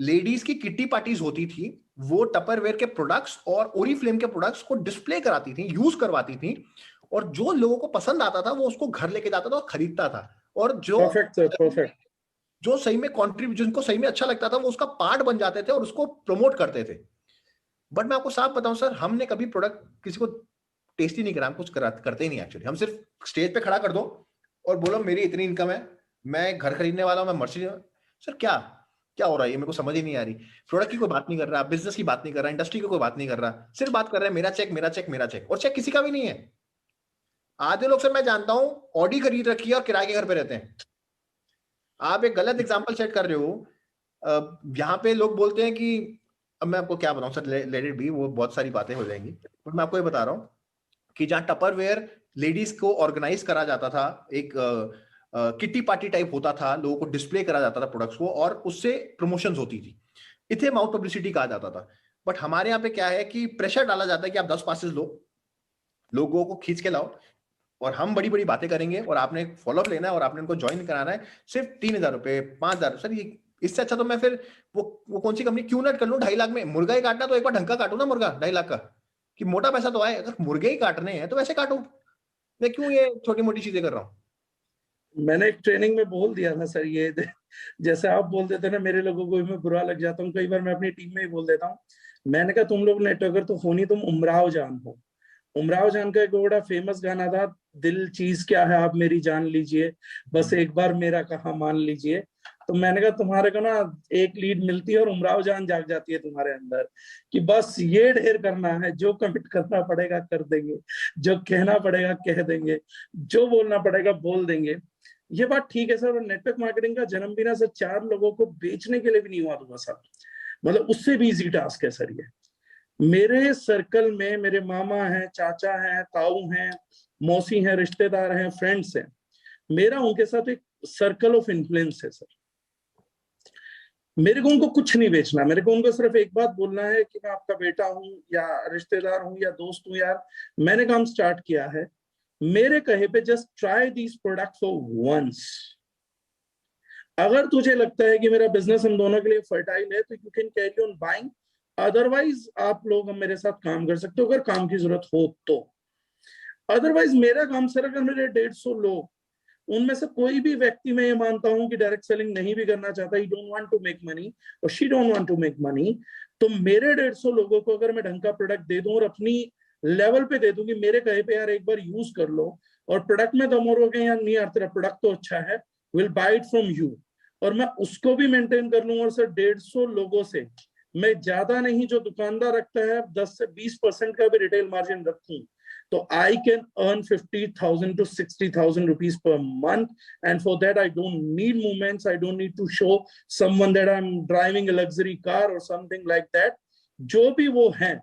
लेडीज की किट्टी पार्टीज होती थी, वो टपरवेयर के प्रोडक्ट्स और ओरिफ्लेम के प्रोडक्ट्स को डिस्प्ले कराती थी, यूज करवाती थी, और जो लोगों को पसंद आता था वो उसको घर लेके जाता था और खरीदता था. और जो जो सही में कॉन्ट्रीब्यूट, जिनको सही में अच्छा लगता था वो उसका पार्ट बन जाते थे और उसको प्रमोट करते थे. बट मैं आपको साफ बताऊं सर, हमने कभी प्रोडक्ट किसी को टेस्टी नहीं करा, हम कुछ करते ही नहीं एक्चुअली. हम सिर्फ स्टेज पे खड़ा कर दो और बोलो मेरी इतनी इनकम है, मैं घर खरीदने वाला हूं, मैं मर्सिडीज. सर क्या हो रहा है ये मेरे को समझ ही नहीं आ रही. प्रोडक्ट की कोई बात नहीं कर रहा, बिजनेस की बात नहीं कर रहा, इंडस्ट्री की कोई बात नहीं कर रहा, सिर्फ बात कर रहा है मेरा चेक मेरा चेक मेरा चेक. और चेक किसी का भी नहीं है. आधे लोग सर मैं जानता हूं ऑडी खरीद रखी है और किराए के घर पे रहते हैं. आप एक गलत एग्जांपल सेट कर रहे हो. यहाँ पे लोग बोलते हैं कि, अब मैं आपको क्या बताऊं सर, लेट इट बी, वो बहुत सारी बातें हो जाएंगी. बट मैं आपको ये बता रहा हूँ कि जहाँ टपरवेयर लेडीज को ऑर्गेनाइज करा जाता था, एक किट्टी पार्टी टाइप होता था, लोगों को डिस्प्ले करा जाता था प्रोडक्ट्स को और उससे प्रमोशंस होती थी, इथे माउथ पब्लिसिटी कहा जाता था. बट हमारे यहाँ पे क्या है कि प्रेशर डाला जाता है कि आप 10 पासेस लो, लोगों को खींच के लाओ और हम बड़ी बड़ी बातें करेंगे और आपने फॉलोअप लेना है और आपने उनको ज्वाइन कराना है सिर्फ 3,000 रुपए 5,000. सर ये इससे अच्छा तो मैं फिर वो कौन सी कंपनी क्यों नट कर लूं 2.5 लाख में. मुर्गा ही काटना तो एक बार ढंग का काटू ना मुर्गा 2.5 लाख का, कि मोटा पैसा तो आए. अगर मुर्गे ही काटने हैं तो वैसे काटू, मैं क्यों ये छोटी मोटी चीजें कर रहा हूँ. मैंने एक ट्रेनिंग में बोल दिया ना सर, ये जैसे आप बोल देते ना, मेरे लोगों को भी मैं बुरा लग जाता हूँ कई बार, मैं अपनी टीम में ही बोल देता हूँ. मैंने कहा तुम लोग नेटवर्कर तो हो नहीं, तुम उमराव जान हो. उमराव जान का एक बड़ा फेमस गाना था, दिल चीज क्या है आप मेरी जान लीजिए, बस एक बार मेरा कहा मान लीजिए. तो मैंने कहा तुम्हारे को ना एक लीड मिलती है और उमराव जान जाग जाती है तुम्हारे अंदर कि बस ये ढेर करना है, जो कमिट करना पड़ेगा कर देंगे, जो कहना पड़ेगा कह देंगे, जो बोलना पड़ेगा बोल देंगे. ये बात ठीक है सर. और नेटवर्क मार्केटिंग का जन्म भी ना सर 4 लोगों को बेचने के लिए भी नहीं हुआ था सर, मतलब उससे भी इजी टास्क है सर. ये मेरे सर्कल में मेरे मामा हैं, चाचा हैं, ताऊ हैं, मौसी हैं, रिश्तेदार हैं, फ्रेंड्स हैं. मेरा उनके साथ एक सर्कल ऑफ इन्फ्लुएंस है सर. मेरे को उनको कुछ नहीं बेचना, मेरे को उनको सिर्फ एक बात बोलना है कि मैं आपका बेटा हूं या रिश्तेदार हूं या दोस्त हूं, यार मैंने काम स्टार्ट किया है, मेरे कहे पे just try these products for once. अगर तुझे लगता है कि मेरा बिजनेस हम दोनों के लिए फर्टाइल है तो you can carry on buying, otherwise आप लोग मेरे साथ काम कर सकते हो अगर काम की जरूरत हो तो. अदरवाइज मेरा काम सर, अगर मेरे 150 लोग उनमें से कोई भी व्यक्ति मैं ये मानता हूं कि डायरेक्ट सेलिंग नहीं भी करना चाहता, he don't want to make money और she don't want to make money, तो मेरे 150 लोगों को अगर मैं ढंग का प्रोडक्ट दे दूं और अपनी लेवल पे दे दूं कि मेरे कहे पे यार एक बार यूज कर लो, और प्रोडक्ट में दम और यार नहीं यार तेरा प्रोडक्ट तो अच्छा है, will buy it from you, और मैं उसको भी मेंटेन कर लूं, और सर 150 लोगों से मैं ज्यादा नहीं, जो दुकानदार रखता है 10 से 20% का भी रिटेल मार्जिन रखूं, तो I can earn 50,000 to 60,000 rupees per month, and for that I don't need movements, I don't need to show someone that I'm driving a luxury car or something like that. जो भी वो है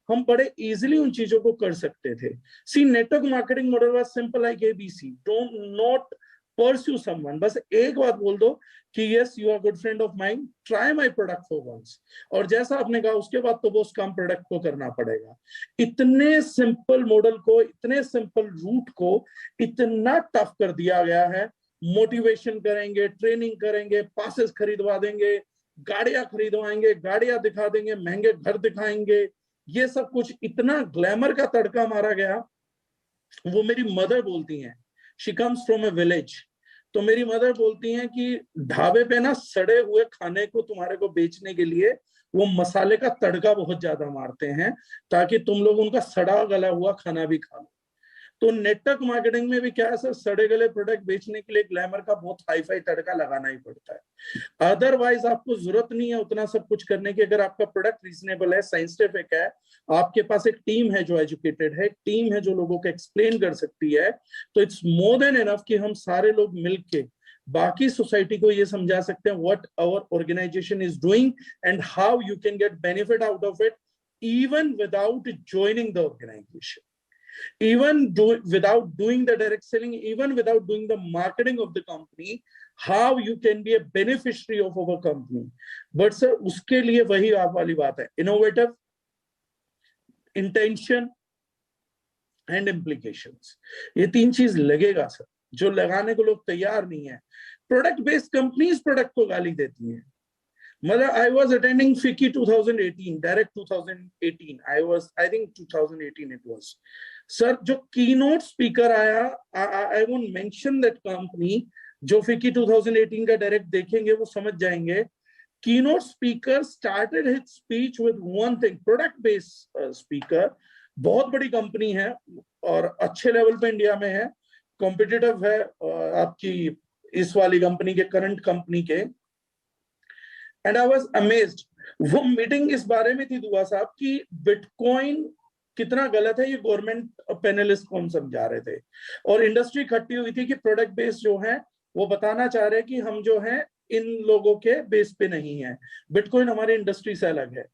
हम बड़े इजीली उन चीजों को कर सकते थे. See, network marketing model was simple like ABC. Don't not pursue someone. बस एक बात बोल दो कि yes, you are a good friend of mine, try my product for once. और जैसा आपने कहा उसके बाद तो वो उस काम प्रोडक्ट को करना पड़ेगा. इतने सिंपल मॉडल को, इतने सिंपल रूट को इतना टफ कर दिया गया है. मोटिवेशन करेंगे, ट्रेनिंग करेंगे, पासेस खरीदवा देंगे, गाड़ियां खरीदवाएंगे, गाड़ियां दिखा देंगे, महंगे घर दिखाएंगे, ये सब कुछ इतना ग्लैमर का तड़का मारा गया. वो मेरी मदर बोलती हैं, she comes from a village, तो मेरी मदर बोलती हैं कि ढाबे पे ना सड़े हुए खाने को तुम्हारे को बेचने के लिए वो मसाले का तड़का बहुत ज्यादा मारते हैं ताकि तुम लोग उनका सड़ा गला हुआ खाना भी खा लो. तो नेटवर्क मार्केटिंग में भी क्या है सर, सड़े गले प्रोडक्ट बेचने के लिए ग्लैमर का बहुत हाई फाई तड़का लगाना ही पड़ता है. अदरवाइज आपको जरूरत नहीं है उतना सब कुछ करने की. अगर आपका प्रोडक्ट रीजनेबल है, साइंटिफिक है, आपके पास एक टीम है जो एजुकेटेड है, टीम है जो लोगों को एक्सप्लेन कर सकती है, तो इट्स मोर देन इनफ कि हम सारे लोग मिलके बाकी सोसाइटी को ये समझा सकते हैं what our organization is doing and how you can get benefit out of it even without joining the organization, even without doing the direct selling, even without doing the marketing of the company, how you can be a beneficiary of our company. But sir, उसके लिए वही आप वाली बात है, innovative, intention and implications. ये तीन चीज लगेगा सर, जो लगाने को लोग तैयार नहीं है. प्रोडक्ट बेस्ड कंपनीज प्रोडक्ट को गाली देती हैं. मतलब I was attending FICCI 2018, direct 2018. I think 2018 it was. Sir जो कीनोट स्पीकर आया, I won't mention that company, जो FICCI 2018 का डायरेक्ट देखेंगे वो समझ जाएंगे. Keynote speaker started his speech with one thing, product based speaker, बहुत बड़ी कंपनी है और अच्छे लेवल पे इंडिया में है, कॉम्पिटिटिव है आपकी इस वाली कंपनी के, करंट कंपनी के. And I was amazed. वो मीटिंग इस बारे में थी दुआ साहब की बिटकॉइन कितना गलत है, ये गवर्नमेंट पैनलिस्ट को हम समझा रहे थे और इंडस्ट्री इकट्ठी हुई थी कि प्रोडक्ट बेस जो है वो बताना चाह रहे हैं कि हम जो है इन लोगों के बेस पे नहीं है, बिटकॉइन हमारी इंडस्ट्री से अलग है.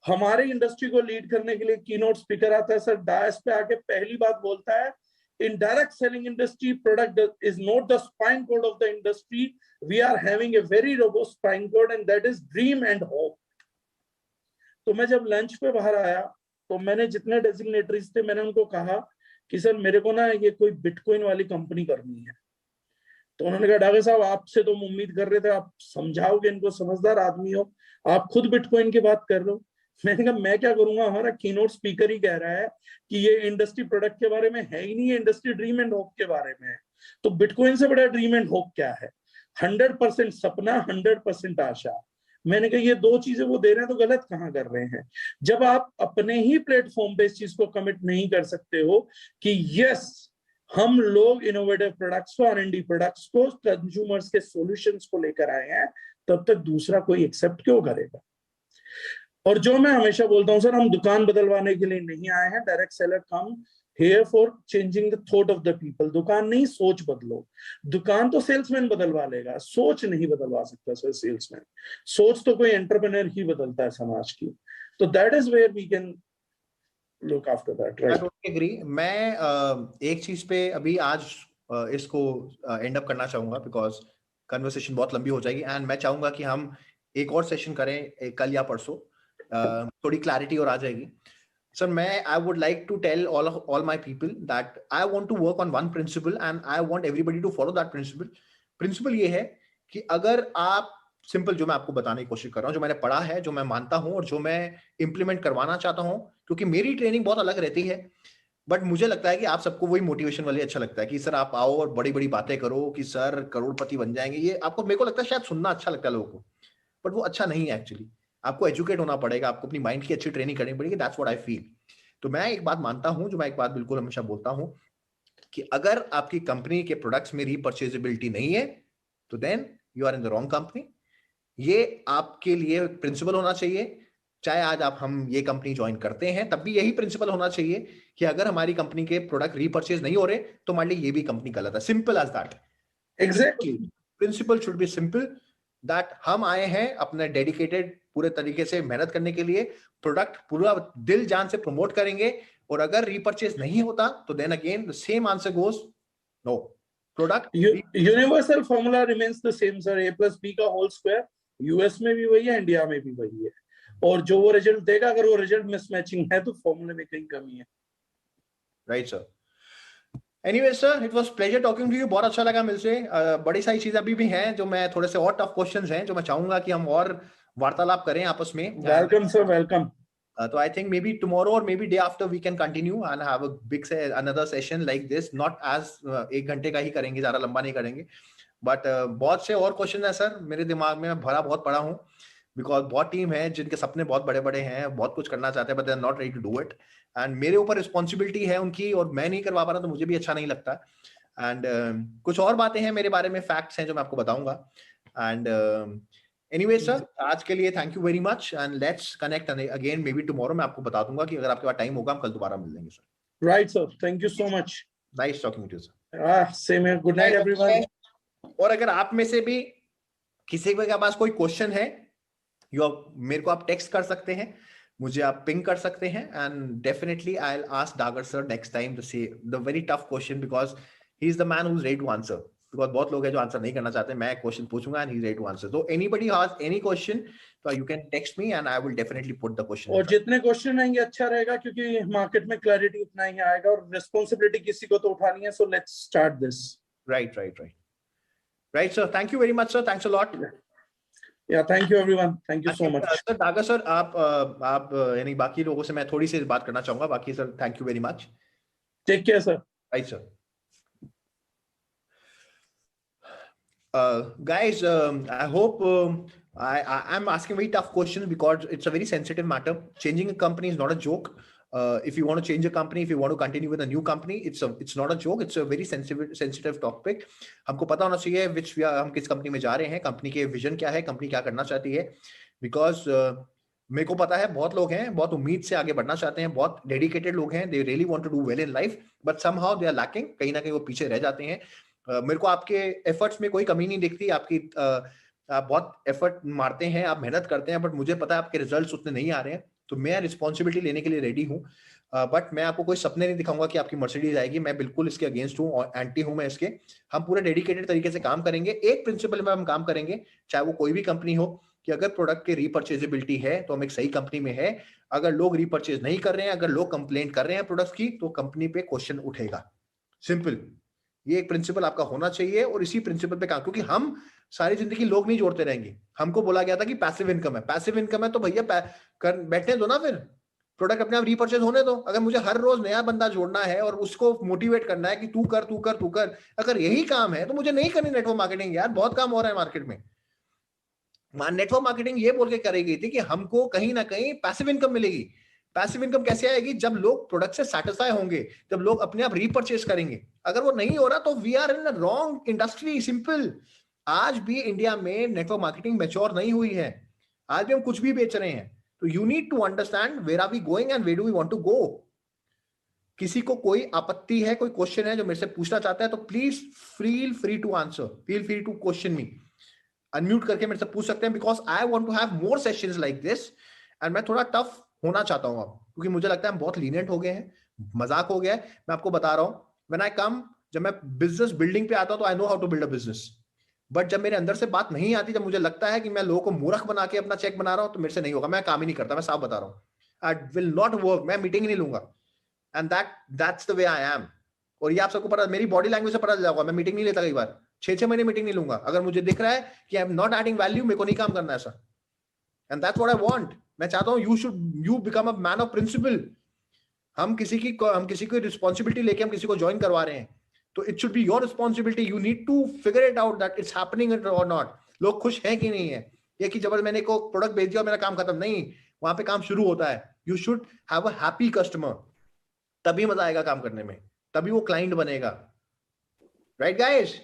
हमारी इंडस्ट्री को लीड करने के लिए कीनोट स्पीकर आता है सर, डायस पे आके पहली बात बोलता है, in direct selling industry, product is not the spine cord of the industry. We are having a very robust spine cord and that is dream and hope. तो मैं जब लंच पे बाहर आया तो मैंने जितने डेजिग्नेटरीज थे मैंने उनको कहा कि सर मेरे को ना ये कोई बिटकॉइन वाली कंपनी करनी है. तो उन्होंने कहा डागर साहब आपसे तो हम उम्मीद कर रहे थे आप समझाओगे इनको, समझदार आदमी हो, आप खुद बिटकॉइन की बात कर रहे हो. मैंने कहा मैं क्या करूंगा, हमारा कीनोट स्पीकर ही कह रहा है कि ये इंडस्ट्री प्रोडक्ट के बारे में है ही नहीं, इंडस्ट्री ड्रीम एंड होप के बारे में है. तो बिटकॉइन से बड़ा ड्रीम एंड होप क्या है? 100% सपना, 100% आशा. मैंने कहा ये दो चीजें वो दे रहे हैं तो गलत कहाँ कर रहे हैं. जब आप अपने ही प्लेटफॉर्म पे इस चीज को कमिट नहीं कर सकते हो कि यस हम लोग इनोवेटिव प्रोडक्ट्स को, R&D प्रोडक्ट्स को, कंज्यूमर्स के सॉल्यूशंस को लेकर आए हैं, तब तक दूसरा कोई एक्सेप्ट क्यों करेगा. और जो मैं हमेशा बोलता हूं सर, हम दुकान बदलवाने के लिए नहीं आए हैं. Direct seller come here for changing the thought of the people. दुकान नहीं, सोच बदलो. दुकान तो सेल्समैन बदलवा लेगा, सोच नहीं बदलवा सकता सर सेल्समैन. सोच तो कोई एंटरप्रेन्योर ही बदलता है समाज की. तो that is where we can look after that. Right, I totally agree. मैं एक चीज पे अभी आज इसको एंड अप करना चाहूंगा बिकॉज कन्वर्सेशन बहुत लंबी हो जाएगी एंड मैं चाहूंगा कि हम एक और सेशन करें कल या परसों, थोड़ी क्लैरिटी और आ जाएगी. सर मैं I would like to tell all my people that I want to work on one principle and I want everybody to follow that principle. Principle ये है कि अगर आप सिंपल, जो मैं आपको बताने की कोशिश कर रहा हूँ, जो मैंने पढ़ा है, जो मैं मानता हूँ और जो मैं इंप्लीमेंट करवाना चाहता हूँ, क्योंकि मेरी ट्रेनिंग बहुत अलग रहती है. बट मुझे लगता है कि आप सबको वही मोटिवेशन वाले अच्छा लगता है कि सर आप आओ और बड़ी बड़ी बातें करो कि सर करोड़पति बन जाएंगे, ये आपको, मेरे को लगता है शायद सुनना अच्छा लगता है लोगों को, बट वो अच्छा नहीं है एक्चुअली। आपको एजुकेट होना पड़ेगा, आपको अपनी माइंड की अच्छी ट्रेनिंग करनी पड़ेगी, दैट्स व्हाट आई फील। तो मैं एक बात मानता हूं, जो मैं एक बात बिल्कुल हमेशा बोलता हूं, कि अगर आपकी कंपनी के प्रोडक्ट्स में रीपरचेजेबिलिटी नहीं है तो then you are in the wrong company. ये आपके लिए प्रिंसिपल होना चाहिए, चाहे आज आप हम ये कंपनी ज्वाइन करते हैं तब भी यही प्रिंसिपल होना चाहिए कि अगर हमारी कंपनी के प्रोडक्ट रीपरचेज नहीं हो रहे तो मान लीजिए ये भी कंपनी गलत है, simple as that. Exactly, principle should be simple, that हम आए हैं अपने डेडिकेटेड पूरे तरीके से मेहनत करने के लिए, प्रोडक्ट पूरा दिल जान से प्रमोट करेंगे, और अगर रीपरचेज नहीं होता तो then again the same answer goes no. Product universal formula remains the same sir, a + b का होल स्क्वायर। यूएस में भी वही है, इंडिया में भी वही है, और जो वो रिजल्ट देगा, अगर वो रिजल्ट मिसमैचिंग है तो फॉर्मूले में कहीं कमी है। Right sir. Anyway sir, it was pleasure talking to you, बहुत अच्छा लगा मिलसे। बड़ी सारी चीजें अभी भी हैं जो मैं, थोड़े से और टफ क्वेश्चंस हैं जो मैं चाहूंगा कि हम और वार्तालाप करें आपस में। Welcome sir, welcome. So I think maybe tomorrow or maybe day after we can continue and have a big another session like this, not as 1 घंटे का ही करेंगे, ज्यादा लंबा नहीं करेंगे, बट बहुत से और क्वेश्चन है सर मेरे दिमाग में, मैं भरा बहुत पड़ा हूँ, बिकॉज बहुत टीम है जिनके सपने बहुत बड़े बड़े हैं, बहुत कुछ करना चाहते हैं, but they are not ready to do it, and मेरे ऊपर रिस्पॉन्सिबिलिटी है उनकी, और मैं नहीं करवा पा रहा तो मुझे भी अच्छा नहीं लगता। एंड कुछ और बातें हैं मेरे बारे में, फैक्ट्स हैं जो मैं आपको बताऊंगा। एंड एनीवे सर, आज के लिए thank you very much, and let's connect again may be tomorrow. मैं आपको बता दूंगा कि अगर आपके पास टाइम होगा हम कल दोबारा मिल लेंगे sir. Right sir, thank you so much. Nice talking to you sir. Same here, good night everyone. और अगर आप में से भी किसी के पास कोई क्वेश्चन है, मेरे को आप टेक्स्ट कर सकते हैं, मुझे आप पिंग कर सकते हैं, and definitely I will ask Dagar sir next time the very tough question, because he is the man who is ready to answer, because बहुत लोग हैं जो आंसर नहीं करना चाहते, मैं क्वेश्चन पूछूंगा and he is ready to answer. तो एनीबॉडी हैज एनी क्वेश्चन तो you can text me and I will definitely put the question. और जितने क्वेश्चन आएंगे अच्छा रहेगा, क्योंकि मार्केट में क्लैरिटी उतना ही आएगा, और रिस्पांसिबिलिटी किसी को तो उठानी है, so let's start this. Right sir, thank you very much sir, thanks a lot. Yeah thank you everyone, thank you so much sir. Dagar sir, आप यानी बाकी लोगों से मैं थोड़ी सी बात करना चाहूंगा, बाकी sir thank you very much, take care sir. Right sir. Guys, I hope I'm asking very tough questions because it's a very sensitive matter. Changing a company is not a joke. If you want to change a company, if you want to continue with a new company, it's not a joke. It's a very sensitive topic. हमको पता होना चाहिए हम किस कंपनी में जा रहे हैं, कंपनी के विजन क्या है, कंपनी क्या करना चाहती है, बिकॉज मेरे को पता है बहुत लोग हैं, बहुत उम्मीद से आगे बढ़ना चाहते हैं, बहुत डेडिकेटेड लोग हैं, they really want to do well in life, but somehow they are lacking, कहीं ना कहीं वो पीछे रह जाते हैं। मेरे को आपके एफर्ट्स में कोई कमी नहीं दिखती, आपकी आप बहुत एफर्ट मारते हैं, आप मेहनत करते हैं, बट मुझे पता है आपके रिजल्ट्स उतने नहीं आ रहे हैं, तो मैं रिस्पॉन्सिबिलिटी लेने के लिए रेडी हूँ, बट मैं आपको कोई सपने नहीं दिखाऊंगा कि आपकी मर्सिडीज आएगी, मैं बिल्कुल इसके अगेंस्ट हूँ और एंटी हूँ मैं इसके। हम पूरे डेडिकेटेड तरीके से काम करेंगे, एक प्रिंसिपल में हम काम करेंगे, चाहे वो कोई भी कंपनी हो, कि अगर प्रोडक्ट की रीपरचेजेबिलिटी है तो हम एक सही कंपनी में है, अगर लोग रीपरचेज नहीं कर रहे हैं, अगर लोग कंप्लेंट कर रहे हैं प्रोडक्ट की, तो कंपनी पे क्वेश्चन उठेगा, सिंपल। ये एक प्रिंसिपल आपका होना चाहिए, और इसी प्रिंसिपल पे काम, क्योंकि हम सारी जिंदगी लोग नहीं जोड़ते रहेंगे। हमको बोला गया था कि पैसिव इनकम है, पैसिव इनकम है तो भैया बैठने दो ना, फिर प्रोडक्ट अपने आप रीपरचेज होने दो। अगर मुझे हर रोज नया बंदा जोड़ना है और उसको मोटिवेट करना है कि तू कर तू कर तू कर, अगर यही काम है तो मुझे नहीं करनी नेटवर्क मार्केटिंग, यार बहुत काम हो रहा है मार्केट में। नेटवर्क मार्केटिंग ये बोल के करी गई थी कि हमको कहीं ना कहीं पैसिव इनकम मिलेगी। पैसिव इनकम कैसे आएगी? जब लोग प्रोडक्ट से सैटिस्फाई होंगे, जब लोग अपने आप रीपरचेज करेंगे। अगर वो नहीं हो रहा तो we are in a wrong industry, simple. आज भी इंडिया में नेटवर्क मार्केटिंग मैच्योर नहीं हुई है, आज भी हम कुछ भी बेच रहे हैं। तो you need to understand where are we going and where do we want to go. किसी को कोई आपत्ति है, कोई क्वेश्चन है जो मेरे से पूछना चाहता है, तो please feel free to answer, feel free to question me, unmute करके मेरे से पूछ सकते हैं, because I want to have more sessions like this. And मैं थोड़ा टफ होना चाहता हूं अब, क्योंकि मुझे लगता है हम बहुत लीनियंट हो गए हैं, मजाक हो गया है। मैं आपको बता रहा हूं, व्हेन आई कम, जब मैं बिजनेस बिल्डिंग पे आता हूं तो I know how to build a business, but जब मेरे अंदर से बात नहीं आती, जब मुझे लगता है कि मैं लोगों को मूर्ख बना के अपना चेक बना रहा हूं, तो मेरे से नहीं होगा, मैं काम ही नहीं करता, मैं साफ बता रहा हूं। आई विल नॉट वर्क, मैं मीटिंग नहीं लूंगा, and that's the way I am. और ये आप सबको पता, मेरी बॉडी लैंग्वेज से पता चल जाएगा, मैं मीटिंग नहीं लेता, कई बार 6-6 महीने मीटिंग नहीं लूंगा। अगर मुझे दिख रहा है कि I am not adding value, मेरे को नहीं काम करना ऐसा, and that's what I want. मैं चाहता हूं you become a man of principle. हम किसी की रिस्पॉन्सिबिलिटी लेके हम किसी को ज्वाइन करवा रहे हैं, तो it should be your responsibility. You need to figure it out that it's happening और नॉट. लोग खुश हैं कि नहीं है, ये कि जब मैंने को प्रोडक्ट भेज दिया और मेरा काम खत्म, नहीं, वहां पे काम शुरू होता है. You should have a happy customer, तभी मजा आएगा काम करने में, तभी वो क्लाइंट बनेगा. Right guys?